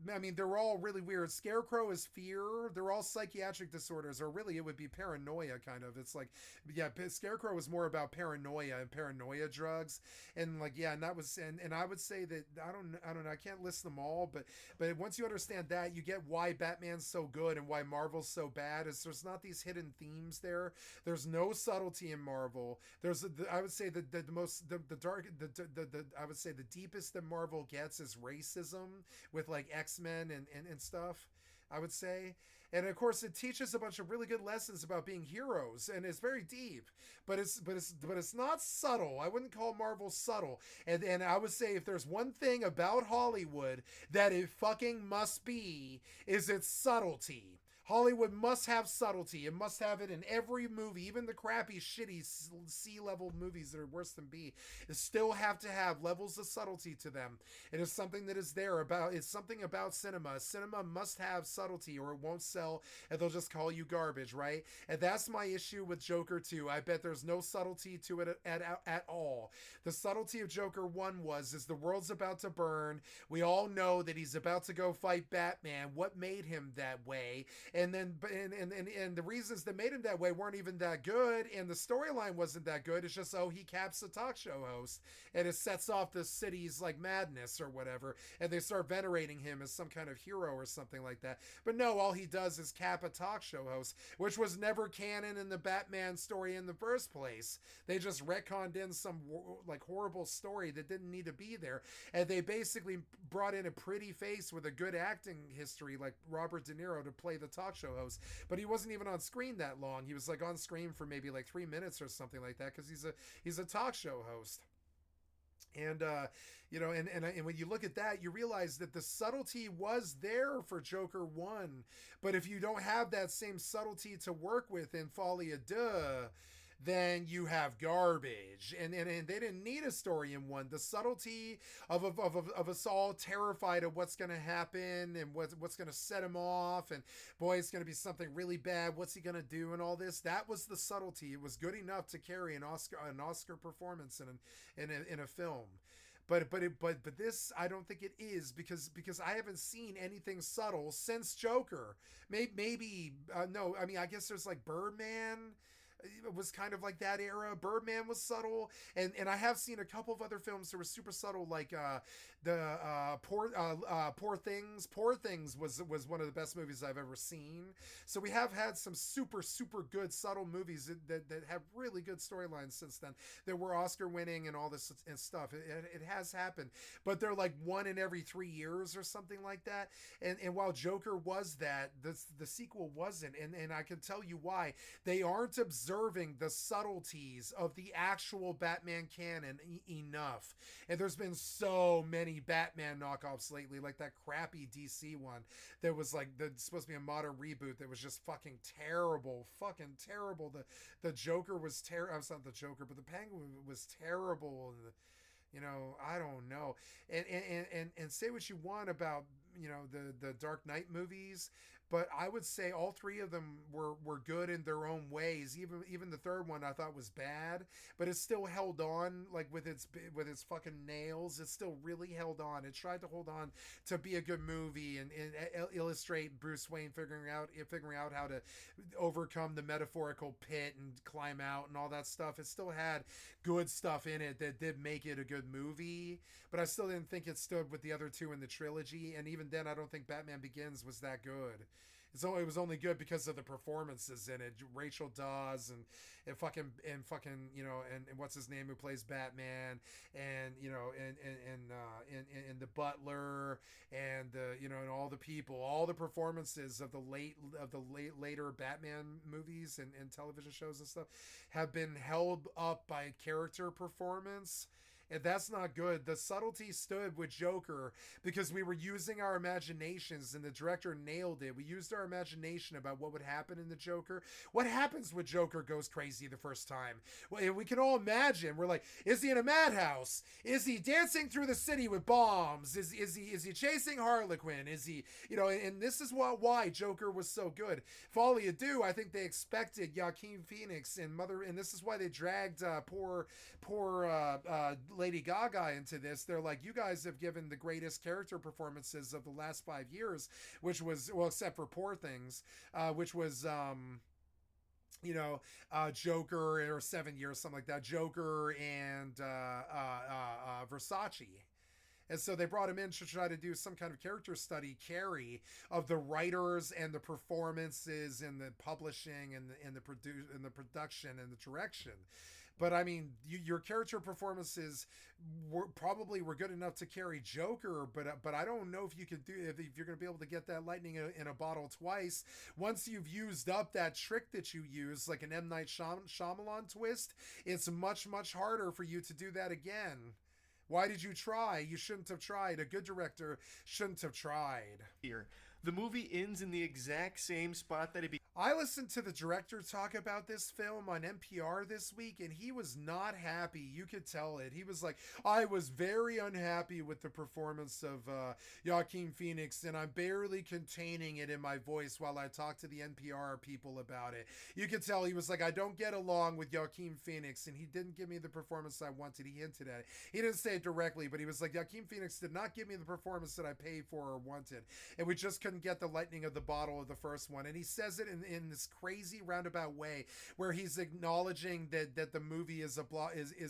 I mean, they're all really weird. Scarecrow is fear. They're all psychiatric disorders, or really it would be paranoia, kind of. It's like, yeah, Scarecrow was more about paranoia and paranoia drugs, and like, yeah, and that was, and I would say that I don't know, I can't list them all, but once you understand that, you get why Batman's so good and why Marvel's so bad. Is there's not these hidden themes there. There's no subtlety in Marvel. I would say that the I would say the deepest that Marvel gets is racism with like X-Men and stuff, I would say. And of course it teaches a bunch of really good lessons about being heroes, and it's very deep, but it's not subtle. I wouldn't call Marvel subtle. And I would say if there's one thing about Hollywood that it fucking must be, is its subtlety. Hollywood must have subtlety. It must have it in every movie, even the crappy, shitty C-level movies that are worse than B. They still have to have levels of subtlety to them. It is something that is there about. It's something about cinema. Cinema must have subtlety, or it won't sell, and they'll just call you garbage, right? And that's my issue with Joker 2. I bet there's no subtlety to it at all. The subtlety of Joker 1 is the world's about to burn. We all know that he's about to go fight Batman. What made him that way? And then and the reasons that made him that way weren't even that good, and the storyline wasn't that good. It's just, he caps a talk show host, and it sets off the city's like madness or whatever, and they start venerating him as some kind of hero or something like that. But no, all he does is cap a talk show host, which was never canon in the Batman story in the first place. They just retconned in some like horrible story that didn't need to be there, and they basically brought in a pretty face with a good acting history like Robert De Niro to play the talk show host, but he wasn't even on screen that long. He was like on screen for maybe like 3 minutes or something like that, because he's a talk show host. And and when you look at that, you realize that the subtlety was there for Joker 1, but if you don't have that same subtlety to work with in Folie à Deux, then you have garbage. And they didn't need a story in 1. The subtlety of us all terrified of what's going to happen and what's going to set him off, and boy, it's going to be something really bad. What's he going to do and all this? That was the subtlety. It was good enough to carry an Oscar performance in a film. But this, I don't think it is, because I haven't seen anything subtle since Joker. Maybe no, I mean, I guess there's like Birdman. It was kind of like that era. Birdman was subtle, and I have seen a couple of other films that were super subtle, like Poor Things. Poor Things was one of the best movies I've ever seen. So we have had some super good subtle movies that have really good storylines since then, that were Oscar winning and all this and stuff. It has happened, but they're like 1 in every 3 years or something like that. And while Joker was that, the sequel wasn't, and I can tell you why. They aren't observing the subtleties of the actual Batman canon enough. And there's been so many Batman knockoffs lately, like that crappy DC one that was like supposed to be a modern reboot that was just fucking terrible. The Joker was terrible. I was not the Joker, but the Penguin was terrible. And I don't know. And say what you want about the Dark Knight movies, but I would say all three of them were good in their own ways. Even the third one I thought was bad, but it still held on, like with its fucking nails. It still really held on. It tried to hold on to be a good movie and illustrate Bruce Wayne figuring out how to overcome the metaphorical pit and climb out and all that stuff. It still had good stuff in it that did make it a good movie, but I still didn't think it stood with the other two in the trilogy. And even then, I don't think Batman Begins was that good. It was only good because of the performances in it. Rachel Dawes and fucking and what's his name who plays Batman, and and the Butler, and and all the people, all the performances of the later Batman movies and television shows and stuff have been held up by character performance. And that's not good. The subtlety stood with Joker because we were using our imaginations, and the director nailed it. We used our imagination about what would happen in the Joker. What happens when Joker goes crazy the first time? Well, we can all imagine. We're like, is he in a madhouse? Is he dancing through the city with bombs? Is he chasing Harlequin? Is he, and this is why Joker was so good. Folly Ado, I think they expected Joaquin Phoenix and this is why they dragged poor Lady Gaga into this. They're like, you guys have given the greatest character performances of the last 5 years, which was, well, except for Poor Things, which was Joker, or 7 years, something like that, Joker and Versace. And so they brought him in to try to do some kind of character study, Carrie, of the writers and the performances and the publishing and the production and the direction. But I mean, your character performances were good enough to carry Joker, but I don't know if you could if you're going to be able to get that lightning in a bottle twice. Once you've used up that trick that you use, like an M. Night Shyamalan twist, it's much harder for you to do that again. Why did you try? You shouldn't have tried. A good director shouldn't have tried. Here, the movie ends in the exact same spot that it began. I listened to the director talk about this film on NPR this week, and he was not happy. You could tell it. He was like, I was very unhappy with the performance of Joaquin Phoenix, and I'm barely containing it in my voice while I talk to the NPR people about it. You could tell he was like, I don't get along with Joaquin Phoenix, and he didn't give me the performance I wanted. He hinted at it. He didn't say it directly, but he was like, Joaquin Phoenix did not give me the performance that I paid for or wanted, and we just couldn't get the lightning of the bottle of the first one. And he says it in this crazy roundabout way where he's acknowledging that the movie is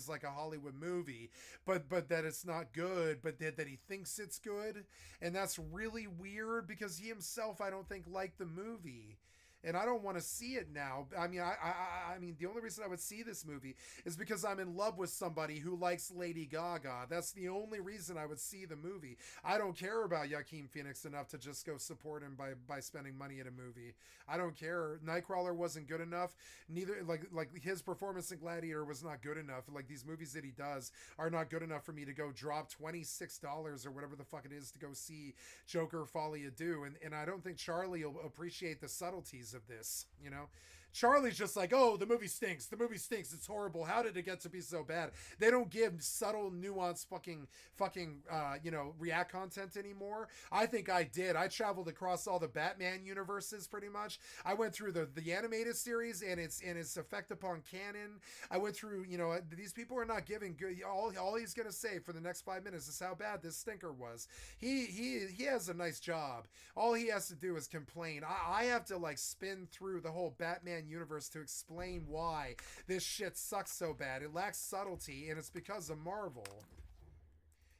like a Hollywood movie, but that it's not good, but that he thinks it's good. And that's really weird because he himself, I don't think, liked the movie. And I don't want to see it now. I mean, I mean, the only reason I would see this movie is because I'm in love with somebody who likes Lady Gaga. That's the only reason I would see the movie. I don't care about Joaquin Phoenix enough to just go support him by spending money at a movie. I don't care. Nightcrawler wasn't good enough. Neither, like his performance in Gladiator was not good enough. Like, these movies that he does are not good enough for me to go drop $26 or whatever the fuck it is to go see Joker Folly Ado. And I don't think Charlie will appreciate the subtleties of this. Charlie's just like, oh, the movie stinks, it's horrible, how did it get to be so bad? They don't give subtle, nuanced fucking react content anymore. I think I did. I traveled across all the Batman universes pretty much. I went through the animated series and its effect upon canon. I went through, these people are not giving good. All he's gonna say for the next 5 minutes is how bad this stinker was. He has a nice job. All he has to do is complain. I have to spin through the whole Batman universe to explain why this shit sucks so bad. It lacks subtlety, and it's because of Marvel.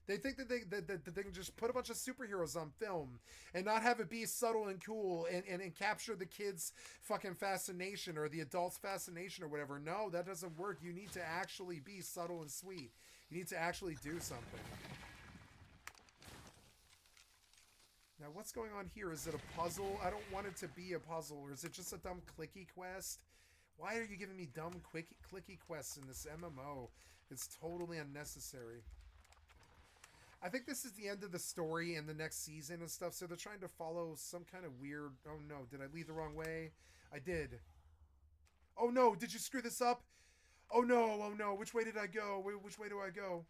They think that they can just put a bunch of superheroes on film and not have it be subtle and cool and capture the kids' fucking fascination or the adults' fascination or whatever. No, that doesn't work. You need to actually be subtle and sweet. You need to actually do something. Now, what's going on here? Is it a puzzle? I don't want it to be a puzzle. Or is it just a dumb clicky quest? Why are you giving me dumb clicky quests in this MMO? It's totally unnecessary. I think this is the end of the story in the next season and stuff, so they're trying to follow some kind of weird... Oh no, did I lead the wrong way? I did. Oh no, did you screw this up? Oh no, which way did I go? Which way do I go?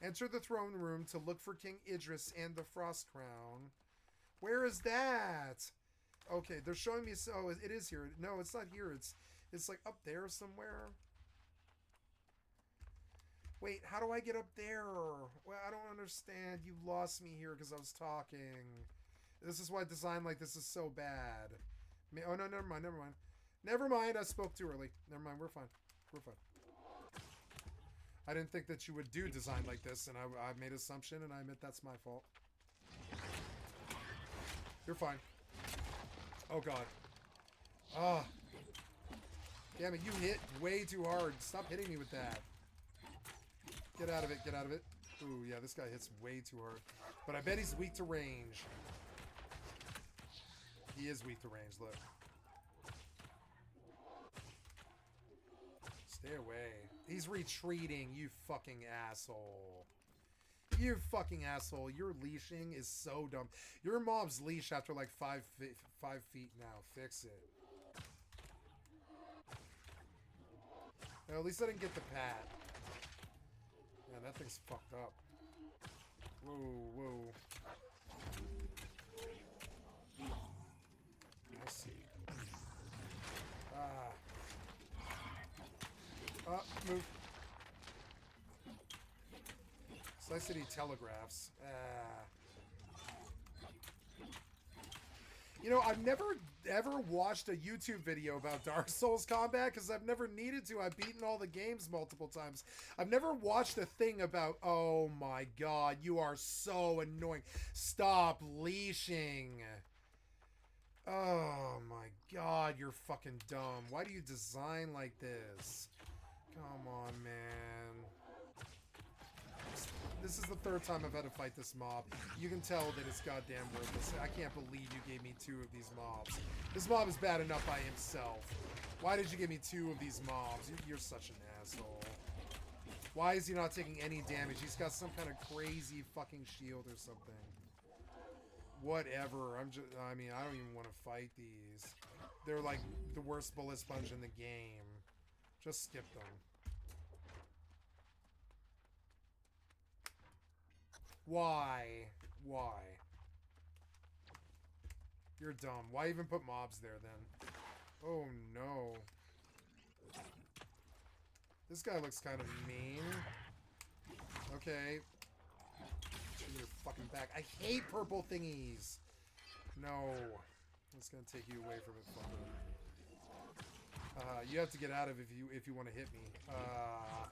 Enter the throne room to look for King Idris and the Frost Crown. Where is that? Okay, they're showing me. Oh, it is here. No, it's not here. It's like up there somewhere. Wait, how do I get up there? Well, I don't understand. You lost me here because I was talking. This is why design like this is so bad. Oh, no, never mind, never mind. Never mind, I spoke too early. Never mind, we're fine. We're fine. I didn't think that you would do design like this, and I made an assumption, and I admit that's my fault. You're fine. Oh, God. Ah. Damn it, you hit way too hard. Stop hitting me with that. Get out of it, get out of it. Ooh, yeah, this guy hits way too hard. But I bet he's weak to range. He is weak to range, look. Stay away. He's retreating, you fucking asshole. You fucking asshole. Your leashing is so dumb. Your mob's leash after like 5 feet now. Fix it. Well, at least I didn't get the pat. Man, that thing's fucked up. Whoa, whoa. I see. Move. Slice City telegraphs. You know, I've never ever watched a YouTube video about Dark Souls combat because I've never needed to. I've beaten all the games multiple times. I've never watched a thing about, oh my god, you are so annoying. Stop leashing. Oh my god, you're fucking dumb. Why do you design like this? Come on, man. This is the third time I've had to fight this mob. You can tell that it's goddamn worthless. I can't believe you gave me 2 of these mobs. This mob is bad enough by himself. Why did you give me 2 of these mobs? You're such an asshole. Why is he not taking any damage? He's got some kind of crazy fucking shield or something. Whatever. I mean, I don't even want to fight these. They're like the worst bullet sponge in the game. Just skip them. Why? Why? You're dumb. Why even put mobs there then? Oh no. This guy looks kind of mean. Okay. Turn your fucking back. I hate purple thingies. No. It's gonna take you away from it, fucker. You have to get out of it if you want to hit me. Oh.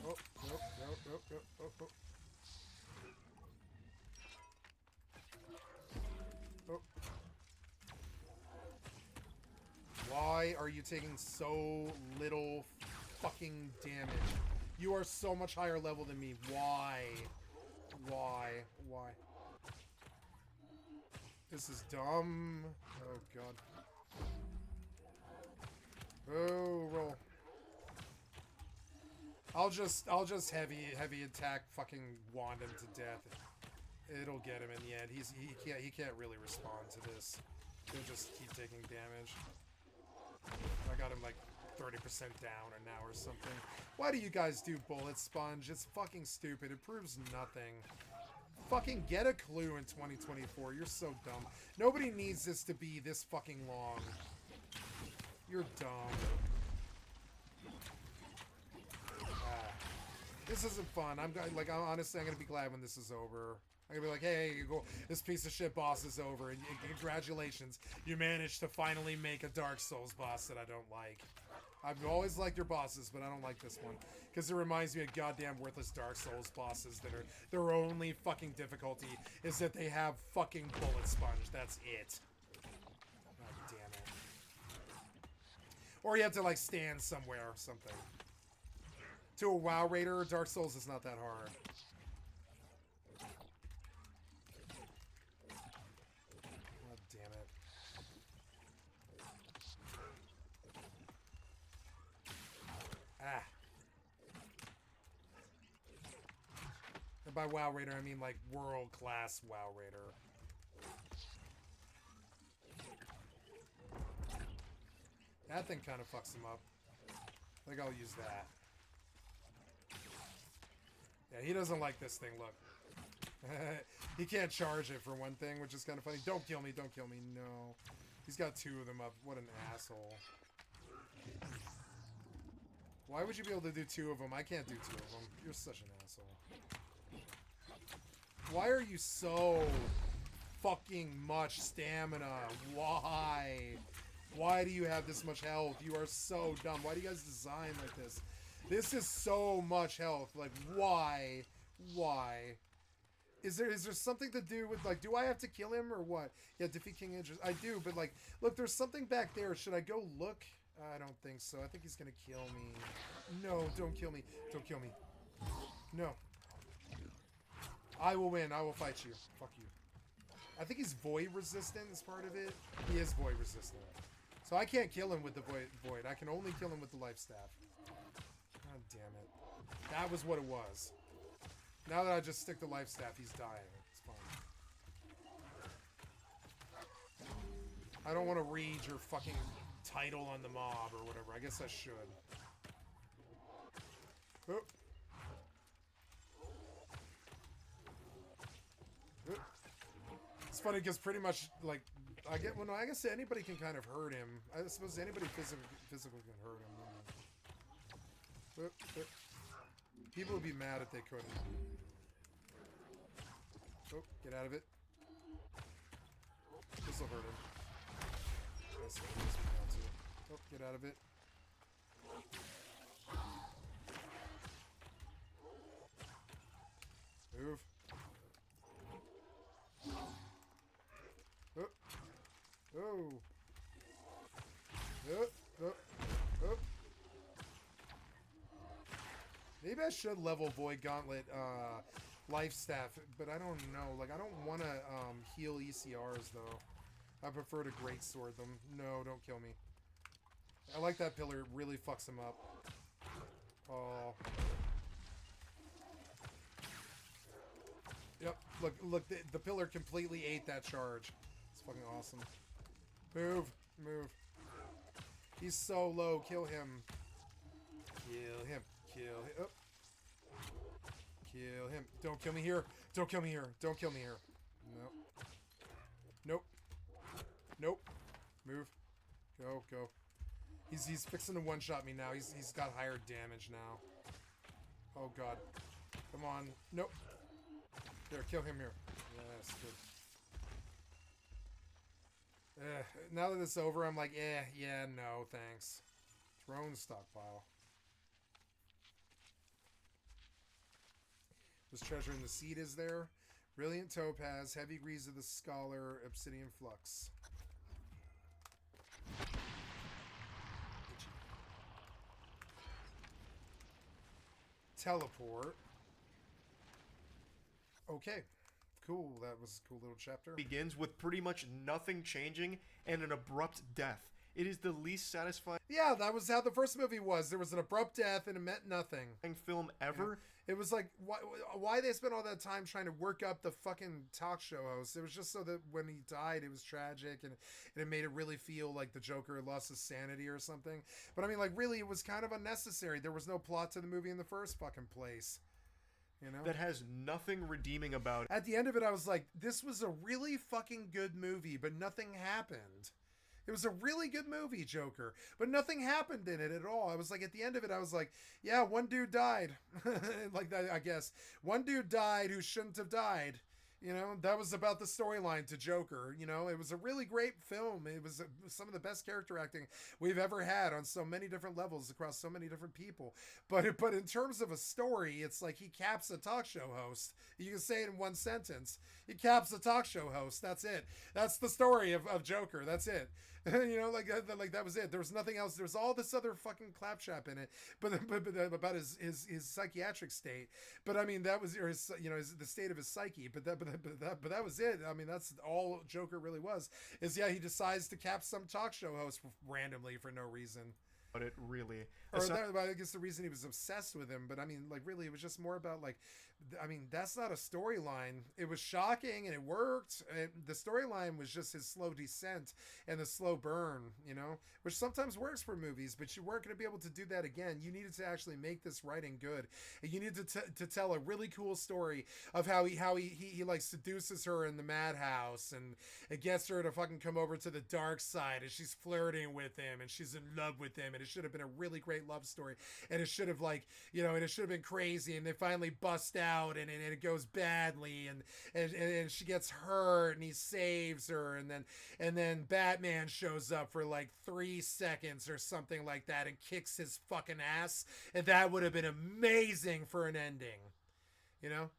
Oh, nope, nope, nope, nope, oh, oh. Oh. Why are you taking so little fucking damage? You are so much higher level than me. Why? Why? Why? This is dumb. Oh, God. Oh, roll. I'll just heavy attack fucking wand him to death. It'll get him in the end. He can't really respond to this. He'll just keep taking damage. I got him like 30% down or now or something. Why do you guys do bullet sponge? It's fucking stupid. It proves nothing. Fucking get a clue in 2024. You're so dumb. Nobody needs this to be this fucking long. You're dumb. This isn't fun. Honestly, I'm gonna be glad when this is over. I'm gonna be like, hey, this piece of shit boss is over, and congratulations, you managed to finally make a Dark Souls boss that I don't like. I've always liked your bosses, but I don't like this one because it reminds me of goddamn worthless Dark Souls bosses that are their only fucking difficulty is that they have fucking bullet sponge. That's it. God damn it. Or you have to like stand somewhere or something. To a WoW raider, Dark Souls is not that hard. God damn it. Ah. And by WoW raider, I mean like world-class WoW raider. That thing kind of fucks him up. I think I'll use that. Yeah, he doesn't like this thing, look. He can't charge it for one thing, which is kind of funny. Don't kill me, don't kill me, no. He's got 2 of them up. What an asshole. Why would you be able to do 2 of them? I can't do 2 of them. You're such an asshole. Why are you so fucking much stamina? Why? Why do you have this much health? You are so dumb. Why do you guys design like this? This is so much health. Like, why? Why? Is there something to do with, like, do I have to kill him or what? Yeah, defeat King Idris. I do, but, like, look, there's something back there. Should I go look? I don't think so. I think he's gonna kill me. No, don't kill me. Don't kill me. No. I will win. I will fight you. Fuck you. I think he's void resistant as part of it. He is void resistant. So I can't kill him with the void. I can only kill him with the life staff. God damn it. That was what it was. Now that I just stick the life staff, he's dying. It's fine. I don't want to read your fucking title on the mob or whatever. I guess I should. Oh. Oh. It's funny because pretty much, like, I guess anybody can kind of hurt him. I suppose anybody physical can hurt him. You know? People would be mad if they couldn't. Oh, get out of it. This'll hurt him. Oh, get out of it. Move. Oh. Oh. Oh. Oh. Oh. Maybe I should level Void Gauntlet life staff, but I don't know. Like, I don't want to heal ECRs, though. I prefer to greatsword them. No, don't kill me. I like that pillar. It really fucks him up. Oh. Yep. Look. The pillar completely ate that charge. It's fucking awesome. Move. Move. He's so low. Kill him. Kill him. Kill him. Oh. Kill him. Don't kill me here. Don't kill me here. Don't kill me here. Nope. Nope. Nope. Move. Go. Go. He's fixing to one-shot me now. He's got higher damage now. Oh, God. Come on. Nope. There, kill him here. Yes, good. Now that it's over, I'm like, yeah, no, thanks. Drone stockpile. Was treasure in the seed is there. Brilliant topaz, heavy grease of the scholar, obsidian flux. Teleport. Okay. Cool. That was a cool little chapter. Begins with pretty much nothing changing and an abrupt death. It is the least satisfying. Yeah, that was how the first movie was. There was an abrupt death and it meant nothing. Film ever. Yeah. It was like, why they spent all that time trying to work up the fucking talk show host? It was just so that when he died, it was tragic and it made it really feel like the Joker lost his sanity or something. But I mean, like, really, it was kind of unnecessary. There was no plot to the movie in the first fucking place. You know? That has nothing redeeming about it. At the end of it, I was like, this was a really fucking good movie, but nothing happened. It was a really good movie, Joker, but nothing happened in it at all. I was like, at the end of it, I was like, yeah, one dude died. Like that, I guess. One dude died who shouldn't have died. You know, that was about the storyline to Joker. You know, it was a really great film. It was some of the best character acting we've ever had on so many different levels across so many different people. But in terms of a story, it's like he caps a talk show host. You can say it in one sentence. He caps a talk show host. That's it. That's the story of Joker. That's it. You know, like that was it. There was nothing else. There was all this other fucking claptrap in it, but about his psychiatric state. But I mean, that was the state of his psyche. But that was it. I mean, that's all Joker really was. Is he decides to cap some talk show host randomly for no reason. But it really, or I guess the reason he was obsessed with him. But I mean, like, really, it was just more about like I mean, that's not a storyline. It was shocking and it worked. The storyline was just his slow descent and the slow burn, you know, which sometimes works for movies, but you weren't going to be able to do that again. You needed to actually make this writing good. And you needed to tell a really cool story of how he like seduces her in the madhouse and it gets her to fucking come over to the dark side and she's flirting with him and she's in love with him. And it should have been a really great love story. And it should have like, you know, and it should have been crazy. And they finally bust out and it goes badly and she gets hurt and he saves her and then Batman shows up for like 3 seconds or something like that and kicks his fucking ass, and that would have been amazing for an ending, you know.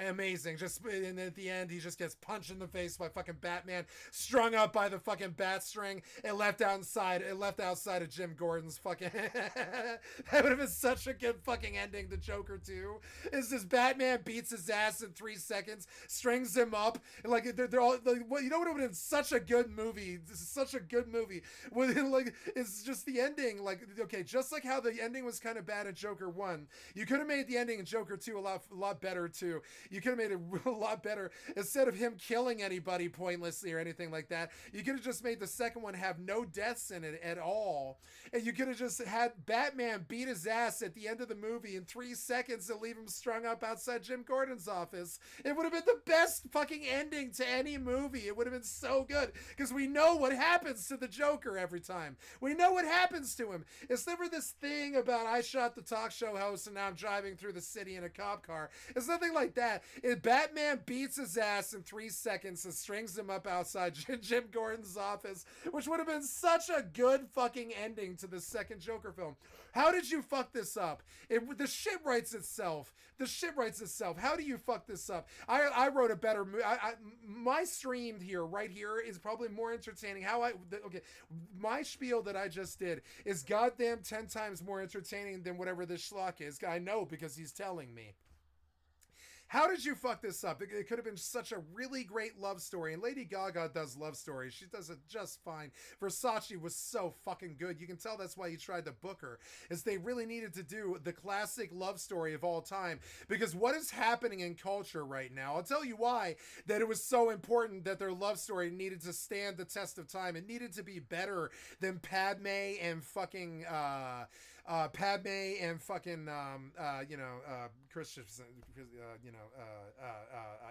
Amazing. Just and at the end he just gets punched in the face by fucking Batman, strung up by the fucking bat string and left outside of Jim Gordon's fucking that would have been such a good fucking ending to Joker 2. Is this Batman beats his ass in 3 seconds, strings him up, and like they're all like, what, you know what would have been such a good movie? This is such a good movie. With like it's just the ending, like okay, just like how the ending was kind of bad in Joker 1, you could have made the ending in Joker 2 a lot better too. You could have made it a lot better. Instead of him killing anybody pointlessly or anything like that, you could have just made the second one have no deaths in it at all. And you could have just had Batman beat his ass at the end of the movie in 3 seconds and leave him strung up outside Jim Gordon's office. It would have been the best fucking ending to any movie. It would have been so good because we know what happens to the Joker every time. We know what happens to him. It's never this thing about I shot the talk show host and now I'm driving through the city in a cop car. It's nothing like that. Batman beats his ass in 3 seconds and strings him up outside Jim Gordon's office, which would have been such a good fucking ending to the second Joker film. How did you fuck this up? The shit writes itself. The shit writes itself. How do you fuck this up? I wrote a better movie. My stream here, right here, is probably more entertaining. My spiel that I just did is goddamn 10 times more entertaining than whatever this schlock is. I know because he's telling me. How did you fuck this up? It could have been such a really great love story. And Lady Gaga does love stories. She does it just fine. Versace was so fucking good. You can tell that's why you tried to book her. Is they really needed to do the classic love story of all time. Because what is happening in culture right now, I'll tell you why, that it was so important that their love story needed to stand the test of time. It needed to be better than Padme and fucking Christensen,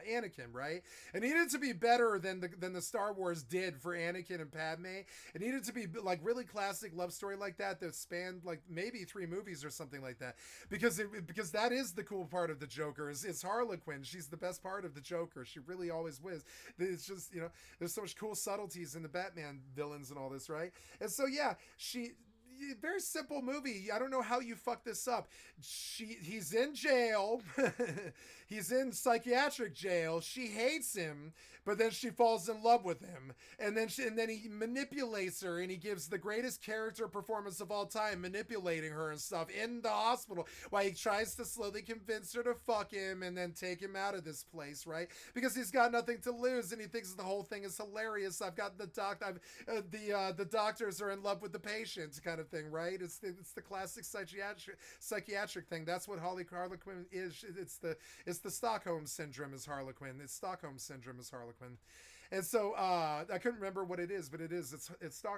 Anakin, right? It needed to be better than the Star Wars did for Anakin and Padme. It needed to be like really classic love story like that spanned like maybe 3 movies or something like that. Because that is the cool part of the Joker is Harlequin. She's the best part of the Joker. She really always was. It's just, you know, there's so much cool subtleties in the Batman villains and all this, right? And so yeah, very simple movie. I don't know how you fuck this up. He's in jail. He's in psychiatric jail. She hates him, but then she falls in love with him. And then he manipulates her, and he gives the greatest character performance of all time, manipulating her and stuff in the hospital while he tries to slowly convince her to fuck him and then take him out of this place, right? Because he's got nothing to lose and he thinks the whole thing is hilarious. I've got the doctors are in love with the patients kind of thing, right? It's the classic psychiatric thing. That's what Harlequin is. It's the Stockholm syndrome is Harlequin. It's Stockholm syndrome is Harlequin. And so I couldn't remember what it is, but it's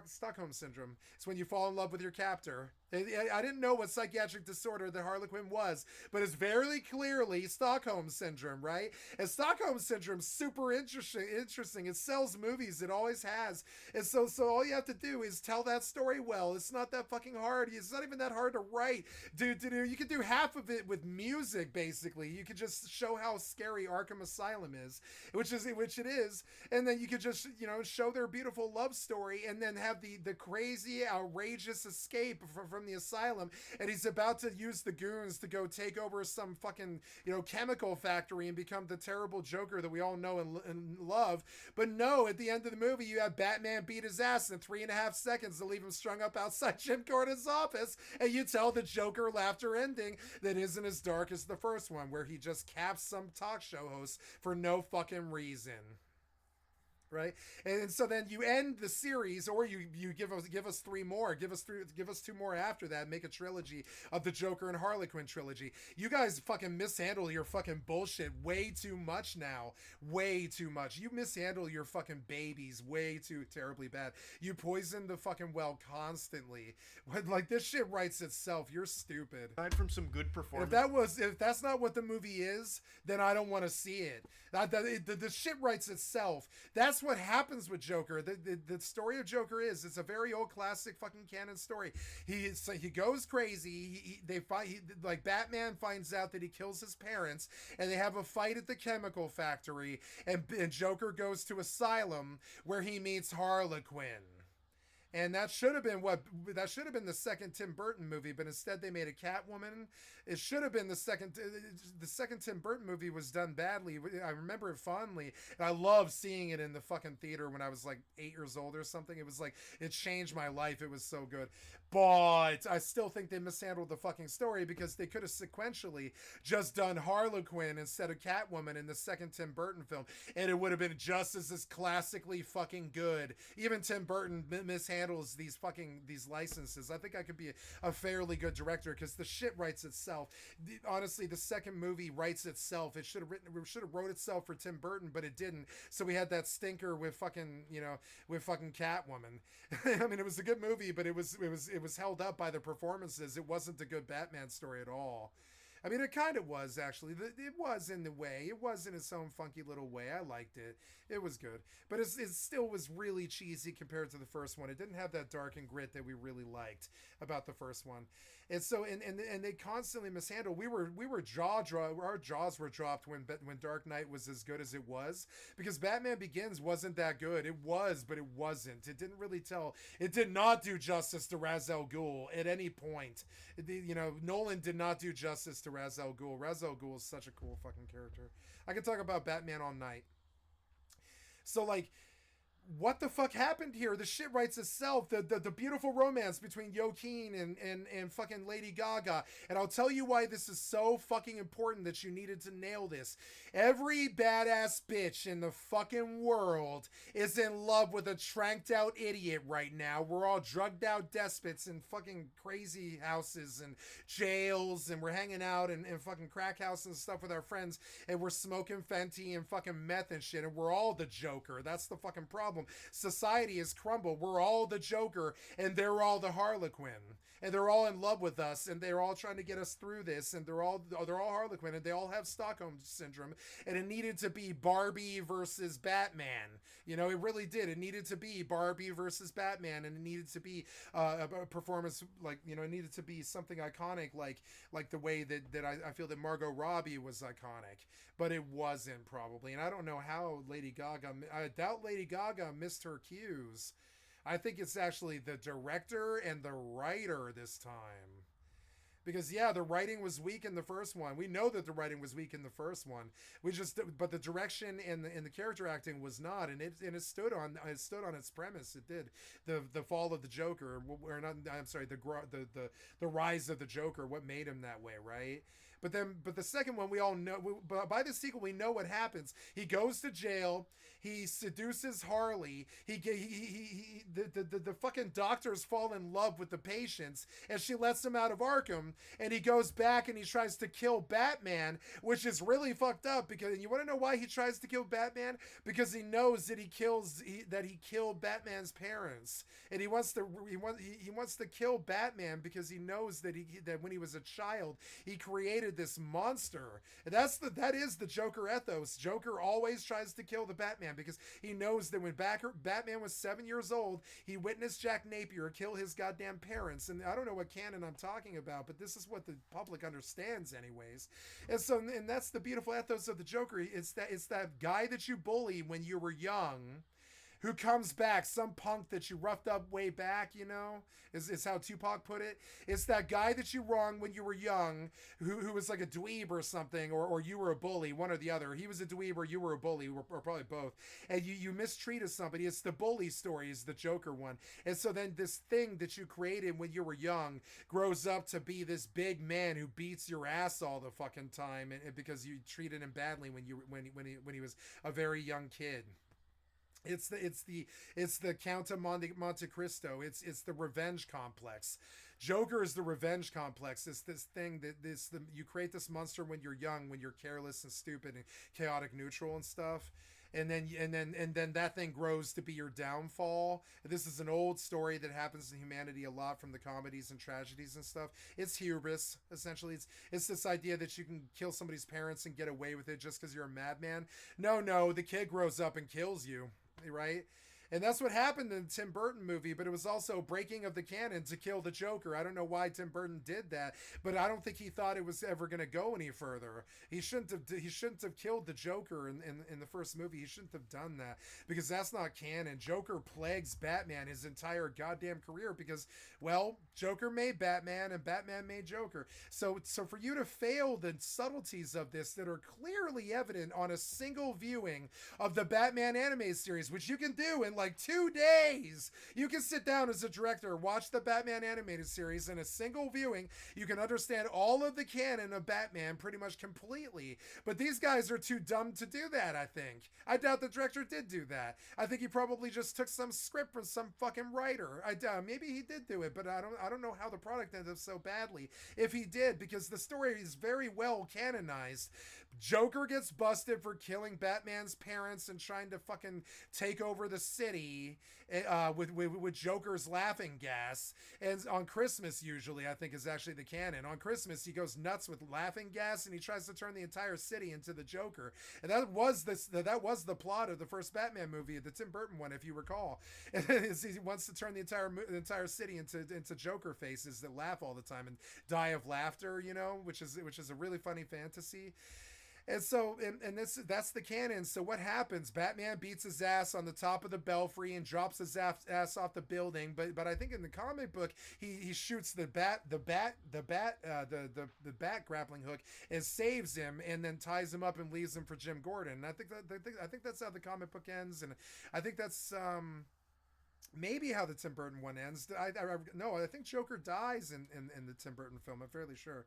Stockholm syndrome. It's when you fall in love with your captor. I didn't know what psychiatric disorder the Harlequin was, but it's very clearly Stockholm syndrome, right? And Stockholm syndrome's super interesting. It sells movies. It always has. And so all you have to do is tell that story well. It's not that fucking hard. It's not even that hard to write. Dude, you could do half of it with music, basically. You could just show how scary Arkham Asylum is, which it is. And then you could just, you know, show their beautiful love story and then have the crazy, outrageous escape from the asylum, and he's about to use the goons to go take over some fucking, you know, chemical factory and become the terrible Joker that we all know and love. But no, at the end of the movie, you have Batman beat his ass in 3.5 seconds to leave him strung up outside Jim Gordon's office, and you tell the Joker laughter ending that isn't as dark as the first one, where he just caps some talk show host for no fucking reason. right? And so then you end the series, or you give us three more, give us two more after that, make a trilogy of the Joker and Harley Quinn trilogy. You guys fucking mishandle your fucking bullshit way too much now. Way too much. You mishandle your fucking babies way too terribly bad. You poison the fucking well constantly. When, like, this shit writes itself. You're stupid. Aside from some good performance. If that's not what the movie is, then I don't want to see it. The shit writes itself. That's what happens with Joker. The story of Joker is, it's a very old classic fucking canon story. He goes crazy. Like Batman finds out that he kills his parents, and they have a fight at the chemical factory, and Joker goes to asylum where he meets Harlequin. And that should have been the second Tim Burton movie, but instead they made a Catwoman. It should have been the second Tim Burton movie was done badly. I remember it fondly. And I loved seeing it in the fucking theater when I was like 8 years old or something. It was like, it changed my life. It was so good. But I still think they mishandled the fucking story, because they could have sequentially just done Harlequin instead of Catwoman in the second Tim Burton film, and it would have been just as classically fucking good. Even Tim Burton mishandles these licenses. I think I could be a fairly good director, because the shit writes itself. Honestly, the second movie writes itself. It should have wrote itself for Tim Burton, but it didn't. So we had that stinker with fucking Catwoman. I mean, it was a good movie, but it was held up by the performances. It wasn't a good Batman story at all. I mean, it kind of was, actually. It was in the way. It was in its own funky little way. I liked it. It was good. But it still was really cheesy compared to the first one. It didn't have that dark and grit that we really liked about the first one. And so, and they constantly mishandled. Our jaws were dropped when Dark Knight was as good as it was, because Batman Begins wasn't that good. It was, but it wasn't. It didn't really tell. It did not do justice to Ra's al Ghul at any point. Nolan did not do justice to Ra's al Ghul. Ra's al Ghul is such a cool fucking character. I could talk about Batman all night. So, like, what the fuck happened here? The shit writes itself. The beautiful romance between Joaquin and fucking Lady Gaga. And I'll tell you why this is so fucking important that you needed to nail this. Every badass bitch in the fucking world is in love with a tranked out idiot right now. We're all drugged out despots in fucking crazy houses and jails, and we're hanging out in fucking crack houses and stuff with our friends, and we're smoking Fenty and fucking meth and shit, and we're all the Joker. That's the fucking problem. Society has crumbled. We're all the Joker, and they're all the Harlequin, and they're all in love with us, and they're all trying to get us through this, and they're all Harlequin, and they all have Stockholm syndrome, and it needed to be Barbie versus Batman. It really did. It needed to be Barbie versus Batman, and it needed to be a performance it needed to be something iconic, like the way that I feel that Margot Robbie was iconic, but it wasn't, probably. And I don't know how I doubt Lady Gaga missed her cues. I think it's actually the director and the writer this time. Because, the writing was weak in the first one. We know that the writing was weak in the first one. But the direction and the character acting was not, and it stood on its premise. It did. The fall of the Joker, or not? I'm sorry, the rise of the Joker. What made him that way, right? But the second one, we all know. By the sequel, we know what happens. He goes to jail. He seduces Harley. The fucking doctors fall in love with the patients, and she lets him out of Arkham. And he goes back and he tries to kill Batman, which is really fucked up. And you want to know why he tries to kill Batman? Because he knows that he killed Batman's parents, and he wants to kill Batman because he knows that when he was a child, he created this monster. And that is the Joker ethos. Joker always tries to kill the Batman because he knows that when Batman was 7 years old, he witnessed Jack Napier kill his goddamn parents. And I don't know what canon I'm talking about, but this is what the public understands anyways. And that's the beautiful ethos of the Joker. It's that guy that you bully when you were young, who comes back, some punk that you roughed up way back, is how Tupac put it. It's that guy that you wronged when you were young, who was like a dweeb or something, or you were a bully, one or the other. He was a dweeb or you were a bully, or probably both. And you mistreated somebody. It's the bully story, is the Joker one. And so then this thing that you created when you were young grows up to be this big man who beats your ass all the fucking time, and because you treated him badly when he was a very young kid. It's the Count of Monte Cristo. It's the revenge complex. Joker is the revenge complex. It's this thing you create this monster when you're young, when you're careless and stupid and chaotic neutral and stuff. And then that thing grows to be your downfall. This is an old story that happens in humanity a lot from the comedies and tragedies and stuff. It's hubris, essentially. It's this idea that you can kill somebody's parents and get away with it just because you're a madman. No, the kid grows up and kills you, right? And that's what happened in the Tim Burton movie, but it was also breaking of the canon to kill the Joker. I don't know why Tim Burton did that, but I don't think he thought it was ever going to go any further. He shouldn't have killed the Joker in the first movie. He shouldn't have done that, because that's not canon. Joker plagues Batman his entire goddamn career because, well, Joker made Batman and Batman made Joker. So for you to fail the subtleties of this that are clearly evident on a single viewing of the Batman anime series, which you can do in like 2 days. You can sit down as a director, watch the Batman animated series in a single viewing. You can understand all of the canon of Batman pretty much completely. But these guys are too dumb to do that, I think. I doubt the director did do that. I think he probably just took some script from some fucking writer. I doubt. Maybe he did do it, but I don't know how the product ended up so badly. If he did, because the story is very well canonized. Joker gets busted for killing Batman's parents and trying to fucking take over the city with Joker's laughing gas. And on Christmas, usually, I think is actually the canon. On Christmas, he goes nuts with laughing gas and he tries to turn the entire city into the Joker. And that was the plot of the first Batman movie, the Tim Burton one, if you recall. And he wants to turn the entire city into Joker faces that laugh all the time and die of laughter, which is a really funny fantasy. And so, and that's the canon. So what happens? Batman beats his ass on the top of the belfry and drops his ass off the building. But I think in the comic book, he shoots the bat grappling hook and saves him, and then ties him up and leaves him for Jim Gordon. And I think that's how the comic book ends, and I think that's maybe how the Tim Burton one ends. I think Joker dies in the Tim Burton film. I'm fairly sure.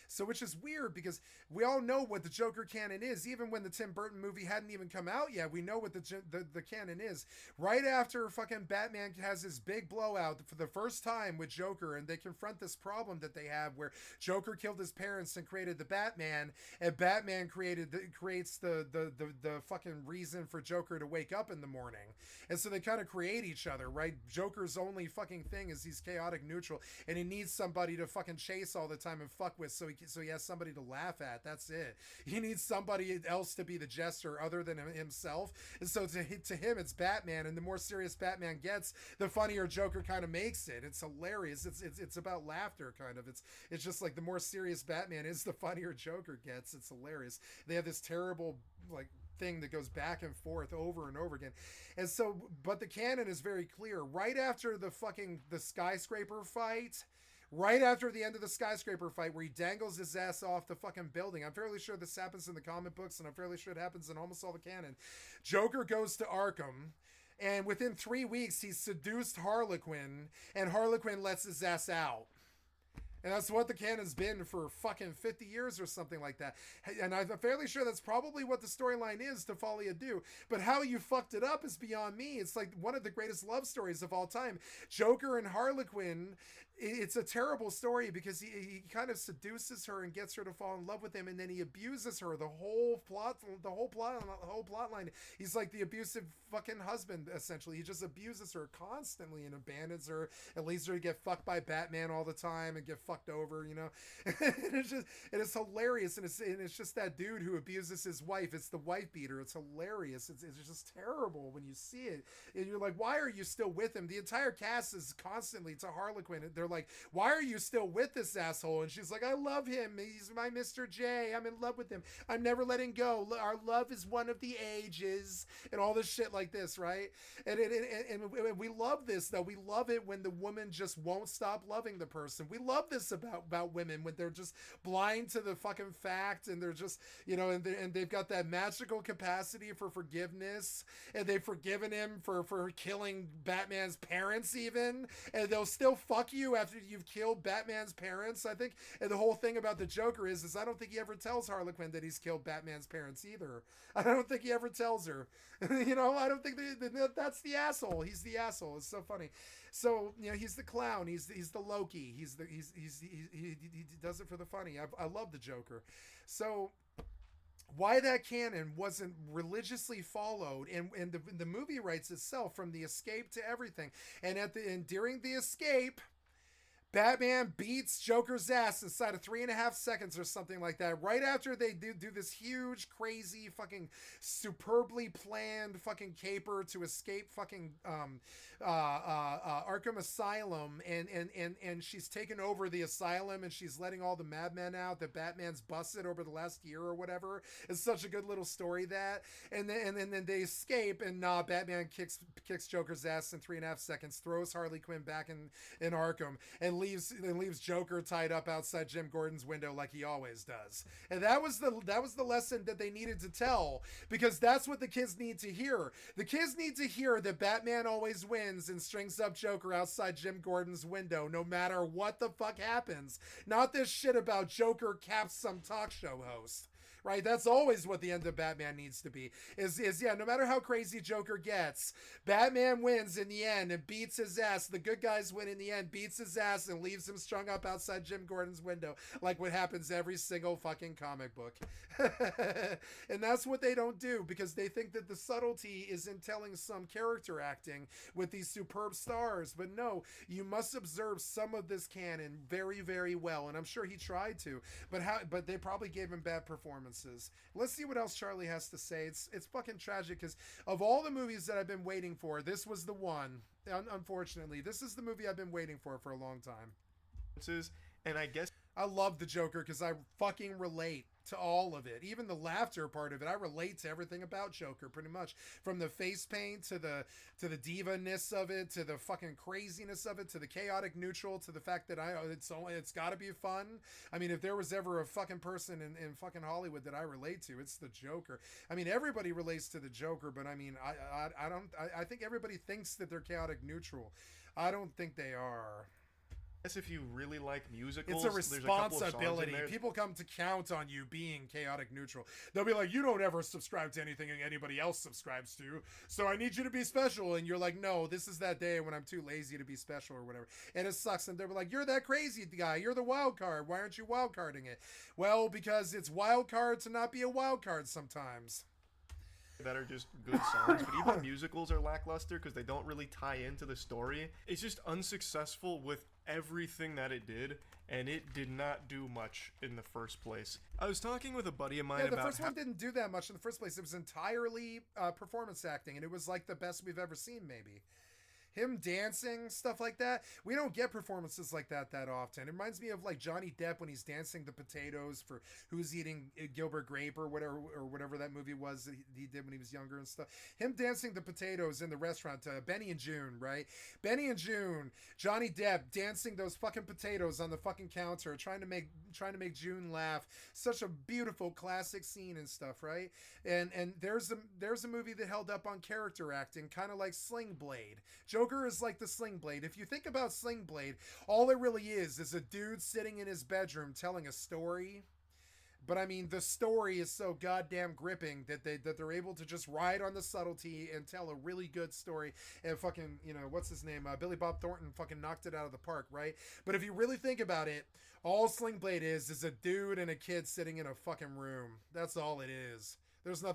So, which is weird because we all know what the Joker canon is. Even when the Tim Burton movie hadn't even come out yet, we know what the canon is. Right after fucking Batman has his big blowout for the first time with Joker, and they confront this problem that they have where Joker killed his parents and created the Batman, and Batman creates the fucking reason for Joker to wake up in the morning. And so they kind of create each other, right? Joker's only fucking thing is he's chaotic neutral, and he needs somebody to fucking chase all the time and fuck with, so he has somebody to laugh at. That's it. He needs somebody else to be the jester other than himself. And so to him, it's Batman. And the more serious Batman gets, the funnier Joker kind of makes it. It's hilarious. It's about laughter, kind of. It's just like the more serious Batman is, the funnier Joker gets. It's hilarious. They have this terrible thing that goes back and forth over and over again. And so, but the canon is very clear. Right after the skyscraper fight, right after the end of the skyscraper fight where he dangles his ass off the fucking building. I'm fairly sure this happens in the comic books, and I'm fairly sure it happens in almost all the canon. Joker goes to Arkham, and within 3 weeks, he's seduced Harlequin, and Harlequin lets his ass out. And that's what the canon's been for fucking 50 years or something like that. And I'm fairly sure that's probably what the storyline is to Folie à Deux. But how you fucked it up is beyond me. It's like one of the greatest love stories of all time. Joker and Harlequin, it's a terrible story because he kind of seduces her and gets her to fall in love with him, and then he abuses her the whole plot line. He's like the abusive fucking husband, essentially. He just abuses her constantly and abandons her and leaves her to get fucked by Batman all the time and get fucked over, and it's hilarious, and it's just that dude who abuses his wife. It's the wife beater. It's hilarious. It's just terrible when you see it, and you're like, why are you still with him? The entire cast is constantly to Harlequin. They're like, why are you still with this asshole? And she's like, I love him. He's my Mr. J. I'm in love with him. I'm never letting go. Our love is one of the ages, and all this shit like this, right? And we love this, though. We love it when the woman just won't stop loving the person. We love this clueless about women, when they're just blind to the fucking fact, and they're just, and they've got that magical capacity for forgiveness, and they've forgiven him for killing Batman's parents even, and they'll still fuck you after you've killed Batman's parents. I think, and the whole thing about the Joker is I don't think he ever tells Harley Quinn that he's killed Batman's parents either. I don't think he ever tells her. I don't think that's the asshole. He's the asshole. It's so funny. So, he's the clown. He's the Loki. He does it for the funny. I love the Joker. So why that canon wasn't religiously followed, and the movie writes itself, from the escape to everything, and during the escape, Batman beats Joker's ass inside of 3.5 seconds or something like that. Right after they do this huge, crazy, fucking superbly planned fucking caper to escape fucking Arkham Asylum, and she's taken over the asylum, and she's letting all the madmen out that Batman's busted over the last year or whatever. It's such a good little story, that. And then they escape, and Batman kicks Joker's ass in 3.5 seconds, throws Harley Quinn back in Arkham, and leaves Joker tied up outside Jim Gordon's window like he always does. And that was the lesson that they needed to tell, because that's what the kids need to hear. The kids need to hear that Batman always wins and strings up Joker outside Jim Gordon's window no matter what the fuck happens. Not this shit about Joker caps some talk show host. Right? That's always what the end of Batman needs to be. Is no matter how crazy Joker gets, Batman wins in the end and beats his ass. The good guys win in the end, beats his ass, and leaves him strung up outside Jim Gordon's window, like what happens every single fucking comic book. And that's what they don't do, because they think that the subtlety is in telling some character acting with these superb stars. But no, you must observe some of this canon very, very well. And I'm sure he tried to, but they probably gave him bad performances. Let's see what else Charlie has to say. It's fucking tragic, because of all the movies that I've been waiting for, this was the one. Unfortunately, this is the movie I've been waiting for a long time. And I guess I love the Joker because I fucking relate to all of it. Even the laughter part of it, I relate to everything about Joker pretty much. From the face paint to the diva-ness of it, to the fucking craziness of it, to the chaotic neutral, to the fact that it's got to be fun. I mean, if there was ever a fucking person in fucking Hollywood that I relate to, it's the Joker. I mean, everybody relates to the Joker, but I mean, I think everybody thinks that they're chaotic neutral. I don't think they are. If you really like musicals, it's a responsibility. People come to count on you being chaotic neutral. They'll be like, you don't ever subscribe to anything anybody else subscribes to, so I need you to be special. And you're like, no, this is that day when I'm too lazy to be special or whatever. And it sucks. And they're like, you're that crazy guy. You're the wild card. Why aren't you wild carding it? Well, because it's wild card to not be a wild card sometimes. That are just good songs, but even musicals are lackluster because they don't really tie into the story. It's just unsuccessful with everything that it did, and it did not do much in the first place. I was talking with a buddy of mine about the first one didn't do that much in the first place. It was entirely performance acting, and it was like the best we've ever seen, maybe. Him dancing, stuff like that. We don't get performances like that often. It reminds me of like Johnny Depp when he's dancing the potatoes for Who's Eating Gilbert Grape or whatever that movie was that he did when he was younger and stuff. Him dancing the potatoes in the restaurant, Benny and June, right? Benny and June, Johnny Depp dancing those fucking potatoes on the fucking counter, trying to make June laugh. Such a beautiful classic scene and stuff, right? And there's a movie that held up on character acting, kind of like Sling Blade. Joker is like the Sling Blade. If you think about Sling Blade, all it really is a dude sitting in his bedroom telling a story. But I mean, the story is so goddamn gripping that they're able to just ride on the subtlety and tell a really good story. And fucking, what's his name? Billy Bob Thornton fucking knocked it out of the park, right? But if you really think about it, all Sling Blade is a dude and a kid sitting in a fucking room. That's all it is. There's no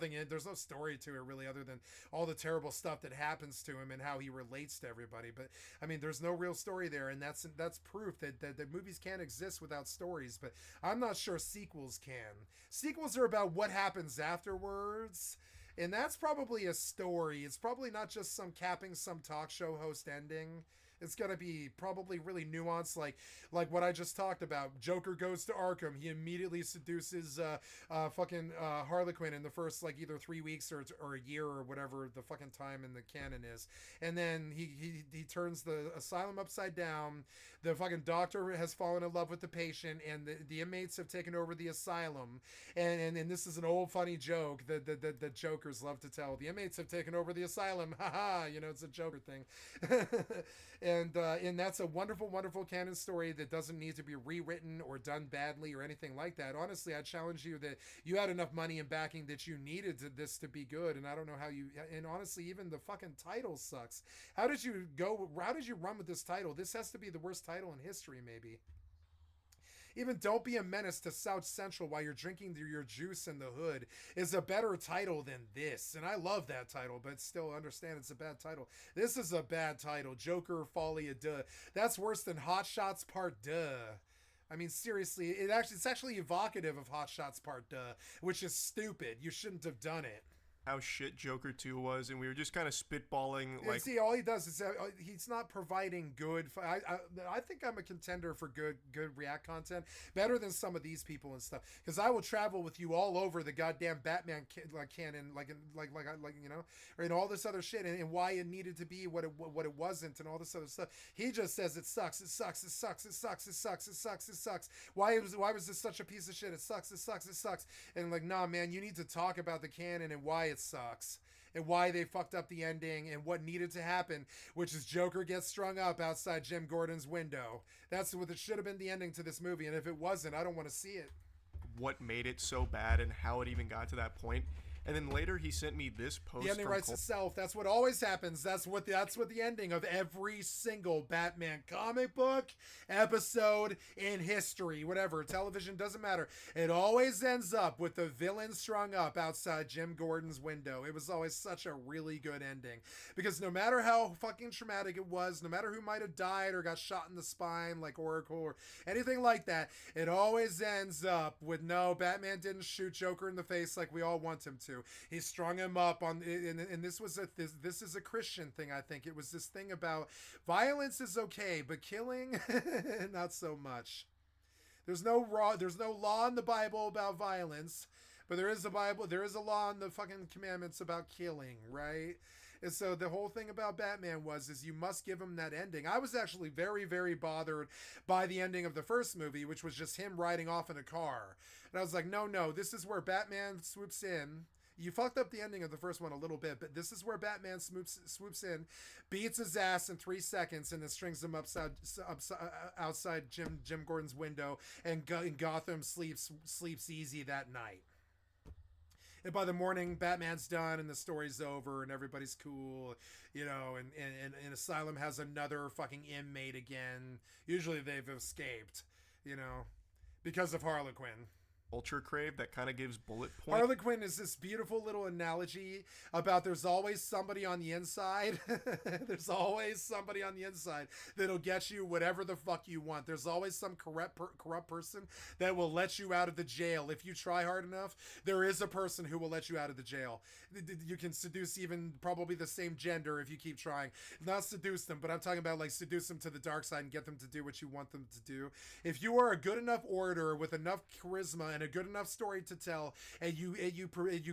story to it really, other than all the terrible stuff that happens to him and how he relates to everybody. But I mean, there's no real story there, and that's proof that movies can't exist without stories. But I'm not sure sequels can. Sequels are about what happens afterwards, and that's probably a story. It's probably not just some capping some talk show host ending. It's gonna be probably really nuanced, like what I just talked about. Joker goes to Arkham. He immediately seduces fucking Harley Quinn in the first like either 3 weeks or a year or whatever the fucking time in the canon is, and then he turns the asylum upside down. The fucking doctor has fallen in love with the patient, and the inmates have taken over the asylum. And this is an old funny joke that Jokers love to tell. The inmates have taken over the asylum. Haha, it's a Joker thing. And that's a wonderful, wonderful canon story that doesn't need to be rewritten or done badly or anything like that. Honestly, I challenge you that you had enough money and backing that you needed this to be good. And I don't know how you. And honestly, even the fucking title sucks. How did you run with this title? This has to be the worst title in history, maybe. Even Don't Be a Menace to South Central While You're Drinking Your Juice in the Hood is a better title than this. And I love that title, but still understand it's a bad title. This is a bad title. Joker Folly of Duh. That's worse than Hot Shots Part Duh. I mean, seriously, it's actually evocative of Hot Shots Part Duh, which is stupid. You shouldn't have done it. How shit Joker 2 was, and we were just kind of spitballing. Like, see, all he does is he's not providing good. I think I'm a contender for good React content, better than some of these people and stuff. Because I will travel with you all over the goddamn Batman canon, like or in all this other shit, and why it needed to be what it wasn't, and all this other stuff. He just says it sucks, it sucks, it sucks, it sucks, it sucks, it sucks, it sucks. Why was this such a piece of shit? It sucks, it sucks, it sucks. And like, nah, man, you need to talk about the canon and why it sucks and why they fucked up the ending and what needed to happen, which is Joker gets strung up outside Jim Gordon's window. That's what it should have been, the ending to this movie, and if it wasn't, I don't want to see it. What made it so bad and how it even got to that point. And then later he sent me this post. The ending writes itself. That's what always happens. That's what the ending of every single Batman comic book, episode in history, whatever, television, doesn't matter. It always ends up with the villain strung up outside Jim Gordon's window. It was always such a really good ending. Because no matter how fucking traumatic it was, no matter who might have died or got shot in the spine like Oracle or anything like that, it always ends up with no, Batman didn't shoot Joker in the face like we all want him to. He strung him up on, and this is a Christian thing. I think it was this thing about violence is okay, but killing, not so much. There's no law in the Bible about violence, but there is a law in the fucking commandments about killing, right? And so the whole thing about Batman is you must give him that ending. I was actually very, very bothered by the ending of the first movie, which was just him riding off in a car. And I was like, no, this is where Batman swoops in. You fucked up the ending of the first one a little bit, but this is where Batman swoops in, beats his ass in 3 seconds, and then strings him outside Jim Gordon's window, and Gotham sleeps easy that night. And by the morning, Batman's done, and the story's over, and everybody's cool, and Asylum has another fucking inmate again. Usually they've escaped, because of Harley Quinn. Ultra Crave that kind of gives bullet points. Harley Quinn is this beautiful little analogy about there's always somebody on the inside. There's always somebody on the inside that'll get you whatever the fuck you want. There's always some corrupt person that will let you out of the jail. If you try hard enough, there is a person who will let you out of the jail. You can seduce even probably the same gender if you keep trying. Not seduce them, but I'm talking about like seduce them to the dark side and get them to do what you want them to do. If you are a good enough orator with enough charisma and a good enough story to tell, and you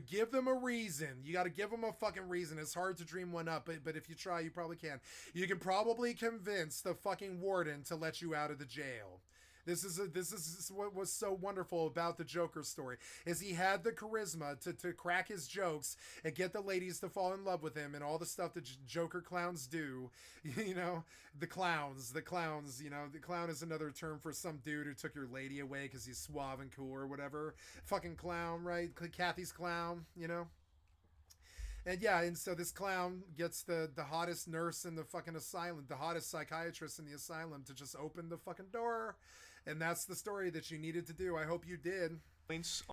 give them a reason, you got to give them a fucking reason. It's hard to dream one up, but if you try, you probably can. You can probably convince the fucking warden to let you out of the jail. This is what was so wonderful about the Joker story, is he had the charisma to crack his jokes and get the ladies to fall in love with him and all the stuff that Joker clowns do. The clowns, the clown is another term for some dude who took your lady away because he's suave and cool or whatever. Fucking clown, right? Kathy's clown, And yeah, and so this clown gets the hottest nurse in the fucking asylum, the hottest psychiatrist in the asylum to just open the fucking door. And that's the story that you needed to do. I hope you did.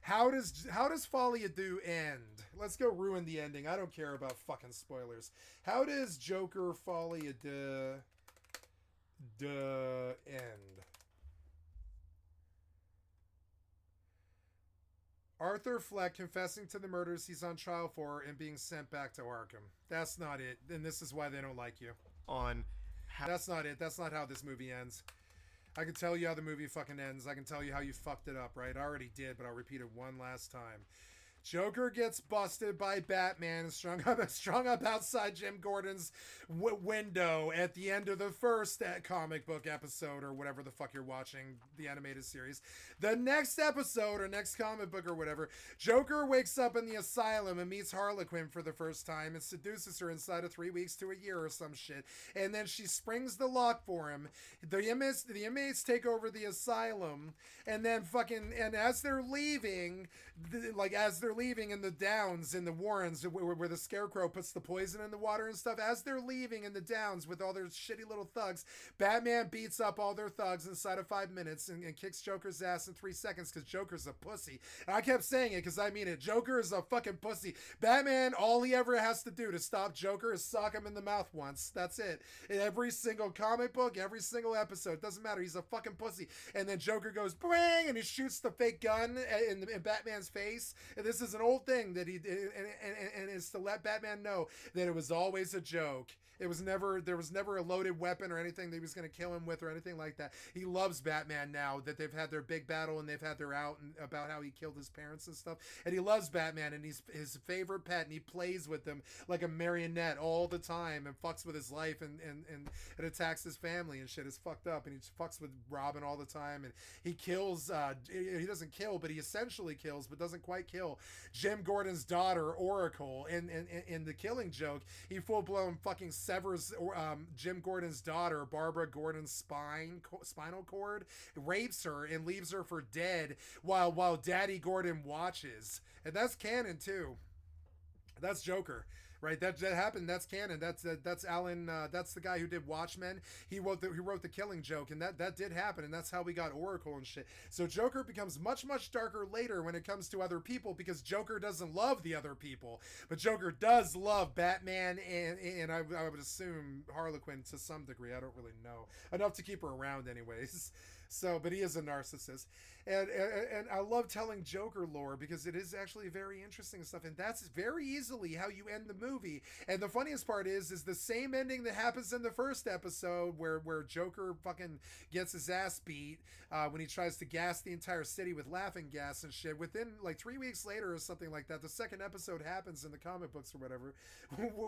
How does Folie à Deux end? Let's go ruin the ending. I don't care about fucking spoilers. How does Joker Folie à Deux end? Arthur Fleck confessing to the murders he's on trial for and being sent back to Arkham. That's not it. And this is why they don't like you. On That's not it. That's not how this movie ends. I can tell you how the movie fucking ends. I can tell you how you fucked it up, right? I already did, but I'll repeat it one last time. Joker gets busted by Batman, strung up outside Jim Gordon's window at the end of the first comic book episode, or whatever the fuck you're watching, the animated series. The next episode, or next comic book, or whatever, Joker wakes up in the asylum and meets Harley Quinn for the first time and seduces her inside of 3 weeks to a year or some shit. And then she springs the lock for him. The inmates take over the asylum, and then and as they're leaving, leaving in the Downs, in the Warrens, where the Scarecrow puts the poison in the water and stuff, as they're leaving in the Downs with all their shitty little thugs, Batman beats up all their thugs inside of 5 minutes and kicks Joker's ass in 3 seconds because Joker's a pussy. And I kept saying it because I mean it. Joker is a fucking pussy. Batman, all he ever has to do to stop Joker is sock him in the mouth once. That's it. In every single comic book, every single episode, doesn't matter. He's a fucking pussy. And then Joker goes bang, and he shoots the fake gun in Batman's face. And this is an old thing that he did, and is to let Batman know that it was always a joke. There was never a loaded weapon or anything that he was going to kill him with or anything like that. He loves Batman now that they've had their big battle and they've had their out and about how he killed his parents and stuff. And he loves Batman, and he's his favorite pet, and he plays with him like a marionette all the time and fucks with his life and attacks his family and shit. Is fucked up, and he fucks with Robin all the time, and he kills he doesn't kill, but he essentially kills, but doesn't quite kill, Jim Gordon's daughter, Oracle. In the Killing Joke, he full-blown fucking severs Jim Gordon's daughter, Barbara Gordon's spinal cord, rapes her, and leaves her for dead while Daddy Gordon watches. And that's canon too. That's Joker. Right, that happened. That's canon. That's Alan. That's the guy who did Watchmen. He wrote the Killing Joke, and that did happen, and that's how we got Oracle and shit. So Joker becomes much darker later when it comes to other people, because Joker doesn't love the other people, but Joker does love Batman and I would assume Harley Quinn to some degree. I don't really know enough to keep her around, anyways. So, but he is a narcissist. And I love telling Joker lore because it is actually very interesting stuff, and that's very easily how you end the movie. And the funniest part is the same ending that happens in the first episode where Joker fucking gets his ass beat when he tries to gas the entire city with laughing gas and shit. Within like 3 weeks later or something like that, the second episode happens in the comic books or whatever,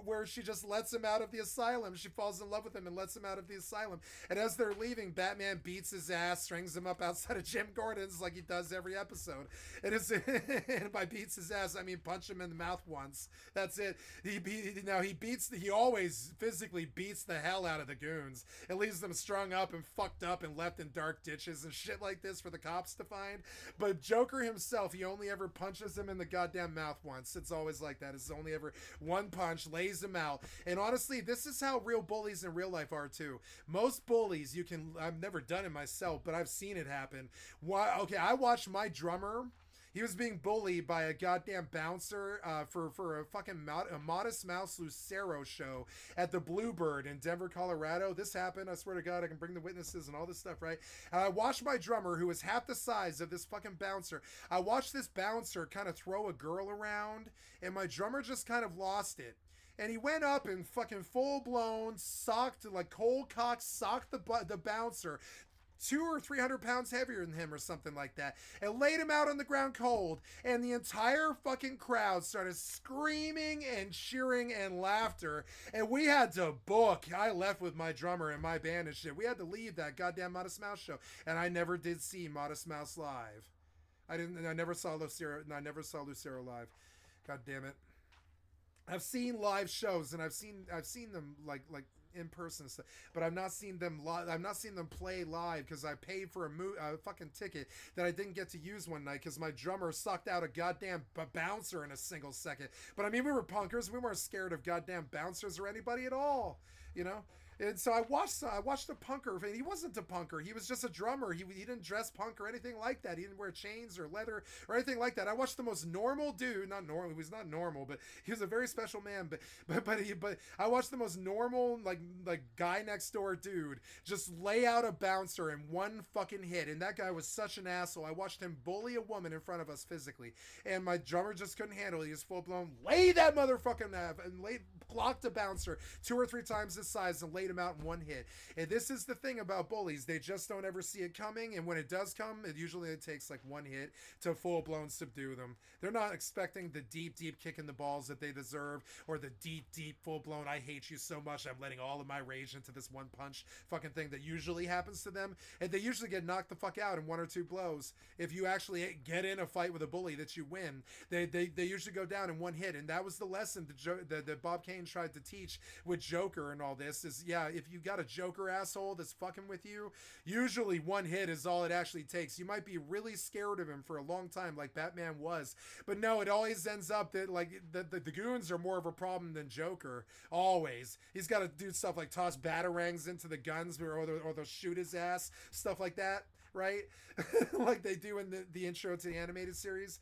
where she just lets him out of the asylum. She falls in love with him and lets him out of the asylum. And as they're leaving, Batman beats his ass, strings him up outside of Jim Gordon's like he does every episode. And by beats his ass, I mean punch him in the mouth once. That's it. He always physically beats the hell out of the goons. It leaves them strung up and fucked up and left in dark ditches and shit like this for the cops to find. But Joker himself, he only ever punches him in the goddamn mouth once. It's always like that. It's only ever one punch, lays him out. And honestly, this is how real bullies in real life are too. Most bullies, I've never done it myself, but I've seen it happen. Okay, I watched my drummer. He was being bullied by a goddamn bouncer for a fucking a Modest Mouse Lucero show at the Bluebird in Denver, Colorado. This happened. I swear to God, I can bring the witnesses and all this stuff, right? And I watched my drummer, who was half the size of this fucking bouncer. I watched this bouncer kind of throw a girl around, and my drummer just kind of lost it. And he went up and fucking full-blown socked, like cold cock socked the bouncer, 200 or 300 pounds heavier than him or something like that, and laid him out on the ground cold. And the entire fucking crowd started screaming and cheering and laughter. And we had to book. I left with my drummer and my band and shit. We had to leave that goddamn Modest Mouse show. And I never did see Modest Mouse live. I never saw Lucero live. God damn it. I've seen live shows, and I've seen them like in person stuff, but I've not seen them live. I've not seen them play live because I paid for a fucking ticket that I didn't get to use one night because my drummer sucked out a goddamn bouncer in a single second. But I mean, we were punkers. We weren't scared of goddamn bouncers or anybody at all, you know. And so I watched a punker, and he wasn't a punker. He was just a drummer. He didn't dress punk or anything like that. He didn't wear chains or leather or anything like that. I watched the most normal dude, not normal. He was not normal, but he was a very special man. But I watched the most normal like guy next door dude just lay out a bouncer in one fucking hit. And that guy was such an asshole. I watched him bully a woman in front of us physically, and my drummer just couldn't handle it. He was full blown lay that motherfucking and blocked a bouncer 2 or 3 times his size and laid laid him out in one hit. And this is the thing about bullies. They just don't ever see it coming. And when it does come, it usually takes like one hit to full-blown subdue them. They're not expecting the deep kick in the balls that they deserve, or the deep full-blown I hate you so much I'm letting all of my rage into this one punch fucking thing that usually happens to them. And they usually get knocked the fuck out in 1 or 2 blows. If you actually get in a fight with a bully that you win, they usually go down in one hit. And that was the lesson that Bob Kane tried to teach with Joker and all this is, yeah, if you got a Joker asshole that's fucking with you, usually one hit is all it actually takes. You might be really scared of him for a long time like Batman was, but no, it always ends up that like the goons are more of a problem than Joker. Always. He's got to do stuff like toss batarangs into the guns or they'll shoot his ass, stuff like that, right? Like they do in the intro to the animated series.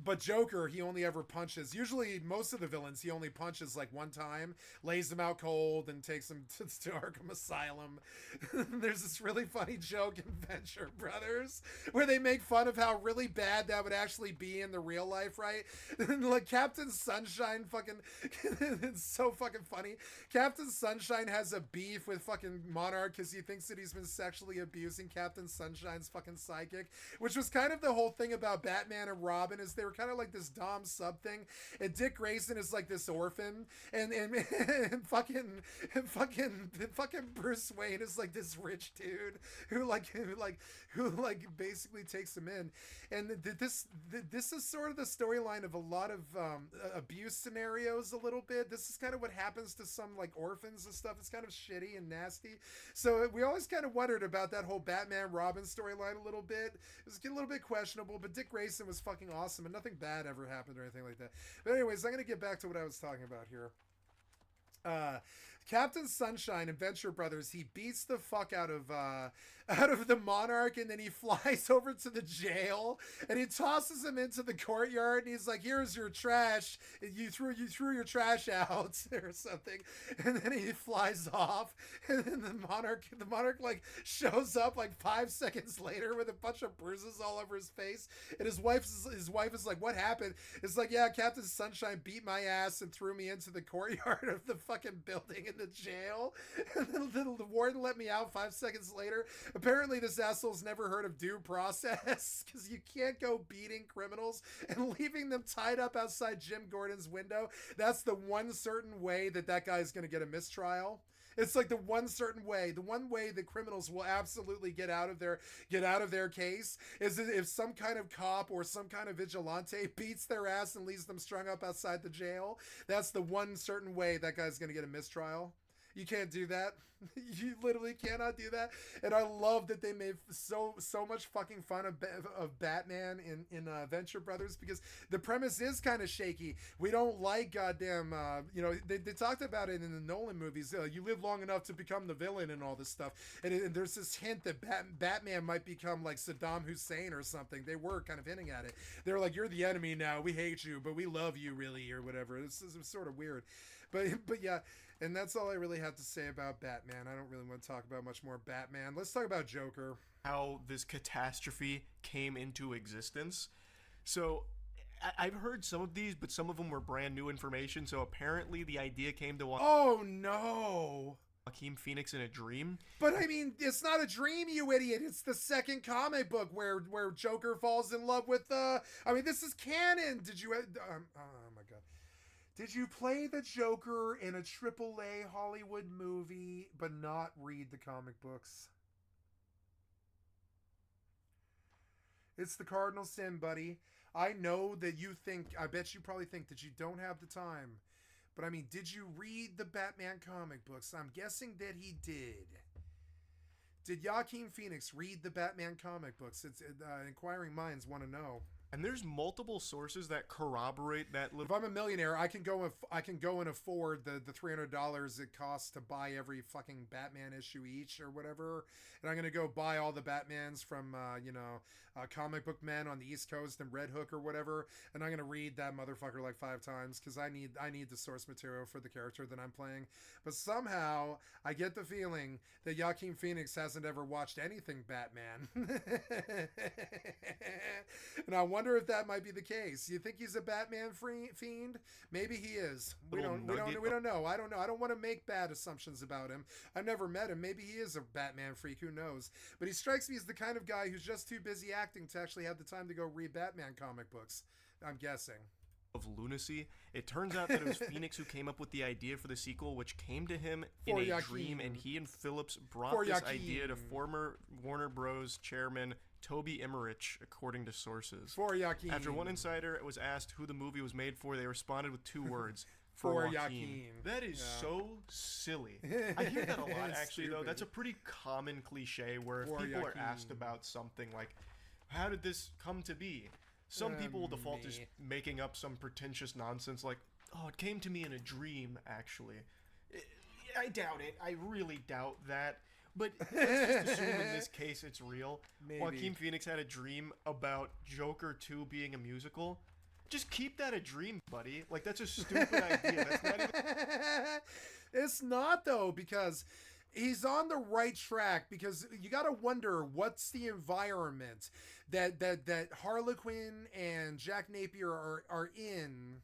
But Joker, he only ever punches. Usually, most of the villains, he only punches like one time, lays them out cold, and takes them to Arkham Asylum. There's this really funny joke in Venture Brothers where they make fun of how really bad that would actually be in the real life, right? Like Captain Sunshine fucking... It's so fucking funny. Captain Sunshine has a beef with fucking Monarch because he thinks that he's been sexually abusing Captain Sunshine's fucking psychic, which was kind of the whole thing about Batman and Robin, is they were kind of like this dom sub thing, and Dick Grayson is like this orphan, and fucking Bruce Wayne is like this rich dude who basically takes him in. And this is sort of the storyline of a lot of abuse scenarios a little bit. This is kind of what happens to some like orphans and stuff. It's kind of shitty and nasty. So we always kind of wondered about that whole Batman Robin storyline a little bit. It was a little bit questionable, but Dick Grayson was fucking awesome, and nothing bad ever happened or anything like that. But anyways, I'm going to get back to what I was talking about here. Captain Sunshine in Venture Brothers, he beats the fuck out of the Monarch, and then he flies over to the jail and he tosses him into the courtyard, and he's like, here's your trash, you threw your trash out or something, and then he flies off, and then the monarch like shows up like 5 seconds later with a bunch of bruises all over his face, and his wife is like, what happened? It's like, yeah, Captain Sunshine beat my ass and threw me into the courtyard of the fucking building in the jail, and then the warden let me out 5 seconds later. Apparently this asshole's never heard of due process, because you can't go beating criminals and leaving them tied up outside Jim Gordon's window. That's the one certain way that guy's going to get a mistrial. It's like the one certain way, the one way the criminals will absolutely get out of their case is if some kind of cop or some kind of vigilante beats their ass and leaves them strung up outside the jail. That's the one certain way that guy's going to get a mistrial. You can't do that. You literally cannot do that. And I love that they made so much fucking fun of Batman in Venture Brothers, because the premise is kind of shaky. We don't like goddamn, they talked about it in the Nolan movies. You live long enough to become the villain and all this stuff. And there's this hint that Batman might become like Saddam Hussein or something. They were kind of hinting at it. They were like, you're the enemy now. We hate you, but we love you really, or whatever. This is sort of weird. But yeah, and that's all I really have to say about Batman. I don't really want to talk about much more Batman. Let's talk about Joker. How this catastrophe came into existence. So I've heard some of these, but some of them were brand new information. So apparently the idea came to Oh no! Joaquin Phoenix in a dream. But I mean, it's not a dream, you idiot. It's the second comic book where Joker falls in love with this is canon. Did you oh my god. Did you play the Joker in a AAA Hollywood movie but not read the comic books? It's the cardinal sin, buddy. I know that I bet you probably think that you don't have the time. But I mean, did you read the Batman comic books? I'm guessing that he did. Did Joaquin Phoenix read the Batman comic books? It's inquiring minds want to know. And there's multiple sources that corroborate that. If I'm a millionaire, I can go and afford the $300 it costs to buy every fucking Batman issue each or whatever, and I'm gonna go buy all the Batmans from Comic Book Men on the East Coast and Red Hook or whatever, and I'm gonna read that motherfucker like 5 times because I need the source material for the character that I'm playing. But somehow I get the feeling that Joaquin Phoenix hasn't ever watched anything Batman, and I wonder wonder if that might be the case. You think he's a Batman fiend? Maybe he is. We don't know. I don't know. I don't want to make bad assumptions about him. I've never met him. Maybe he is a Batman freak. Who knows? But he strikes me as the kind of guy who's just too busy acting to actually have the time to go read Batman comic books. I'm guessing. Of lunacy. It turns out that it was Phoenix who came up with the idea for the sequel, which came to him in a dream, and he and Phillips brought this idea to former Warner Bros. Chairman Toby Emmerich, according to sources. For Joaquin. After one insider was asked who the movie was made for, they responded with 2 words. For Joaquin. Joaquin. That is so silly. I hear that a lot, actually, though. That's a pretty common cliche where if people are asked about something like, how did this come to be? Some people will default to just making up some pretentious nonsense like, oh, it came to me in a dream, actually. I doubt it. I really doubt that. But let's just assume in this case it's real. Maybe. Joaquin Phoenix had a dream about Joker 2 being a musical. Just keep that a dream, buddy. Like, that's a stupid idea. That's not even... It's not, though, because... he's on the right track, because you got to wonder what's the environment that Harlequin and Jack Napier are in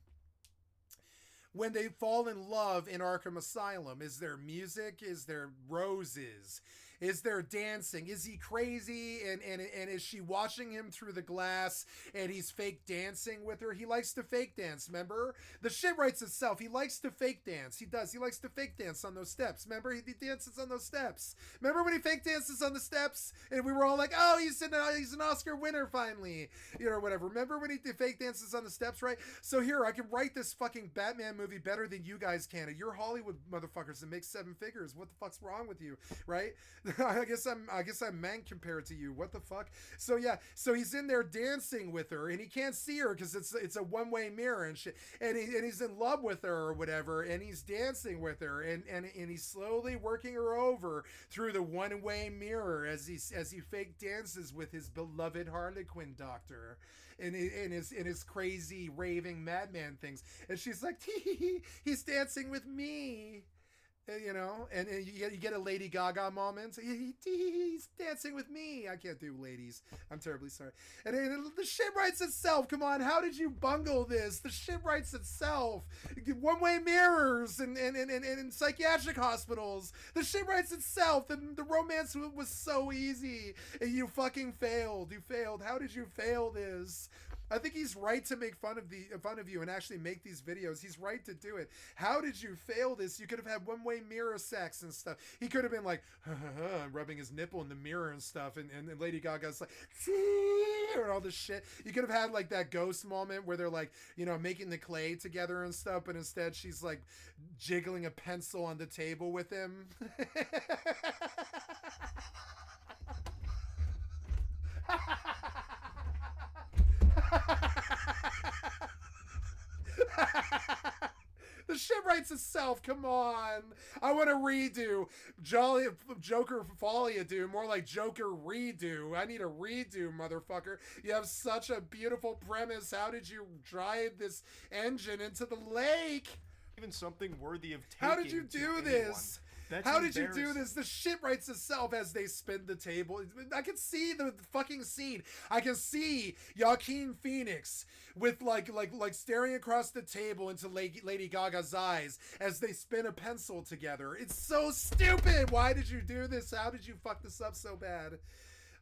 when they fall in love in Arkham Asylum. Is there music? Is there roses? Is there dancing? Is he crazy? And is she watching him through the glass and he's fake dancing with her? He likes to fake dance, remember? The shit writes itself. He likes to fake dance. He does. He likes to fake dance on those steps. Remember? He dances on those steps. Remember when he fake dances on the steps? And we were all like, oh, he's an Oscar winner finally. You know, whatever. Remember when he fake dances on the steps, right? So here, I can write this fucking Batman movie better than you guys can. You're Hollywood motherfuckers that make 7 figures. What the fuck's wrong with you, right? I guess I'm mank compared to you. What the fuck? So yeah, so he's in there dancing with her, and he can't see her because it's a one-way mirror and shit. And he's in love with her or whatever, and he's dancing with her, and he's slowly working her over through the one-way mirror as he fake dances with his beloved Harlequin doctor. In his crazy raving madman things, and she's like, he's dancing with me. You know, and you get a Lady Gaga moment. He's dancing with me. I can't do ladies. I'm terribly sorry. And the shit writes itself. Come on, how did you bungle this? The shit writes itself. One-way mirrors and psychiatric hospitals. The shit writes itself. The romance was so easy. And you fucking failed. You failed. How did you fail this? I think he's right to make fun of you and actually make these videos. He's right to do it. How did you fail this? You could have had one-way mirror sex and stuff. He could have been like, rubbing his nipple in the mirror and stuff, and Lady Gaga's like, and all this shit. You could have had like that ghost moment where they're like, you know, making the clay together and stuff, but instead she's like jiggling a pencil on the table with him. The shit writes itself. Come on. I want a redo. Joker Folia, dude. More like Joker redo. I need a redo, motherfucker. You have such a beautiful premise. How did you drive this engine into the lake? Even something worthy of taking. How did you do this? How did you do this? The shit writes itself as they spin the table. I can see the fucking scene. I can see Joaquin Phoenix with like staring across the table into Lady Gaga's eyes as they spin a pencil together. It's so stupid. Why did you do this? How did you fuck this up so bad?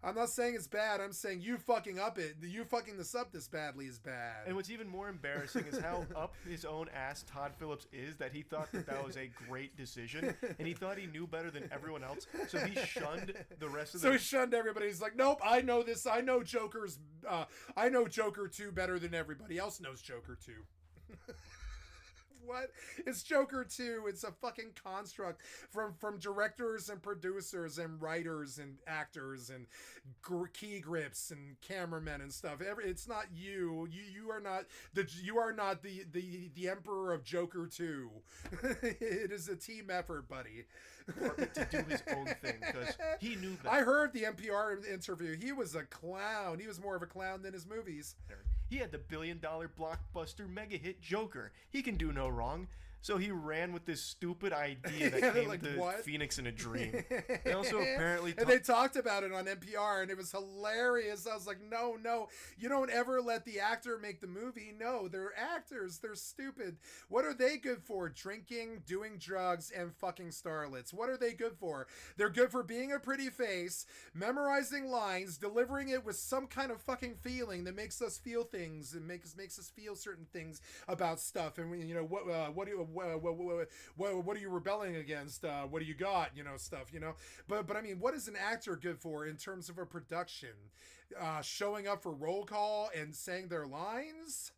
I'm not saying it's bad. I'm saying you fucking up it. You fucking this up this badly is bad. And what's even more embarrassing is how up his own ass Todd Phillips is that he thought that was a great decision, and he thought he knew better than everyone else, so he shunned the rest of the... So he shunned everybody. He's like, nope, I know this. I know Joker's... I know Joker 2 better than everybody else knows Joker 2. What? It's Joker 2. It's a fucking construct from directors and producers and writers and actors and key grips and cameramen and stuff. It's not you. You are not the emperor of Joker 2. It is a team effort, buddy. To do his own thing because he knew that. I heard the NPR interview. He was a clown. He was more of a clown than his movies. He had the billion-dollar blockbuster mega hit Joker. He can do no wrong. So he ran with this stupid idea that Yeah, came like, to what? Phoenix in a dream. They also apparently and they talked about it on NPR, and it was hilarious. I was like, no, you don't ever let the actor make the movie. No, they're actors. They're stupid. What are they good for? Drinking, doing drugs, and fucking starlets. What are they good for? They're good for being a pretty face, memorizing lines, delivering it with some kind of fucking feeling that makes us feel things and makes us feel certain things about stuff. And you know what are you rebelling against? What do you got? You know, stuff. You know, but I mean, what is an actor good for in terms of a production? Showing up for roll call and saying their lines.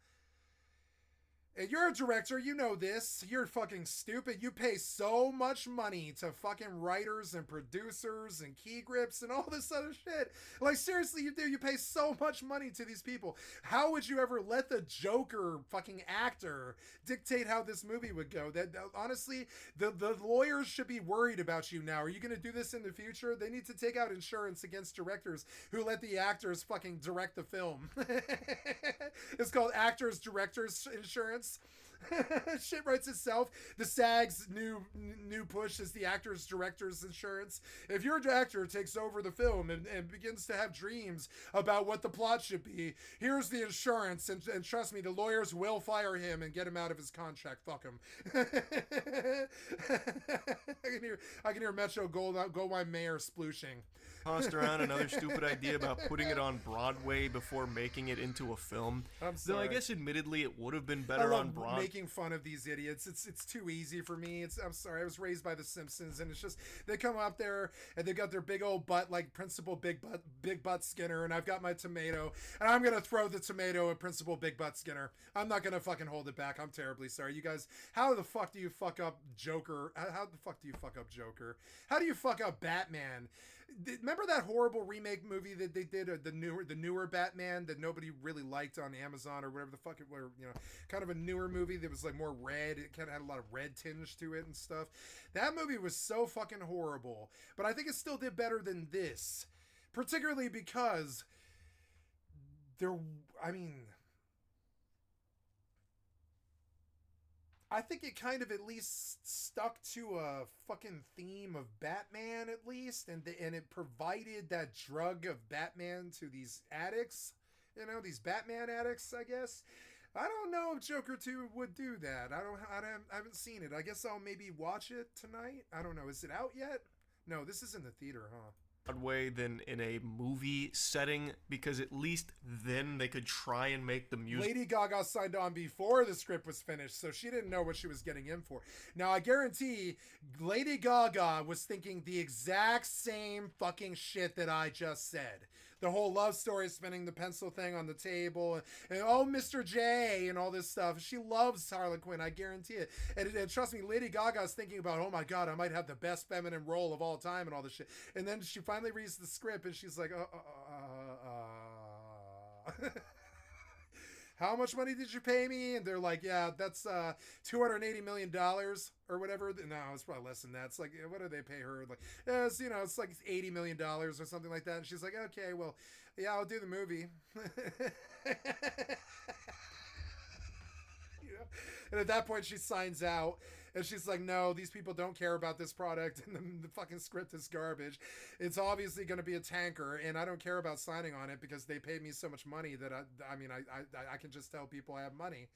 And you're a director, you know this. You're fucking stupid. You pay so much money to fucking writers and producers and key grips and all this other shit. Like, seriously, you do. You pay so much money to these people. How would you ever let the Joker fucking actor dictate how this movie would go? That honestly, the lawyers should be worried about you now. Are you going to do this in the future? They need to take out insurance against directors who let the actors fucking direct the film. It's called Actors Directors Insurance. Shit writes itself. The SAG's new push is the Actors Directors Insurance. If your actor takes over the film and begins to have dreams about what the plot should be, here's the insurance, and trust me, the lawyers will fire him and get him out of his contract. Fuck him. I can hear Metro Goldwyn Mayer splooshing. Tossed around another stupid idea about putting it on Broadway before making it into a film. I'm sorry. Though I guess admittedly it would have been better on Broadway. Making fun of these idiots. It's too easy for me. I'm sorry. I was raised by The Simpsons, and it's just they come up there and they got their big old butt like Principal Big Butt Skinner, and I've got my tomato, and I'm gonna throw the tomato at Principal Big Butt Skinner. I'm not gonna fucking hold it back. I'm terribly sorry, you guys. How the fuck do you fuck up Joker? How the fuck do you fuck up Joker? How do you fuck up Batman? Remember that horrible remake movie that they did, the newer Batman that nobody really liked on Amazon or whatever the fuck it were, you know, kind of a newer movie that was like more red. It kind of had a lot of red tinge to it and stuff. That movie was so fucking horrible, but I think it still did better than this, particularly because I think it kind of at least stuck to a fucking theme of Batman, at least, and it provided that drug of Batman to these addicts, you know, these Batman addicts, I guess. I don't know if Joker 2 would do that. I haven't seen it. I guess I'll maybe watch it tonight. I don't know. Is it out yet? No, this is in the theater, huh? Broadway than in a movie setting, because at least then they could try and make the music. Lady Gaga signed on before the script was finished, so she didn't know what she was getting in for. Now, I guarantee Lady Gaga was thinking the exact same fucking shit that I just said. The whole love story, spinning the pencil thing on the table, and oh, Mr. J, and all this stuff. She loves Harley Quinn, I guarantee it. And trust me, Lady Gaga is thinking about, oh my god, I might have the best feminine role of all time and all this shit. And then she finally reads the script and she's like, how much money did you pay me? And they're like, yeah, that's $280 million or whatever. No, it's probably less than that. It's like, what do they pay her? Like, it's, you know, it's like $80 million or something like that. And she's like, okay, well, yeah, I'll do the movie. And at that point, she signs out, and she's like, no, these people don't care about this product, and the fucking script is garbage. It's obviously going to be a tanker, and I don't care about signing on it because they paid me so much money that I can just tell people I have money.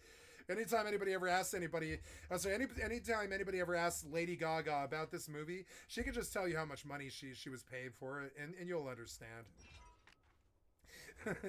Anytime anybody ever asks anybody, anytime anybody ever asks Lady Gaga about this movie, she can just tell you how much money she was paid for it, and you'll understand.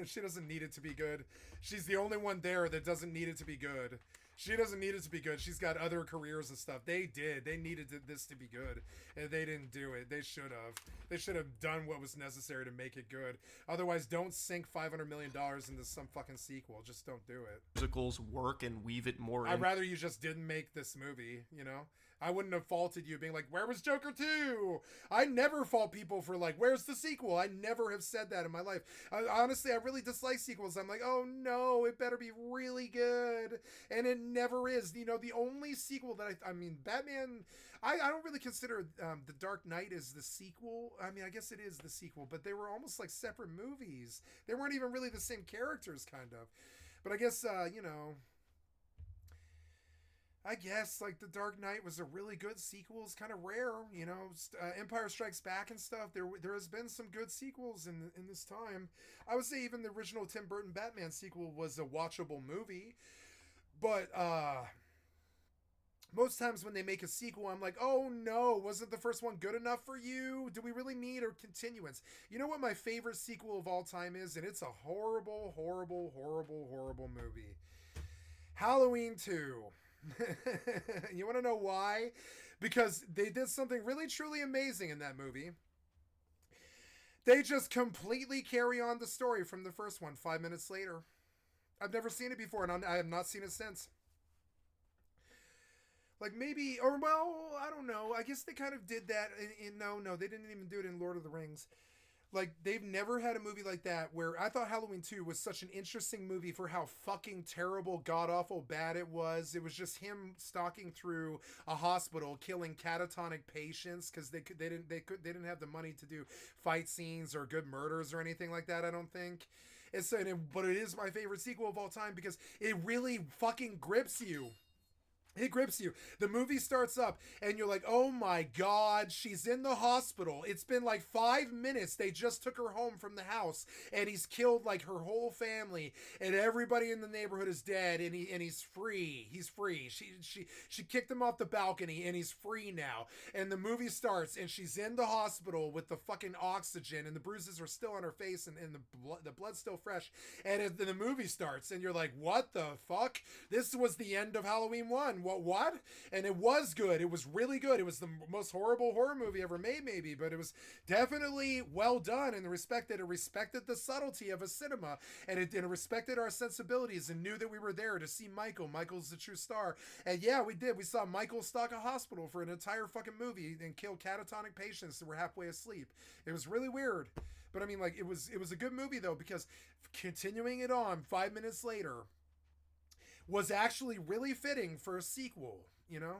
She doesn't need it to be good. She's the only one there that doesn't need it to be good. She doesn't need it to be good. She's got other careers and stuff. They did. They needed this to be good, and they didn't do it. They should have. They should have done what was necessary to make it good. Otherwise, don't sink $500 million into some fucking sequel. Just don't do it. Musicals work and weave it more in. I'd rather you just didn't make this movie, you know? I wouldn't have faulted you being like, where was Joker 2? I never fault people for like, where's the sequel? I never have said that in my life. Honestly, I really dislike sequels. I'm like, oh no, it better be really good. And it never is. You know, the only sequel that I mean, Batman, I don't really consider The Dark Knight as the sequel. I mean, I guess it is the sequel, but they were almost like separate movies. They weren't even really the same characters, kind of. But I guess, you know, I guess like The Dark Knight was a really good sequel. It's kind of rare, you know. Empire Strikes Back and stuff. There has been some good sequels in this time. I would say even the original Tim Burton Batman sequel was a watchable movie, but most times when they make a sequel, I'm like, oh no, wasn't the first one good enough for you? Do we really need a continuance? You know what my favorite sequel of all time is, and it's a horrible, horrible, horrible, horrible movie. Halloween 2. You want to know why? Because they did something really truly amazing in that movie. They just completely carry on the story from the first one 5 minutes later. I've never seen it before, and I have not seen it since. Like maybe, or well, I don't know. I guess they kind of did that in no, they didn't even do it in Lord of the Rings. Like, they've never had a movie like that where I thought Halloween 2 was such an interesting movie for how fucking terrible, god-awful bad it was. It was just him stalking through a hospital, killing catatonic patients because they didn't have the money to do fight scenes or good murders or anything like that, I don't think. But it is my favorite sequel of all time because it really fucking grips you. It grips you. The movie starts up and you're like, oh my God, she's in the hospital. It's been like 5 minutes. They just took her home from the house and he's killed like her whole family and everybody in the neighborhood is dead and he's free. He's free. She kicked him off the balcony and he's free now. And the movie starts and she's in the hospital with the fucking oxygen and the bruises are still on her face and the blood's still fresh. And the movie starts and you're like, what the fuck? This was the end of Halloween 1. What? And it was good. It was really good. It was the most horrible horror movie ever made, maybe, but it was definitely well done in the respect that it respected the subtlety of a cinema and it respected our sensibilities and knew that we were there to see Michael. Michael's the true star. And yeah, we did. We saw Michael stalk a hospital for an entire fucking movie and kill catatonic patients that were halfway asleep. It was really weird. But I mean, like, it was a good movie though, because continuing it on 5 minutes later was actually really fitting for a sequel, you know?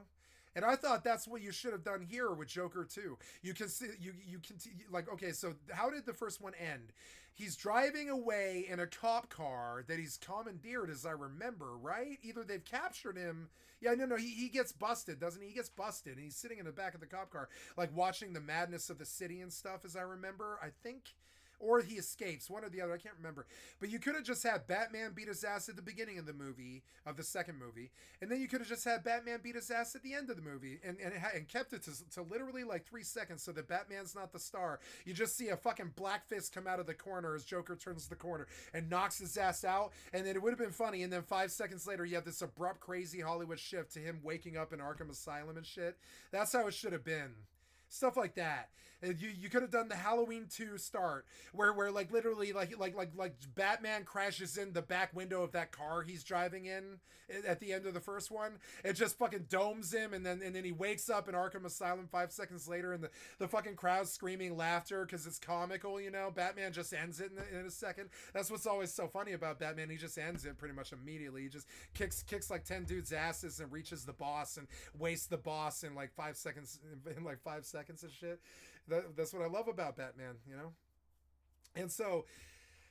And I thought that's what you should have done here with Joker 2. You can see, you can, like, okay, so how did the first one end? He's driving away in a cop car that he's commandeered, as I remember, right? Either they've captured him. Yeah, no, he gets busted, doesn't he? He gets busted, and he's sitting in the back of the cop car, like, watching the madness of the city and stuff, as I remember, I think. Or he escapes, one or the other, I can't remember. But you could have just had Batman beat his ass at the beginning of the movie, of the second movie, and then you could have just had Batman beat his ass at the end of the movie, and kept it to literally like 3 seconds so that Batman's not the star. You just see a fucking black fist come out of the corner as Joker turns the corner and knocks his ass out, and then it would have been funny, and then 5 seconds later you have this abrupt, crazy Hollywood shift to him waking up in Arkham Asylum and shit. That's how it should have been. Stuff like that. You could have done the Halloween 2 start where like literally like Batman crashes in the back window of that car he's driving in at the end of the first one. It just fucking domes him and then he wakes up in Arkham Asylum 5 seconds later and the fucking crowd's screaming laughter because it's comical, you know. Batman just ends it in a second. That's what's always so funny about Batman. He just ends it pretty much immediately. He just kicks like 10 dudes' asses and reaches the boss and wastes the boss in like 5 seconds and shit. That's what I love about Batman, you know. And so,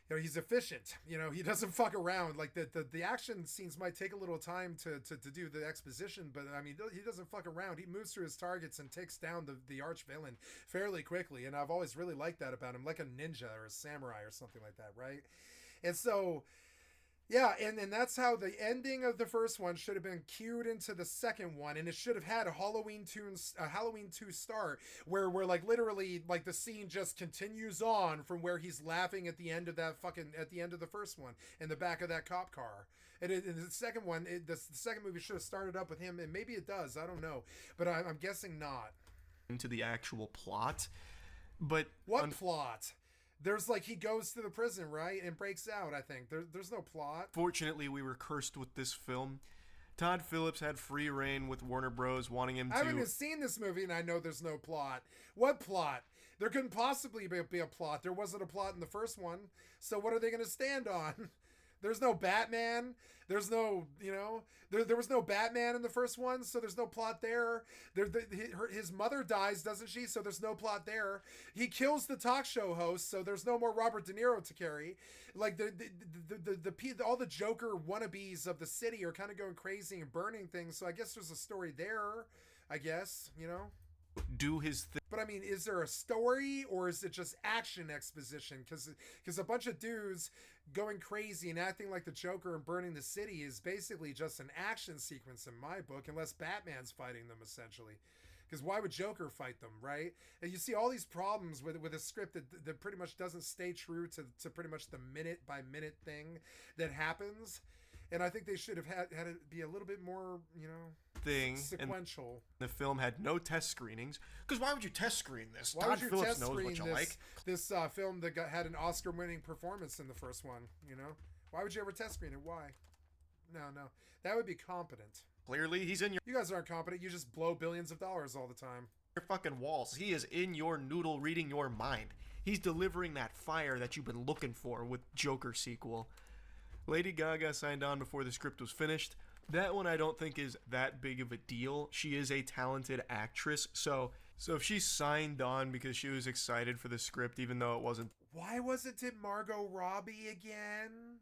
you know, he's efficient. You know, he doesn't fuck around. Like the action scenes might take a little time to do the exposition, but I mean, he doesn't fuck around. He moves through his targets and takes down the arch villain fairly quickly. And I've always really liked that about him, like a ninja or a samurai or something like that, right? And so, yeah, and that's how the ending of the first one should have been cued into the second one, and it should have had a Halloween 2 start where like literally like the scene just continues on from where he's laughing at the end of the first one in the back of that cop car. And the second one, the second movie should have started up with him, and maybe it does, I don't know, but I'm guessing not. Into the actual plot, but what plot? There's like he goes to the prison, right, and breaks out. I think there's no plot. Fortunately, we were cursed with this film. Todd Phillips had free reign with Warner Bros. Wanting him to. I haven't even seen this movie, and I know there's no plot. What plot? There couldn't possibly be a plot. There wasn't a plot in the first one. So what are they going to stand on? There's no Batman. There's no, you know, there was no Batman in the first one, so there's no plot there. His mother dies, doesn't she? So there's no plot there. He kills the talk show host, so there's no more Robert De Niro to carry. Like all the Joker wannabes of the city are kind of going crazy and burning things. So I guess there's a story there. I guess, you know. Do his thing. But I mean, is there a story or is it just action exposition? Because a bunch of dudes going crazy and acting like the Joker and burning the city is basically just an action sequence in my book, unless Batman's fighting them essentially. Because why would Joker fight them, right? And you see all these problems with a script that pretty much doesn't stay true to pretty much the minute by minute thing that happens. And I think they should have had it be a little bit more, you know, sequential. And the film had no test screenings. Because why would you test screen this? Why Todd would you Phillips test knows screen what you this, like. this film that had an Oscar-winning performance in the first one, you know? Why would you ever test screen it? Why? No. That would be competent. Clearly, he's in your... You guys aren't competent. You just blow billions of dollars all the time. Your fucking walls. He is in your noodle reading your mind. He's delivering that fire that you've been looking for with Joker sequel. Lady Gaga signed on before the script was finished. That one I don't think is that big of a deal. She is a talented actress, so if she signed on because she was excited for the script, even though it wasn't... Why wasn't it Margot Robbie again?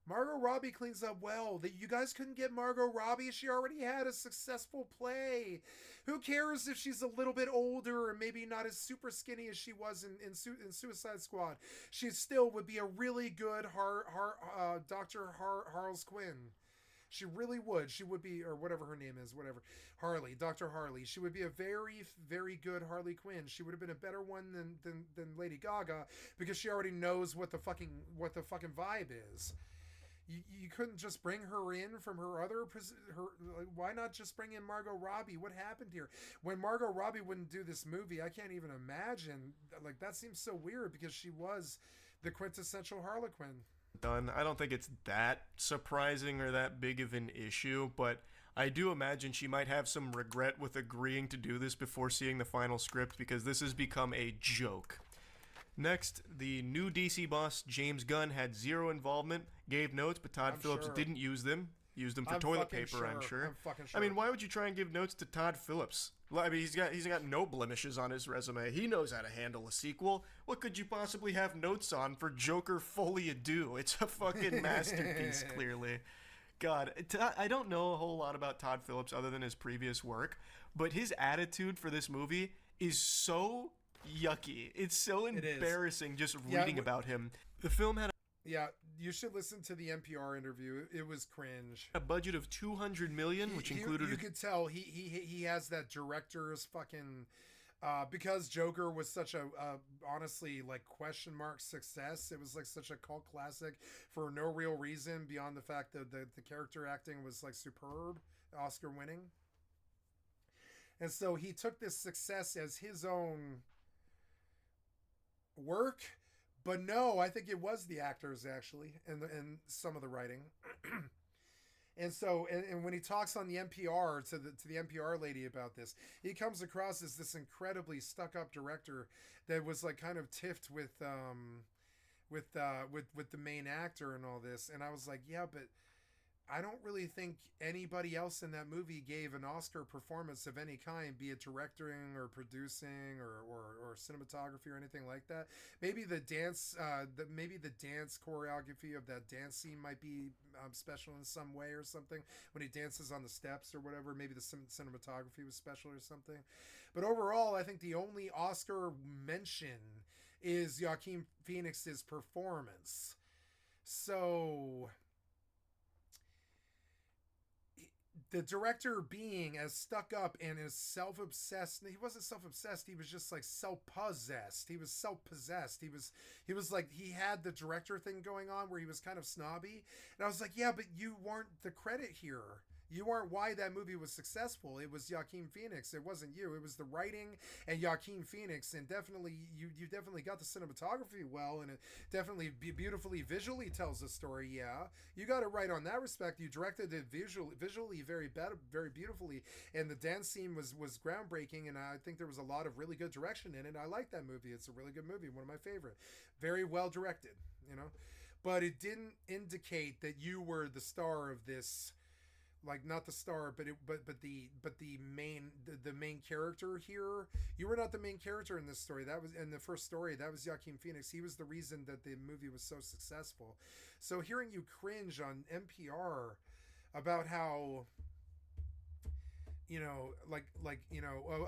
Margot Robbie cleans up well. You guys couldn't get Margot Robbie. She already had a successful play. Who cares if she's a little bit older and maybe not as super skinny as she was in Suicide Squad? She still would be a really good Dr. Harles Quinn. She really would. She would be, or whatever her name is, whatever. Harley, Dr. Harley. She would be a very, very good Harley Quinn. She would have been a better one than Lady Gaga because she already knows what the fucking vibe is. You couldn't just bring her in from her other... why not just bring in Margot Robbie? What happened here? When Margot Robbie wouldn't do this movie, I can't even imagine. Like, that seems so weird because she was the quintessential Harlequin. Done. I don't think it's that surprising or that big of an issue, but I do imagine she might have some regret with agreeing to do this before seeing the final script because this has become a joke. Next, the new DC boss, James Gunn, had zero involvement, gave notes, but Todd Phillips didn't use them. Used them for toilet paper, I'm sure. I'm fucking sure. I mean, why would you try and give notes to Todd Phillips? I mean, he's got no blemishes on his resume. He knows how to handle a sequel. What could you possibly have notes on for Joker Folie à Deux? It's a fucking masterpiece, clearly. God, I don't know a whole lot about Todd Phillips other than his previous work, but his attitude for this movie is so yucky. It's so embarrassing just reading about him. The film had Yeah, you should listen to the NPR interview. It was cringe. A budget of $200 million, which included... You could tell he has that director's fucking... because Joker was such a honestly, like, question mark success. It was like such a cult classic for no real reason beyond the fact that the character acting was like superb, Oscar winning. And so he took this success as his own work. But no, I think it was the actors actually, and some of the writing. And so, and when he talks on the NPR to the NPR lady about this, he comes across as this incredibly stuck-up director that was like kind of tiffed with the main actor and all this. And I was like, yeah, but I don't really think anybody else in that movie gave an Oscar performance of any kind, be it directing or producing or cinematography or anything like that. Maybe the dance, the dance choreography of that dance scene might be special in some way or something. When he dances on the steps or whatever, maybe the cinematography was special or something. But overall, I think the only Oscar mention is Joaquin Phoenix's performance. So... the director being as stuck up and as self-obsessed, he wasn't self-obsessed, he was just like self-possessed. He was self-possessed. He was like, he had the director thing going on where he was kind of snobby. And I was like, yeah, but you weren't the credit here. You weren't why that movie was successful. It was Joaquin Phoenix. It wasn't you. It was the writing and Joaquin Phoenix. And definitely, you definitely got the cinematography well, and it definitely beautifully visually tells the story. Yeah, you got it right on that respect. You directed it visually very beautifully, and the dance scene was groundbreaking. And I think there was a lot of really good direction in it. I like that movie. It's a really good movie. One of my favorite. Very well directed. You know. but it didn't indicate that you were the star of this. Like, not the star, but the main character here. You were not the main character in this story. That was in the first story. That was Joaquin Phoenix. He was the reason that the movie was so successful. So hearing you cringe on NPR about how, you know,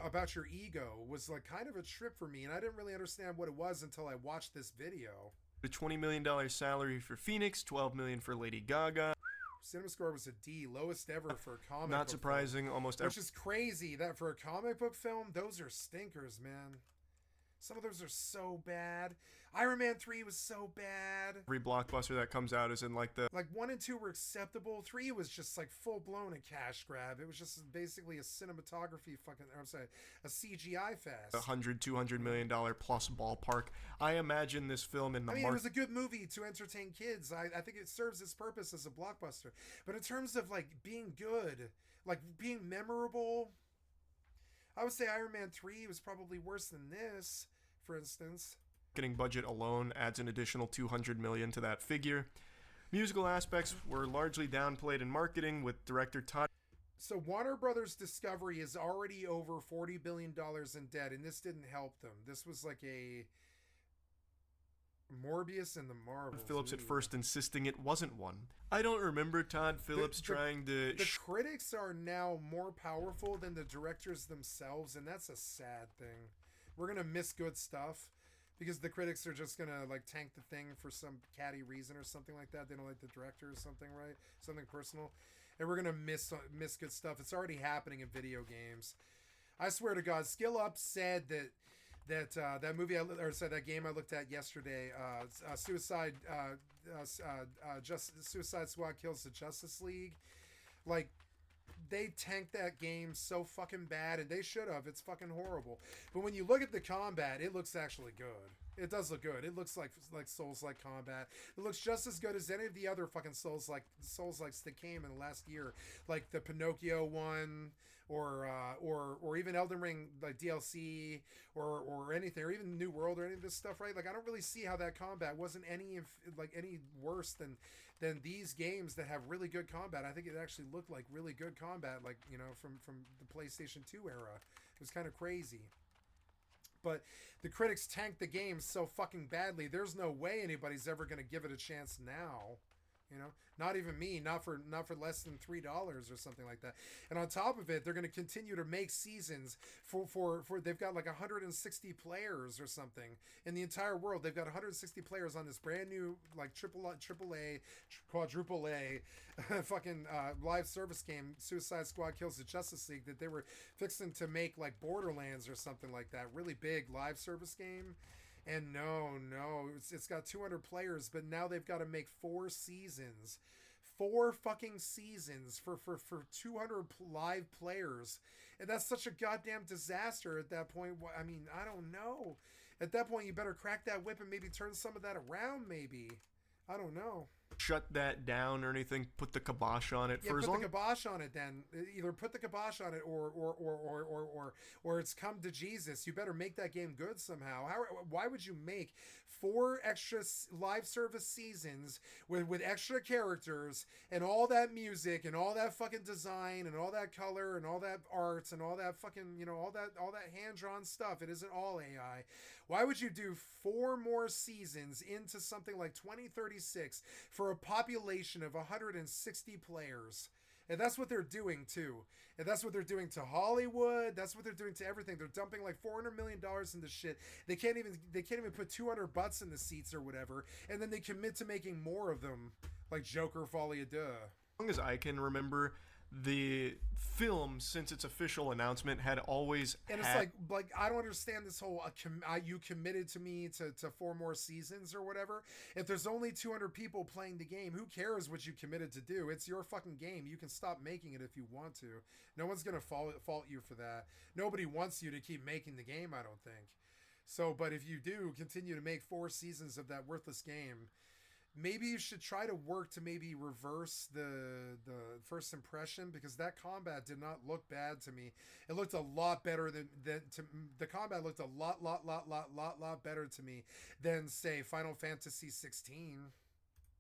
about your ego was like kind of a trip for me, and I didn't really understand what it was until I watched this video. The $20 million salary for Phoenix, $12 million for Lady Gaga. Cinema score was a D, lowest ever for a comic. Not book surprising, film, almost which is crazy that for a comic book film, those are stinkers, man. Some of those are so bad. Iron Man 3 was so bad. Every blockbuster that comes out is in like 1 and 2 were acceptable. 3 was just like full blown a cash grab. It was just basically a cinematography a CGI fest. $100-200 million plus ballpark. I imagine this film in the it was a good movie to entertain kids. I think it serves its purpose as a blockbuster. But in terms of like being good, like being memorable, I would say Iron Man 3 was probably worse than this, for instance. Marketing budget alone adds an additional $200 million to that figure. Musical aspects were largely downplayed in marketing, with director Todd. So Warner Brothers Discovery is already over $40 billion in debt, and this didn't help them. This was like a Morbius and the Marvels. Phillips at first insisting it wasn't one. I don't remember Todd Phillips trying to... The critics are now more powerful than the directors themselves, and that's a sad thing. We're going to miss good stuff because the critics are just going to like tank the thing for some catty reason or something like that. They don't like the director or something, right? Something personal. And we're going to miss good stuff. It's already happening in video games. I swear to God, Skill Up said that movie that game I looked at yesterday, Suicide Squad Kills the Justice League, like they tanked that game so fucking bad, and they should have. It's fucking horrible. But when you look at the combat, it looks actually good. It does look good. It looks like Souls-like combat. It looks just as good as any of the other fucking Souls-likes that came in the last year, like the Pinocchio one, or even Elden Ring like DLC, or anything, or even New World, or any of this stuff, right? Like I don't really see how that combat wasn't any worse than these games that have really good combat. I think it actually looked like really good combat, like, you know, from the PlayStation 2 era. It was kind of crazy. But the critics tanked the game so fucking badly. There's no way anybody's ever going to give it a chance now. You know, not even me, not for less than $3 or something like that. And on top of it, they're going to continue to make seasons for they've got like 160 players or something in the entire world. They've got 160 players on this brand new like AAA, quadruple A fucking live service game, Suicide Squad Kills the Justice League, that they were fixing to make like Borderlands or something like that. Really big live service game. And no, it's got 200 players, but now they've got to make 4 seasons. 4 fucking seasons for 200 live players. And that's such a goddamn disaster at that point. I mean, I don't know. At that point, you better crack that whip and maybe turn some of that around, maybe. I don't know. Shut that down or anything, put the kibosh on it. Yeah, put the kibosh on it then. Either put the kibosh on it or it's come to Jesus. You better make that game good somehow. Why would you make 4 extra live service seasons with extra characters and all that music and all that fucking design and all that color and all that arts and all that fucking, you know, all that hand-drawn stuff? It isn't all AI. Why would you do 4 more seasons into something like 2036 for a population of 160 players? And that's what they're doing too. And that's what they're doing to Hollywood. That's what they're doing to everything. They're dumping like $400 million into shit. They can't even put 200 butts in the seats or whatever. And then they commit to making more of them, like Joker Folie à Deux. As long as I can remember, the film, since its official announcement, had always and it's like I don't understand this whole you committed to me to 4 more seasons or whatever. If there's only 200 people playing the game, who cares what you committed to do? It's your fucking game. You can stop making it if you want to. No one's gonna fault you for that. Nobody wants you to keep making the game, I don't think. So, but if you do continue to make 4 seasons of that worthless game, maybe you should try to work to maybe reverse the first impression, because that combat did not look bad to me. It looked a lot better the combat looked a lot better to me than, say, Final Fantasy 16.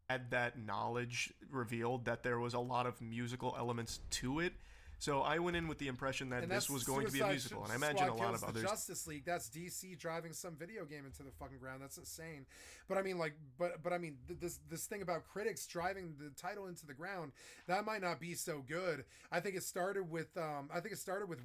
had that knowledge revealed that there was a lot of musical elements to it. So I went in with the impression that this was going to be a musical, and I imagine a lot of others. Justice League, that's DC driving some video game into the fucking ground. That's insane. But I mean, like, but I mean, this thing about critics driving the title into the ground, that might not be so good. I think it started with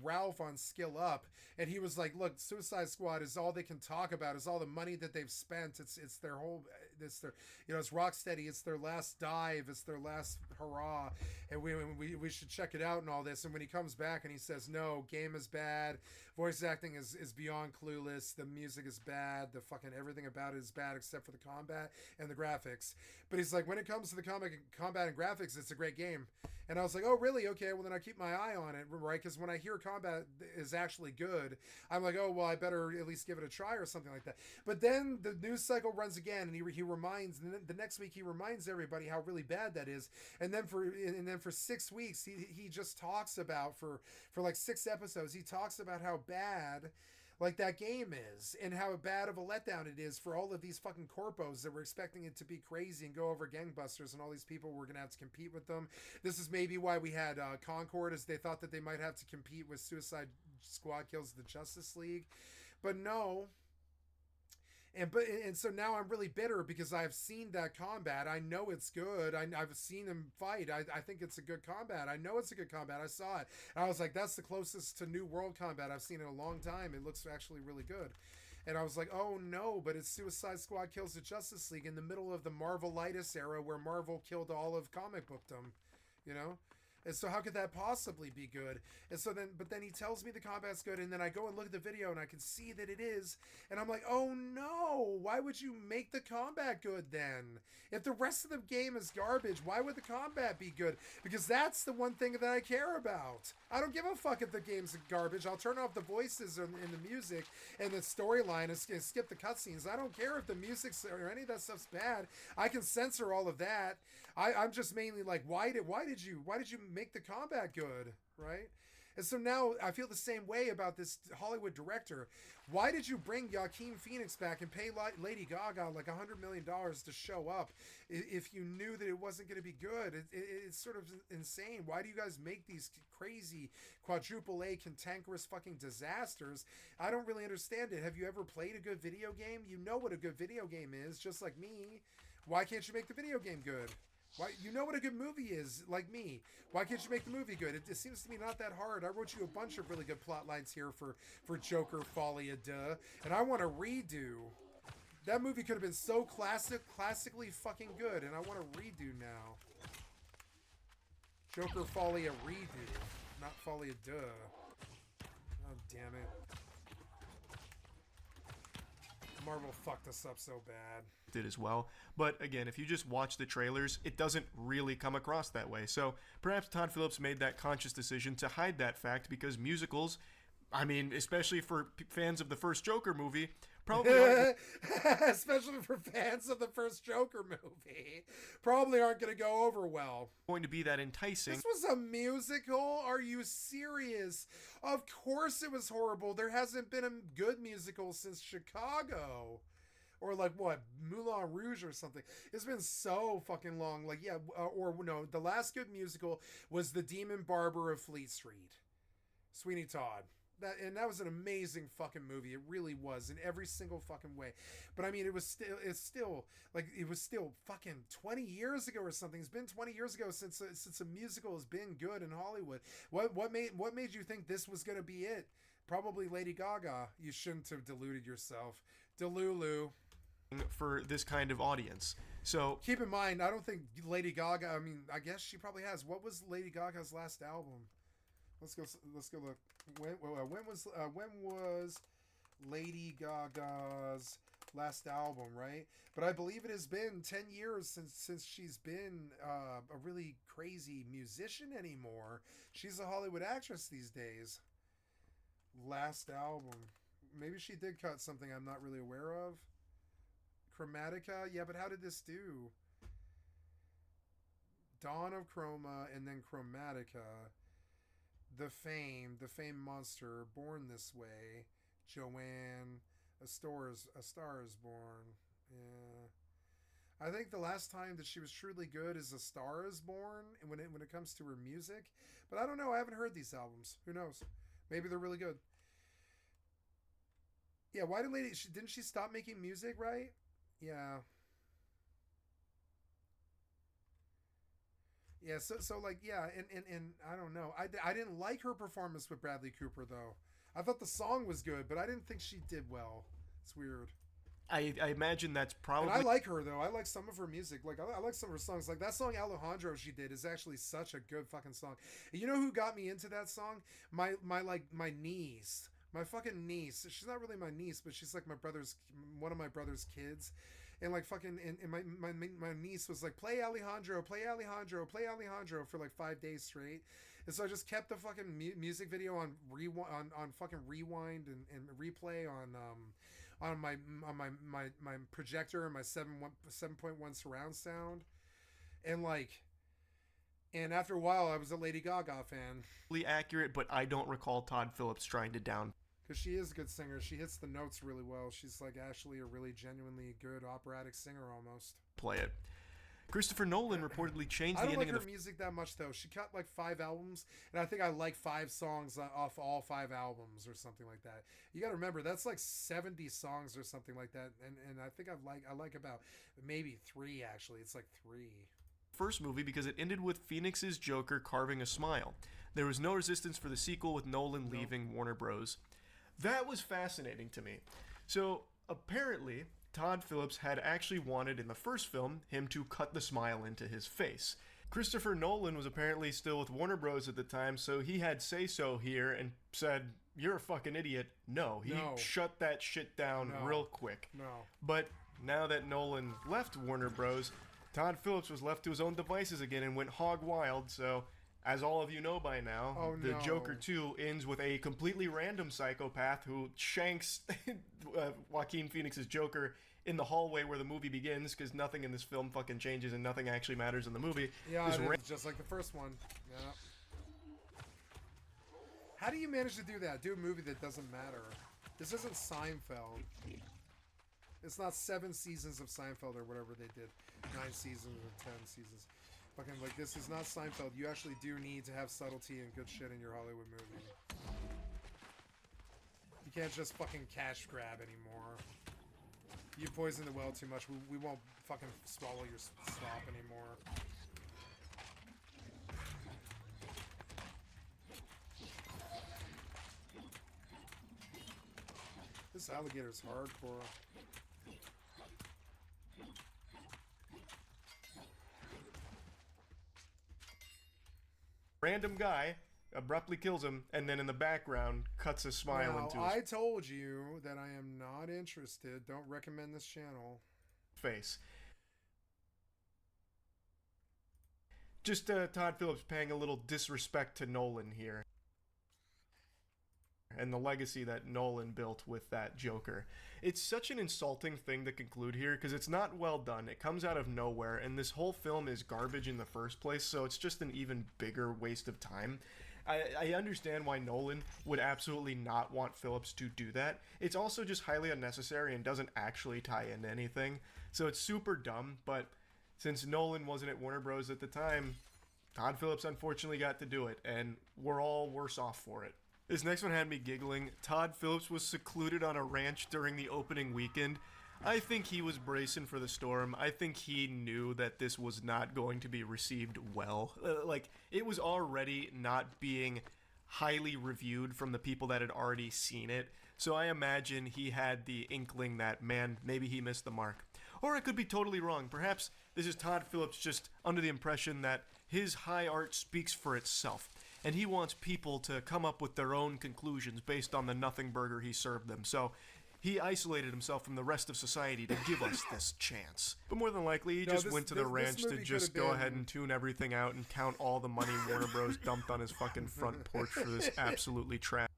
Ralph on Skill Up, and he was like, "Look, Suicide Squad is all they can talk about. Is all the money that they've spent. It's their whole, it's their, it's Rocksteady. It's their last dive. It's their last hurrah, and we should check it out and all this." And when he comes back and he says, no, game is bad, voice acting is beyond clueless, the music is bad, the fucking everything about it is bad except for the combat and the graphics. But he's like, when it comes to the combat and graphics, it's a great game. And I was like, oh, really? Okay, well, then I keep my eye on it, right? Because when I hear combat is actually good, I'm like, oh, well, I better at least give it a try or something like that. But then the news cycle runs again, and he reminds, the next week he reminds everybody how really bad that is. And then for 6 weeks, he just talks about, for like 6 episodes, he talks about how bad like that game is, and how bad of a letdown it is for all of these fucking corpos that were expecting it to be crazy and go over gangbusters, and all these people were gonna have to compete with them. This is maybe why we had Concord, as they thought that they might have to compete with Suicide Squad Kills the Justice League, but no. And so now I'm really bitter because I've seen that combat. I know it's good. I've seen him fight. I think it's a good combat. I know it's a good combat. I saw it. And I was like, that's the closest to New World combat I've seen in a long time. It looks actually really good. And I was like, oh no, but it's Suicide Squad Kills the Justice League in the middle of the Marvelitis era where Marvel killed all of comic bookdom, And so how could that possibly be good? And so then he tells me the combat's good, and then I go and look at the video and I can see that it is, and I'm like, oh no, why would you make the combat good then? If the rest of the game is garbage, why would the combat be good? Because that's the one thing that I care about. I don't give a fuck if the game's garbage. I'll turn off the voices and the music and the storyline and skip the cutscenes. I don't care if the music or any of that stuff's bad. I can censor all of that. I'm just mainly like, why did you make the combat good, right? And so now I feel the same way about this Hollywood director. Why did you bring Joaquin Phoenix back and pay Lady Gaga like $100 million to show up if you knew that it wasn't going to be good? It's sort of insane. Why do you guys make these crazy quadruple A cantankerous fucking disasters? I don't really understand it. Have you ever played a good video game? You know what a good video game is, just like me. Why can't you make the video game good? Why, you know what a good movie is, like me. Why can't you make the movie good? It seems to me not that hard. I wrote you a bunch of really good plot lines here for Joker Folia Duh, and I want a redo. That movie could have been so classically fucking good, and I want a redo now. Joker Folia redo, not Folia Duh. Oh, damn it. Marvel fucked us up so bad. Did as well. But again, if you just watch the trailers, it doesn't really come across that way. So perhaps Todd Phillips made that conscious decision to hide that fact, because musicals, I mean, especially for fans of the first Joker movie, probably aren't... especially for fans of the first Joker movie, probably aren't going to go over well. Going to be that enticing. This was a musical? Are you serious? Of course it was horrible. There hasn't been a good musical since Chicago. Or like what, Moulin Rouge or something. It's been so fucking long. Like, yeah, or no, the last good musical was The Demon Barber of Fleet Street. Sweeney Todd. That was an amazing fucking movie. It really was, in every single fucking way. But I mean, it was still fucking 20 years ago or something. It's been 20 years ago since a musical has been good in Hollywood. What made you think this was gonna be it? Probably Lady Gaga. You shouldn't have deluded yourself. Delulu. For this kind of audience. So keep in mind, I don't think Lady Gaga, I mean, I guess she probably has. What was Lady Gaga's last album? Let's go look. When was Lady Gaga's last album, right? But I believe it has been 10 years since she's been a really crazy musician anymore. She's a Hollywood actress these days. Last album. Maybe she did cut something I'm not really aware of. Chromatica? Yeah, but how did this do? Dawn of Chroma and then Chromatica. The Fame Monster, Born This Way, Joanne, A Star is Born. Yeah. I think the last time that she was truly good is A Star Is Born, and when it comes to her music. But I don't know. I haven't heard these albums. Who knows? Maybe they're really good. Yeah, why did didn't she stop making music, right? Yeah. Yeah, so like, yeah, and I don't know. I didn't like her performance with Bradley Cooper, though. I thought the song was good, but I didn't think she did well. It's weird. I imagine that's probably... And I like her, though. I like some of her music. Like, I like some of her songs. Like, that song Alejandro she did is actually such a good fucking song. And you know who got me into that song? My niece. My fucking niece. She's not really my niece, but she's like one of my brother's kids. And like fucking, and my niece was like, play Alejandro for like 5 days straight. And so I just kept the fucking music video on fucking rewind and replay on my projector and my 7.1 surround sound. And after a while, I was a Lady Gaga fan. Accurate, but I don't recall Todd Phillips trying to down. Because she is a good singer. She hits the notes really well. She's like actually a really genuinely good operatic singer almost. Play it. Christopher Nolan reportedly changed the ending of the... I don't like her music that much, though. She cut like 5 albums, and I think I like 5 songs off all 5 albums or something like that. You got to remember, that's like 70 songs or something like that, and I think I like about maybe 3, actually. It's like 3. First movie because it ended with Phoenix's Joker carving a smile. There was no resistance for the sequel with Nolan leaving Warner Bros. That was fascinating to me. So apparently Todd Phillips had actually wanted in the first film him to cut the smile into his face. Christopher Nolan was apparently still with Warner Bros. At the time, so he had say-so here and said, "You're a fucking idiot." No, he shut that shit down real quick. No. But now that Nolan left Warner Bros., Todd Phillips was left to his own devices again and went hog wild, so as all of you know by now, the Joker 2 ends with a completely random psychopath who shanks Joaquin Phoenix's Joker in the hallway where the movie begins, because nothing in this film fucking changes and nothing actually matters in the movie. Yeah, it's just like the first one. Yeah. How do you manage to do that? Do a movie that doesn't matter. This isn't Seinfeld. It's not 7 seasons of Seinfeld or whatever they did. 9 seasons or 10 seasons. Fucking like, this is not Seinfeld. You actually do need to have subtlety and good shit in your Hollywood movie. You can't just fucking cash grab anymore. You poison the well too much. We won't fucking swallow your slop anymore. This alligator's hardcore. Random guy abruptly kills him, and then in the background cuts a smile into his I told you that I am not interested. Don't recommend this channel. Face. Just Todd Phillips paying a little disrespect to Nolan here. And the legacy that Nolan built with that Joker. It's such an insulting thing to conclude here because it's not well done. It comes out of nowhere, and this whole film is garbage in the first place, so it's just an even bigger waste of time. I understand why Nolan would absolutely not want Phillips to do that. It's also just highly unnecessary and doesn't actually tie into anything, so it's super dumb, but since Nolan wasn't at Warner Bros. At the time, Todd Phillips unfortunately got to do it, and we're all worse off for it. This next one had me giggling. Todd Phillips was secluded on a ranch during the opening weekend. I think he was bracing for the storm. I think he knew that this was not going to be received well. It was already not being highly reviewed from the people that had already seen it. So I imagine he had the inkling that, man, maybe he missed the mark. Or I could be totally wrong. Perhaps this is Todd Phillips just under the impression that his high art speaks for itself, and he wants people to come up with their own conclusions based on the nothing burger he served them. So he isolated himself from the rest of society to give us this chance. But more than likely, he just went to the ranch to just go ahead and tune everything out and count all the money Warner Bros. Dumped on his fucking front porch for this absolutely trash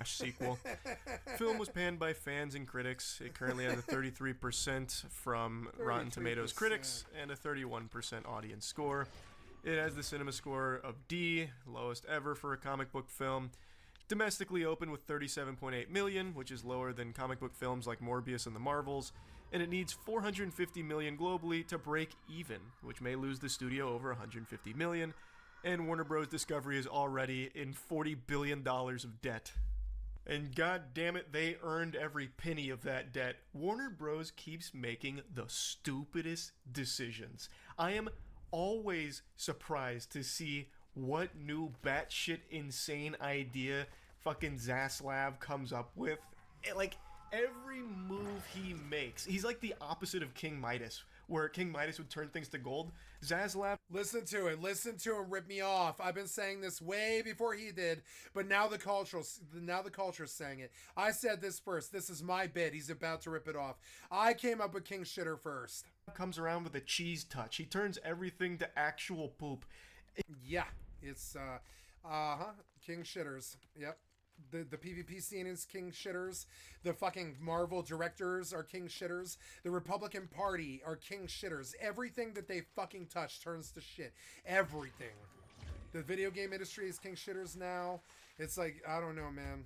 sequel. Film was panned by fans and critics. It currently has a 33% from Rotten Tomatoes critics and a 31% audience score. It has the cinema score of D, lowest ever for a comic book film. Domestically opened with 37.8 million, which is lower than comic book films like Morbius and the Marvels, and it needs 450 million globally to break even, which may lose the studio over 150 million, and Warner Bros. Discovery is already in $40 billion of debt. And god damn it, they earned every penny of that debt. Warner Bros. Keeps making the stupidest decisions. I am always surprised to see what new batshit insane idea fucking Zaslav comes up with. Like, every move he makes, he's like the opposite of King Midas, where King Midas would turn things to gold. Zaslav... Listen to him rip me off. I've been saying this way before he did, but now the culture's saying it. I said this first. This is my bit. He's about to rip it off. I came up with King Shitter first. Comes around with a cheese touch. He turns everything to actual poop. Yeah, it's King Shitters. Yep. The PvP scene is King Shitters. The fucking Marvel directors are King Shitters. The Republican Party are King Shitters. Everything that they fucking touch turns to shit. Everything. The video game industry is King Shitters now. It's like, I don't know, man.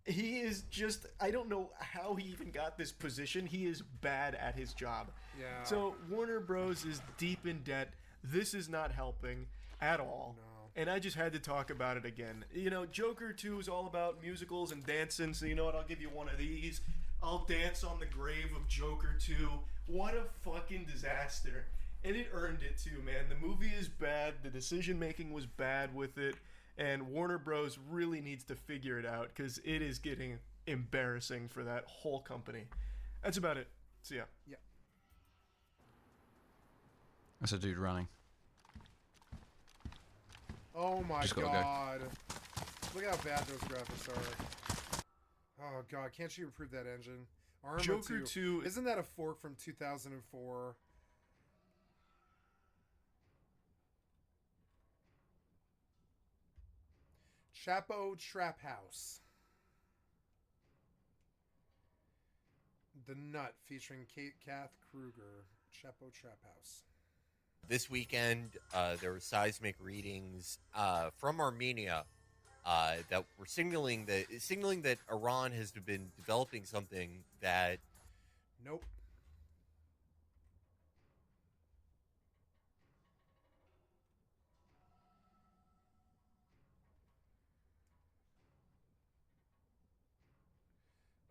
He is just, I don't know how he even got this position. He is bad at his job. Yeah. So Warner Bros. Is deep in debt. This is not helping at all. No. And I just had to talk about it again. You know, Joker 2 is all about musicals and dancing, so you know what? I'll give you one of these. I'll dance on the grave of Joker 2. What a fucking disaster. And it earned it too, man. The movie is bad. The decision making was bad with it. And Warner Bros. Really needs to figure it out, because it is getting embarrassing for that whole company. That's about it. See ya. Yeah. That's a dude running. Oh my Just gotta god. Look how bad those graphics are. Oh god, can't you improve that engine? Arma Joker 2... Isn't that a fork from 2004? Chapo Trap House. The Nut featuring Kate Kath Kruger. Chapo Trap House. This weekend, there were seismic readings from Armenia that were signaling that Iran has been developing something that. Nope.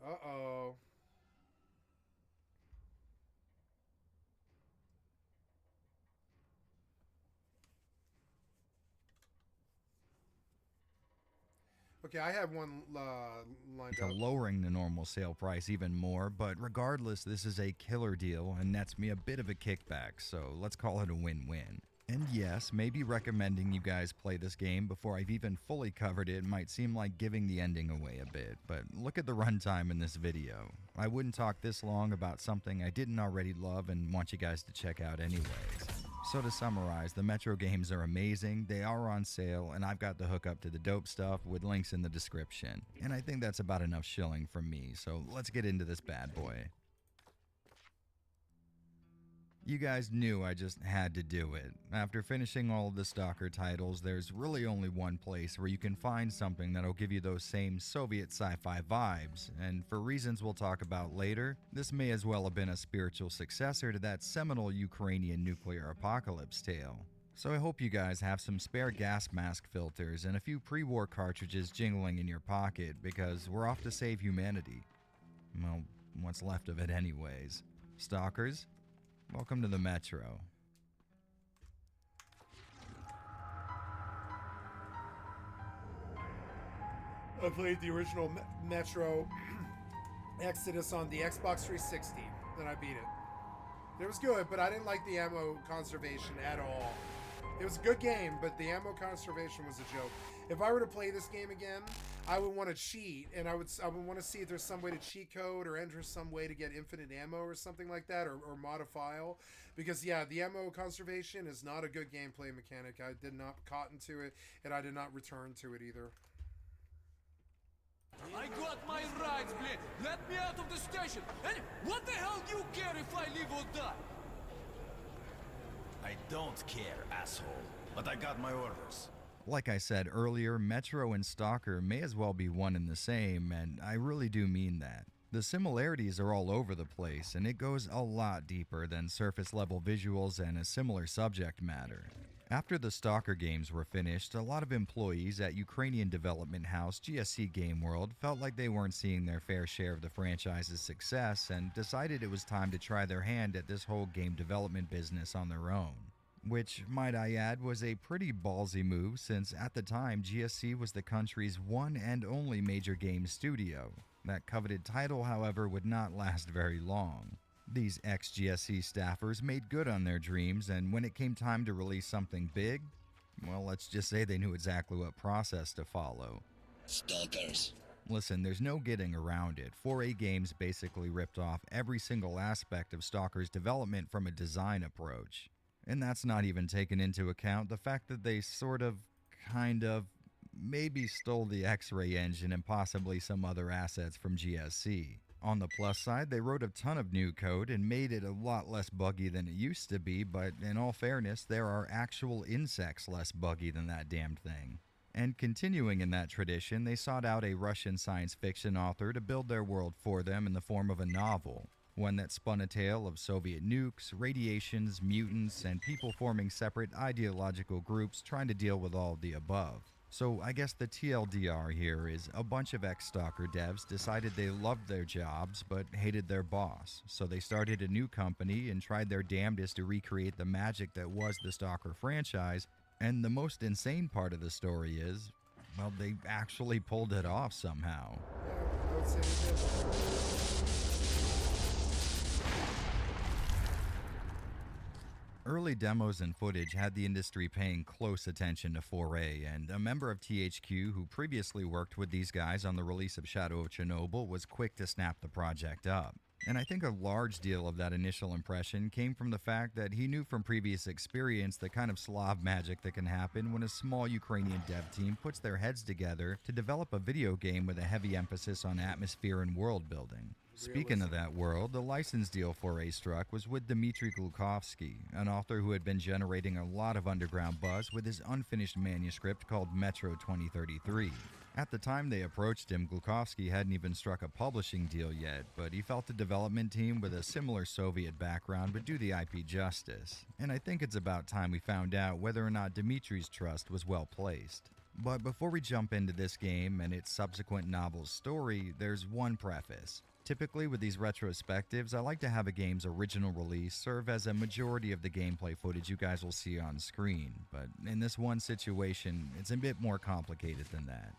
Uh-oh. Okay, I have one lined To up. lowering the normal sale price even more, but regardless, this is a killer deal and nets me a bit of a kickback, so let's call it a win-win. And yes, maybe recommending you guys play this game before I've even fully covered it might seem like giving the ending away a bit, but look at the runtime in this video. I wouldn't talk this long about something I didn't already love and want you guys to check out anyways. So to summarize, the Metro games are amazing, they are on sale, and I've got the hookup to the dope stuff with links in the description. And I think that's about enough shilling from me, so let's get into this bad boy. You guys knew I just had to do it. After finishing all of the Stalker titles, there's really only one place where you can find something that'll give you those same Soviet sci-fi vibes, and for reasons we'll talk about later, this may as well have been a spiritual successor to that seminal Ukrainian nuclear apocalypse tale. So I hope you guys have some spare gas mask filters and a few pre-war cartridges jingling in your pocket, because we're off to save humanity. Well, what's left of it anyways. Stalkers, welcome to the Metro. I played the original Metro Exodus on the Xbox 360, and I beat it. It was good, but I didn't like the ammo conservation at all. It was a good game, but the ammo conservation was a joke. If I were to play this game again, I would want to cheat, and I would want to see if there's some way to cheat code or enter some way to get infinite ammo or something like that, or mod a file. Because, yeah, the ammo conservation is not a good gameplay mechanic. I did not cotton to it, and I did not return to it either. I got my rights, blin. Let me out of the station. And what the hell do you care if I live or die? I don't care, asshole. But I got my orders. Like I said earlier, Metro and Stalker may as well be one and the same, and I really do mean that. The similarities are all over the place, and it goes a lot deeper than surface-level visuals and a similar subject matter. After the Stalker games were finished, a lot of employees at Ukrainian development house GSC Game World felt like they weren't seeing their fair share of the franchise's success and decided it was time to try their hand at this whole game development business on their own. Which, might I add, was a pretty ballsy move since at the time GSC was the country's one and only major game studio. That coveted title, however, would not last very long. These ex-GSC staffers made good on their dreams, and when it came time to release something big, well, let's just say they knew exactly what process to follow. Stalkers. Listen, there's no getting around it. 4A Games basically ripped off every single aspect of Stalker's development from a design approach. And that's not even taking into account the fact that they maybe stole the X-Ray engine and possibly some other assets from GSC. On the plus side, they wrote a ton of new code and made it a lot less buggy than it used to be, but in all fairness, there are actual insects less buggy than that damned thing. And continuing in that tradition, they sought out a Russian science fiction author to build their world for them in the form of a novel. One that spun a tale of Soviet nukes, radiations, mutants, and people forming separate ideological groups trying to deal with all of the above. So I guess the TLDR here is a bunch of ex-Stalker devs decided they loved their jobs but hated their boss. So they started a new company and tried their damnedest to recreate the magic that was the Stalker franchise. And the most insane part of the story is, well, they actually pulled it off somehow. Yeah, I would say they did. Early demos and footage had the industry paying close attention to 4A, and a member of THQ who previously worked with these guys on the release of Shadow of Chernobyl was quick to snap the project up. And I think a large deal of that initial impression came from the fact that he knew from previous experience the kind of Slav magic that can happen when a small Ukrainian dev team puts their heads together to develop a video game with a heavy emphasis on atmosphere and world building. Speaking of that world, the license deal 4A struck was with Dmitry Glukhovsky, an author who had been generating a lot of underground buzz with his unfinished manuscript called Metro 2033. At the time they approached him, Glukhovsky hadn't even struck a publishing deal yet, but he felt the development team with a similar Soviet background would do the IP justice. And I think it's about time we found out whether or not Dmitry's trust was well placed. But before we jump into this game and its subsequent novel story, there's one preface. Typically with these retrospectives, I like to have a game's original release serve as a majority of the gameplay footage you guys will see on screen, but in this one situation, it's a bit more complicated than that.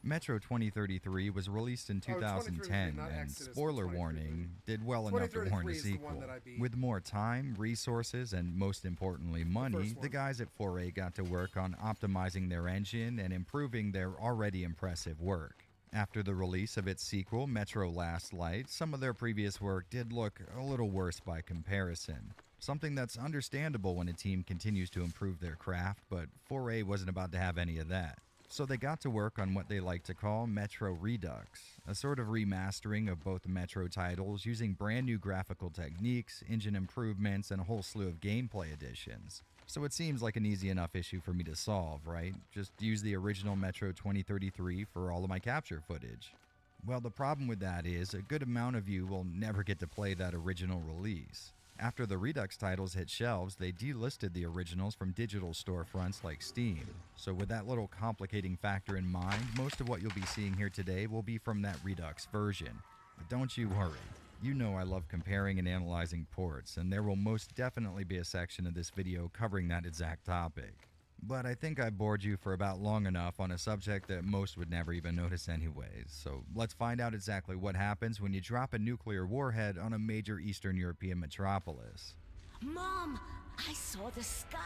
Metro 2033 was released in 2010, and spoiler warning, did well enough to warrant a sequel. With more time, resources, and most importantly money, the guys at 4A got to work on optimizing their engine and improving their already impressive work. After the release of its sequel, Metro Last Light, some of their previous work did look a little worse by comparison. Something that's understandable when a team continues to improve their craft, but 4A wasn't about to have any of that. So they got to work on what they like to call Metro Redux, a sort of remastering of both Metro titles using brand new graphical techniques, engine improvements, and a whole slew of gameplay additions. So it seems like an easy enough issue for me to solve, right? Just use the original Metro 2033 for all of my capture footage. Well, the problem with that is a good amount of you will never get to play that original release. After the Redux titles hit shelves, they delisted the originals from digital storefronts like Steam. So with that little complicating factor in mind, most of what you'll be seeing here today will be from that Redux version. But don't you worry. You know I love comparing and analyzing ports, and there will most definitely be a section of this video covering that exact topic. But I think I bored you for about long enough on a subject that most would never even notice anyways, so let's find out exactly what happens when you drop a nuclear warhead on a major Eastern European metropolis. Mom, I saw the sky!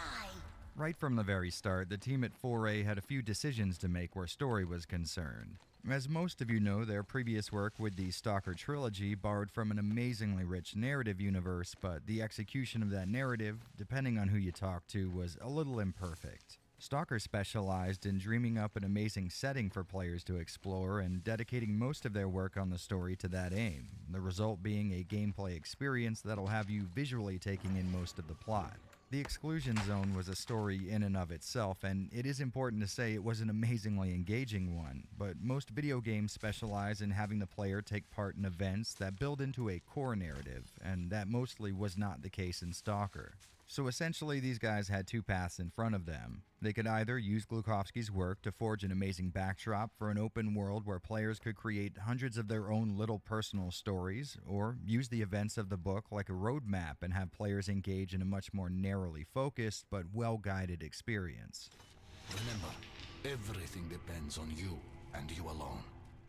Right from the very start, the team at 4A had a few decisions to make where story was concerned. As most of you know, their previous work with the Stalker trilogy borrowed from an amazingly rich narrative universe, but the execution of that narrative, depending on who you talk to, was a little imperfect. Stalker specialized in dreaming up an amazing setting for players to explore and dedicating most of their work on the story to that aim, the result being a gameplay experience that'll have you visually taking in most of the plot. The Exclusion Zone was a story in and of itself, and it is important to say it was an amazingly engaging one, but most video games specialize in having the player take part in events that build into a core narrative, and that mostly was not the case in Stalker. So essentially, these guys had two paths in front of them. They could either use Glukhovsky's work to forge an amazing backdrop for an open world where players could create hundreds of their own little personal stories, or use the events of the book like a roadmap and have players engage in a much more narrowly focused but well-guided experience. Remember, everything depends on you and you alone.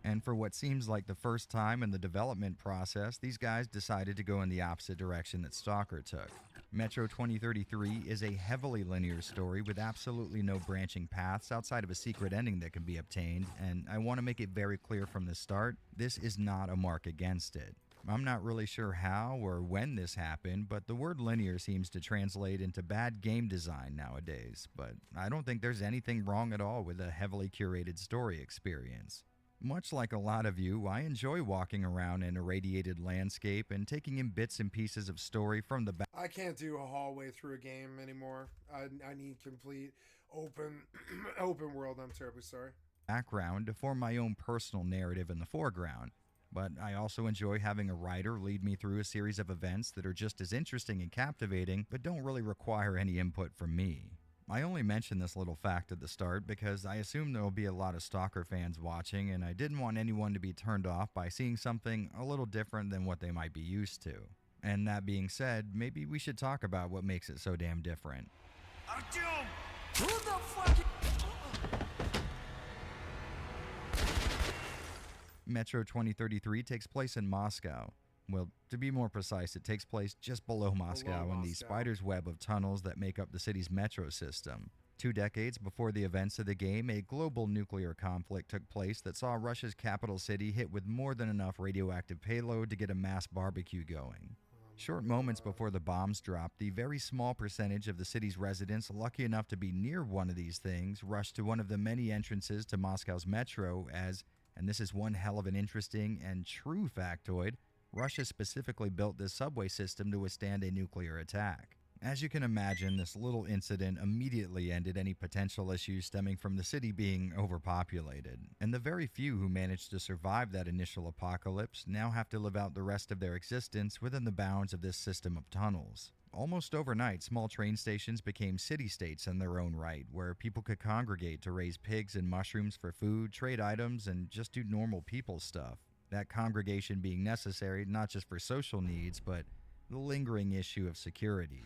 And for what seems like the first time in the development process, these guys decided to go in the opposite direction that Stalker took. Metro 2033 is a heavily linear story with absolutely no branching paths outside of a secret ending that can be obtained, and I want to make it very clear from the start, this is not a mark against it. I'm not really sure how or when this happened, but the word linear seems to translate into bad game design nowadays, but I don't think there's anything wrong at all with a heavily curated story experience. Much like a lot of you, I enjoy walking around an irradiated landscape and taking in bits and pieces of story from the back. I can't do a hallway through a game anymore. I need complete open world. I'm terribly sorry. Background to form my own personal narrative in the foreground, but I also enjoy having a writer lead me through a series of events that are just as interesting and captivating, but don't really require any input from me. I only mention this little fact at the start because I assume there will be a lot of Stalker fans watching, and I didn't want anyone to be turned off by seeing something a little different than what they might be used to. And that being said, maybe we should talk about what makes it so damn different. Artyom! Who the fuck? Metro 2033 takes place in Moscow. Well, to be more precise, it takes place just below Moscow in the spider's web of tunnels that make up the city's metro system. 2 decades before the events of the game, a global nuclear conflict took place that saw Russia's capital city hit with more than enough radioactive payload to get a mass barbecue going. Short moments before the bombs dropped, the very small percentage of the city's residents lucky enough to be near one of these things rushed to one of the many entrances to Moscow's metro as, and this is one hell of an interesting and true factoid, Russia specifically built this subway system to withstand a nuclear attack. As you can imagine, this little incident immediately ended any potential issues stemming from the city being overpopulated, and the very few who managed to survive that initial apocalypse now have to live out the rest of their existence within the bounds of this system of tunnels. Almost overnight, small train stations became city-states in their own right, where people could congregate to raise pigs and mushrooms for food, trade items, and just do normal people stuff. That congregation being necessary not just for social needs, but the lingering issue of security.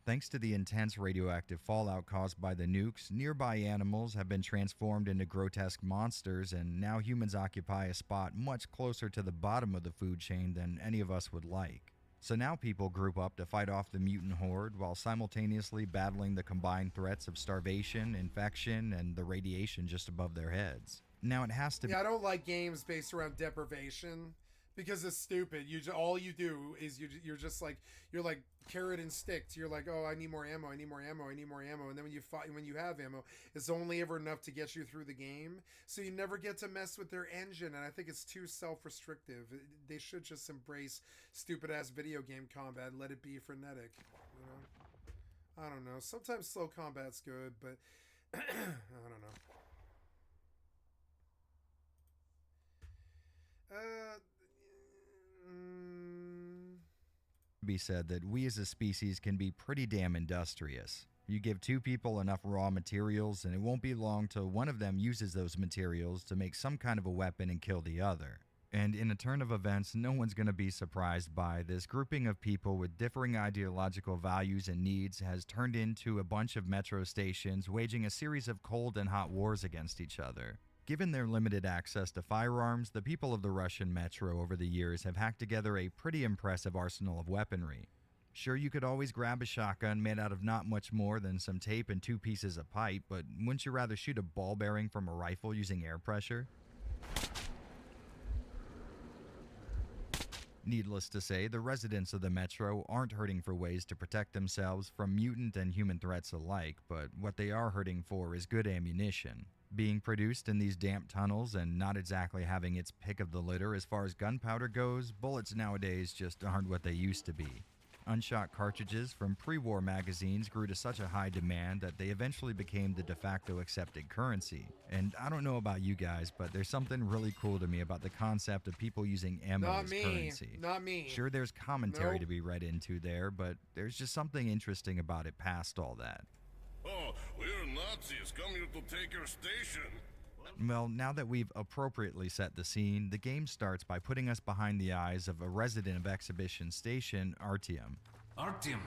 Thanks to the intense radioactive fallout caused by the nukes, nearby animals have been transformed into grotesque monsters, and now humans occupy a spot much closer to the bottom of the food chain than any of us would like. So now people group up to fight off the mutant horde while simultaneously battling the combined threats of starvation, infection, and the radiation just above their heads. Now it has to be... Yeah, I don't like games based around deprivation because it's stupid. All you do is you're just like, you're like carrot and stick. You're like, oh, I need more ammo, I need more ammo, I need more ammo. And then when you have ammo, it's only ever enough to get you through the game. So you never get to mess with their engine. And I think it's too self-restrictive. They should just embrace stupid-ass video game combat and let it be frenetic. You know? I don't know. Sometimes slow combat's good, but I don't know. Be said that we as a species can be pretty damn industrious. You give 2 people enough raw materials and it won't be long till one of them uses those materials to make some kind of a weapon and kill the other. And in a turn of events, no one's going to be surprised by this grouping of people with differing ideological values and needs has turned into a bunch of metro stations waging a series of cold and hot wars against each other. Given their limited access to firearms, the people of the Russian metro over the years have hacked together a pretty impressive arsenal of weaponry. Sure, you could always grab a shotgun made out of not much more than some tape and 2 pieces of pipe, but wouldn't you rather shoot a ball bearing from a rifle using air pressure? Needless to say, the residents of the metro aren't hurting for ways to protect themselves from mutant and human threats alike, but what they are hurting for is good ammunition. Being produced in these damp tunnels and not exactly having its pick of the litter as far as gunpowder goes, bullets nowadays just aren't what they used to be. Unshot cartridges from pre-war magazines grew to such a high demand that they eventually became the de facto accepted currency. And I don't know about you guys, but there's something really cool to me about the concept of people using ammo Not as me. currency. Not me. Sure, there's commentary Nope. to be read into there, but there's just something interesting about it past all that. Oh, we're Nazis. Come here to take your station. Well, now that we've appropriately set the scene, the game starts by putting us behind the eyes of a resident of Exhibition Station, Artyom. Artyom,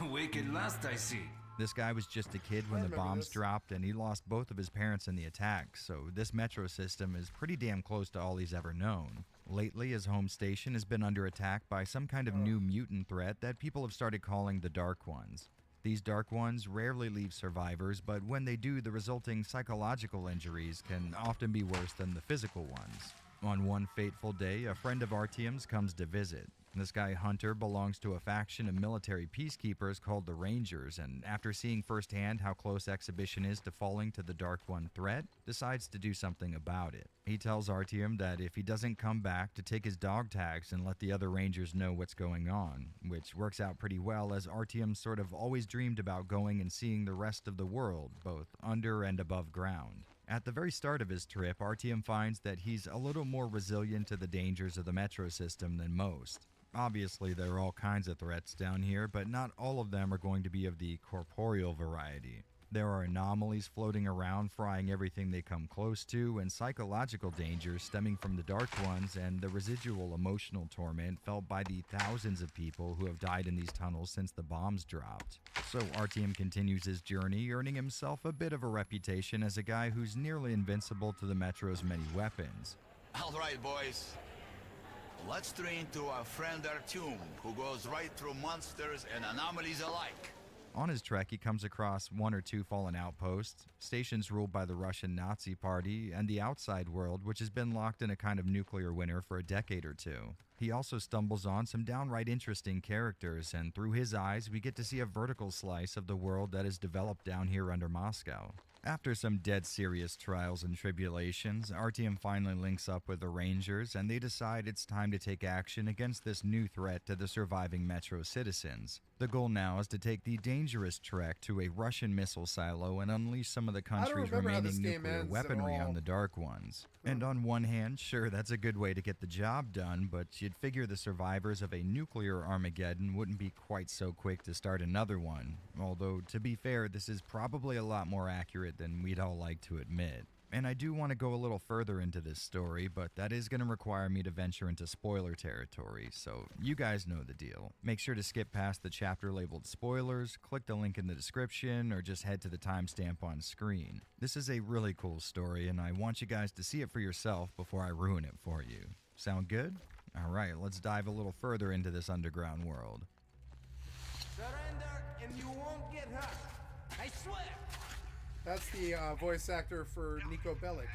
awake at last, I see. This guy was just a kid when the bombs dropped, and he lost both of his parents in the attack, so this metro system is pretty damn close to all he's ever known. Lately, his home station has been under attack by some kind of new mutant threat that people have started calling the Dark Ones. These Dark Ones rarely leave survivors, but when they do, the resulting psychological injuries can often be worse than the physical ones. On one fateful day, a friend of Artyom's comes to visit. This guy Hunter belongs to a faction of military peacekeepers called the Rangers, and after seeing firsthand how close Exhibition is to falling to the Dark One threat, decides to do something about it. He tells Artyom that if he doesn't come back, to take his dog tags and let the other Rangers know what's going on, which works out pretty well as Artyom sort of always dreamed about going and seeing the rest of the world, both under and above ground. At the very start of his trip, Artyom finds that he's a little more resilient to the dangers of the metro system than most. Obviously, there are all kinds of threats down here, but not all of them are going to be of the corporeal variety. There are anomalies floating around, frying everything they come close to, and psychological dangers stemming from the Dark Ones and the residual emotional torment felt by the thousands of people who have died in these tunnels since the bombs dropped. So Artyom continues his journey, earning himself a bit of a reputation as a guy who's nearly invincible to the Metro's many weapons. All right, boys. Let's train to our friend Artyom, who goes right through monsters and anomalies alike. On his trek, he comes across one or two fallen outposts, stations ruled by the Russian Nazi Party, and the outside world, which has been locked in a kind of nuclear winter for a decade or two. He also stumbles on some downright interesting characters, and through his eyes, we get to see a vertical slice of the world that is developed down here under Moscow. After some dead serious trials and tribulations, Artyom finally links up with the Rangers, and they decide it's time to take action against this new threat to the surviving Metro citizens. The goal now is to take the dangerous trek to a Russian missile silo and unleash some of the country's remaining nuclear weaponry on the Dark Ones. And on one hand, sure, that's a good way to get the job done, but you'd figure the survivors of a nuclear Armageddon wouldn't be quite so quick to start another one. Although, to be fair, this is probably a lot more accurate than we'd all like to admit. And I do want to go a little further into this story, but that is going to require me to venture into spoiler territory, so you guys know the deal. Make sure to skip past the chapter labeled spoilers, click the link in the description, or just head to the timestamp on screen. This is a really cool story, and I want you guys to see it for yourself before I ruin it for you. Sound good? Alright, let's dive a little further into this underground world. Surrender and you won't get hurt. I swear. That's the voice actor for Nico Bellic.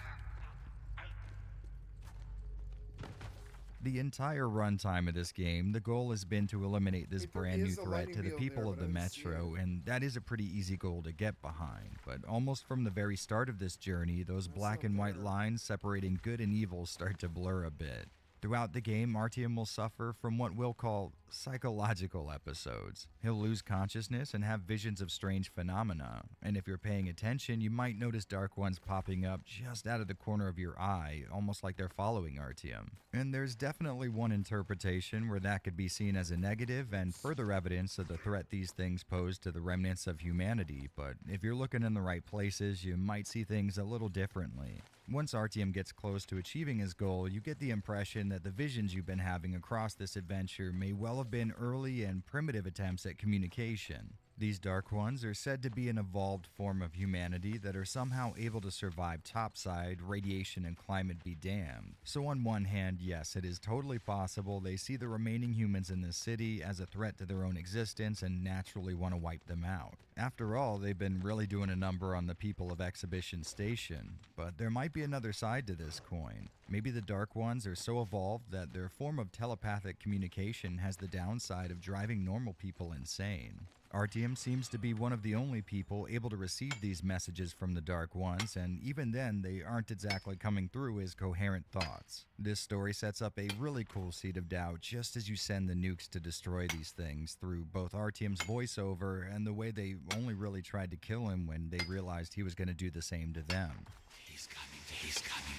The entire runtime of this game, the goal has been to eliminate this brand new threat to the people of the Metro, and that is a pretty easy goal to get behind. But almost from the very start of this journey, those black and white lines separating good and evil start to blur a bit. Throughout the game, Artyom will suffer from what we'll call psychological episodes. He'll lose consciousness and have visions of strange phenomena, and if you're paying attention, you might notice Dark Ones popping up just out of the corner of your eye, almost like they're following Artyom. And there's definitely one interpretation where that could be seen as a negative and further evidence of the threat these things pose to the remnants of humanity, but if you're looking in the right places, you might see things a little differently. Once Artyom gets close to achieving his goal, you get the impression that the visions you've been having across this adventure may well have been early and primitive attempts at communication. These Dark Ones are said to be an evolved form of humanity that are somehow able to survive topside, radiation, and climate be damned. So on one hand, yes, it is totally possible they see the remaining humans in this city as a threat to their own existence and naturally want to wipe them out. After all, they've been really doing a number on the people of Exhibition Station. But there might be another side to this coin. Maybe the Dark Ones are so evolved that their form of telepathic communication has the downside of driving normal people insane. Artyom seems to be one of the only people able to receive these messages from the Dark Ones, and even then they aren't exactly coming through as coherent thoughts. This story sets up a really cool seed of doubt just as you send the nukes to destroy these things through both Artyom's voiceover and the way they only really tried to kill him when they realized he was going to do the same to them. He's coming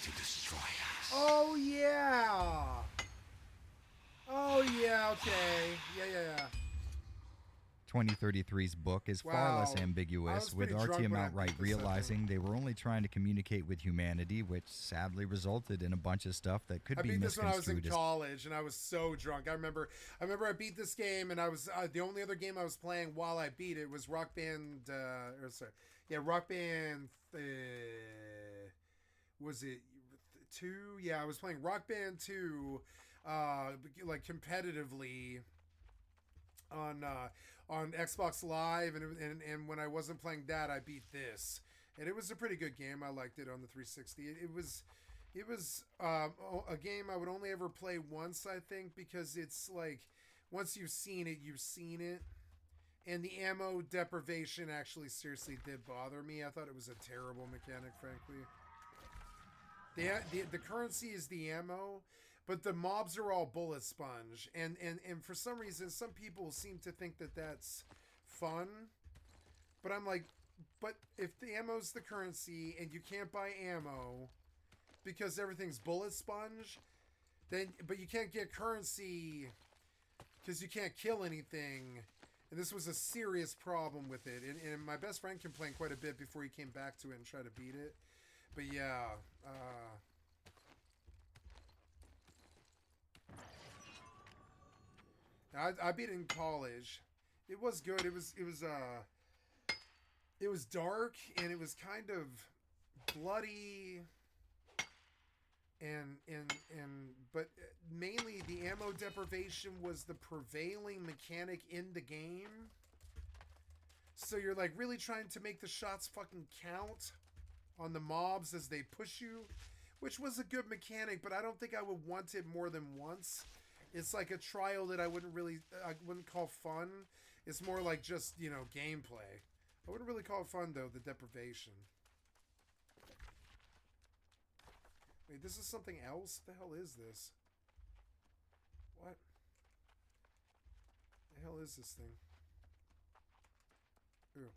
to destroy us. Oh yeah. Oh yeah. Okay. Yeah. 2033's book is far less Wow. ambiguous, I was with pretty drunk Artyom when I outright beat this, I think. realizing they were only trying to communicate with humanity, which sadly resulted in a bunch of stuff that could I be beat this when I was in misconstrued as college, and I was so drunk. I remember I beat this game, and I was the only other game I was playing while I beat it was Rock Band. Rock Band. Was it 2? Yeah, I was playing Rock Band 2, like competitively on Xbox Live, and when I wasn't playing that, I beat this, and it was a pretty good game. I liked it on the 360. It was a game I would only ever play once, I think, because it's like once you've seen it, you've seen it. And the ammo deprivation actually seriously did bother me. I thought it was a terrible mechanic, frankly. The currency is the ammo, but the mobs are all bullet sponge, and for some reason, some people seem to think that that's fun, but I'm like, but if the ammo's the currency and you can't buy ammo because everything's bullet sponge, then but you can't get currency because you can't kill anything, and this was a serious problem with it, and my best friend complained quite a bit before he came back to it and tried to beat it. But yeah, I beat it in college. It was good. It was dark, and it was kind of bloody, but mainly the ammo deprivation was the prevailing mechanic in the game. So you're like really trying to make the shots fucking count on the mobs as they push you, which was a good mechanic, but I don't think I would want it more than once. It's like a trial that I wouldn't call fun. It's more like just, gameplay. I wouldn't really call it fun, though, the deprivation. Wait, this is something else? What the hell is this? What? The hell is this thing? Ew.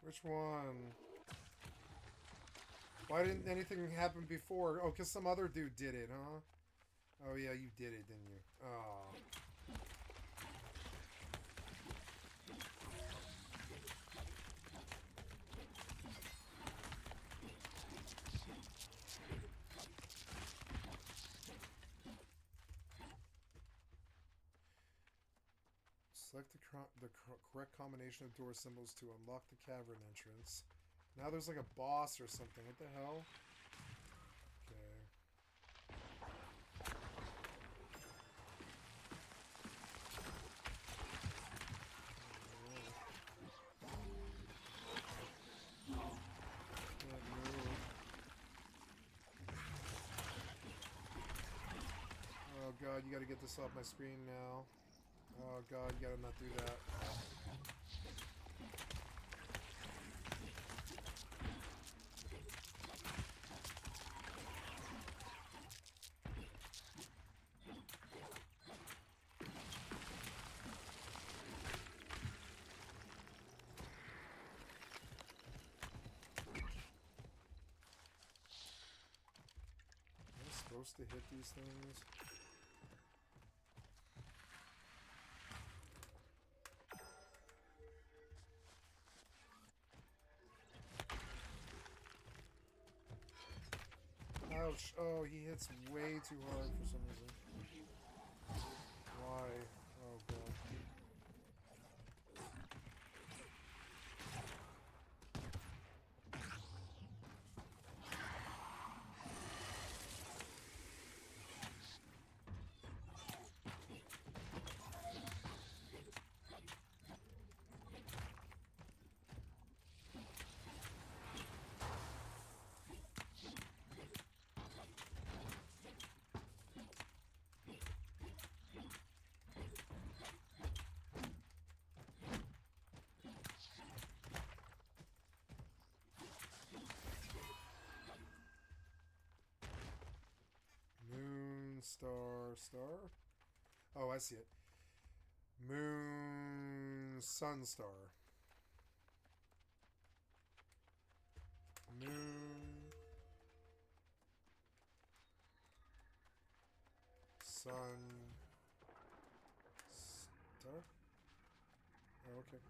Which one? Why didn't anything happen before? Oh, because some other dude did it, huh? Oh, yeah, you did it, didn't you? Oh. Select the correct combination of door symbols to unlock the cavern entrance. Now there's like a boss or something. What the hell? Okay. Can't move. Oh god, you gotta get this off my screen now. Oh god, you gotta not do that. Am I supposed to hit these things? Ouch. Oh, he hits way too hard for some reason. Why? Oh, God. Moon, star. Oh, I see it. Moon, sun, star. Moon, sun, star. Oh, okay.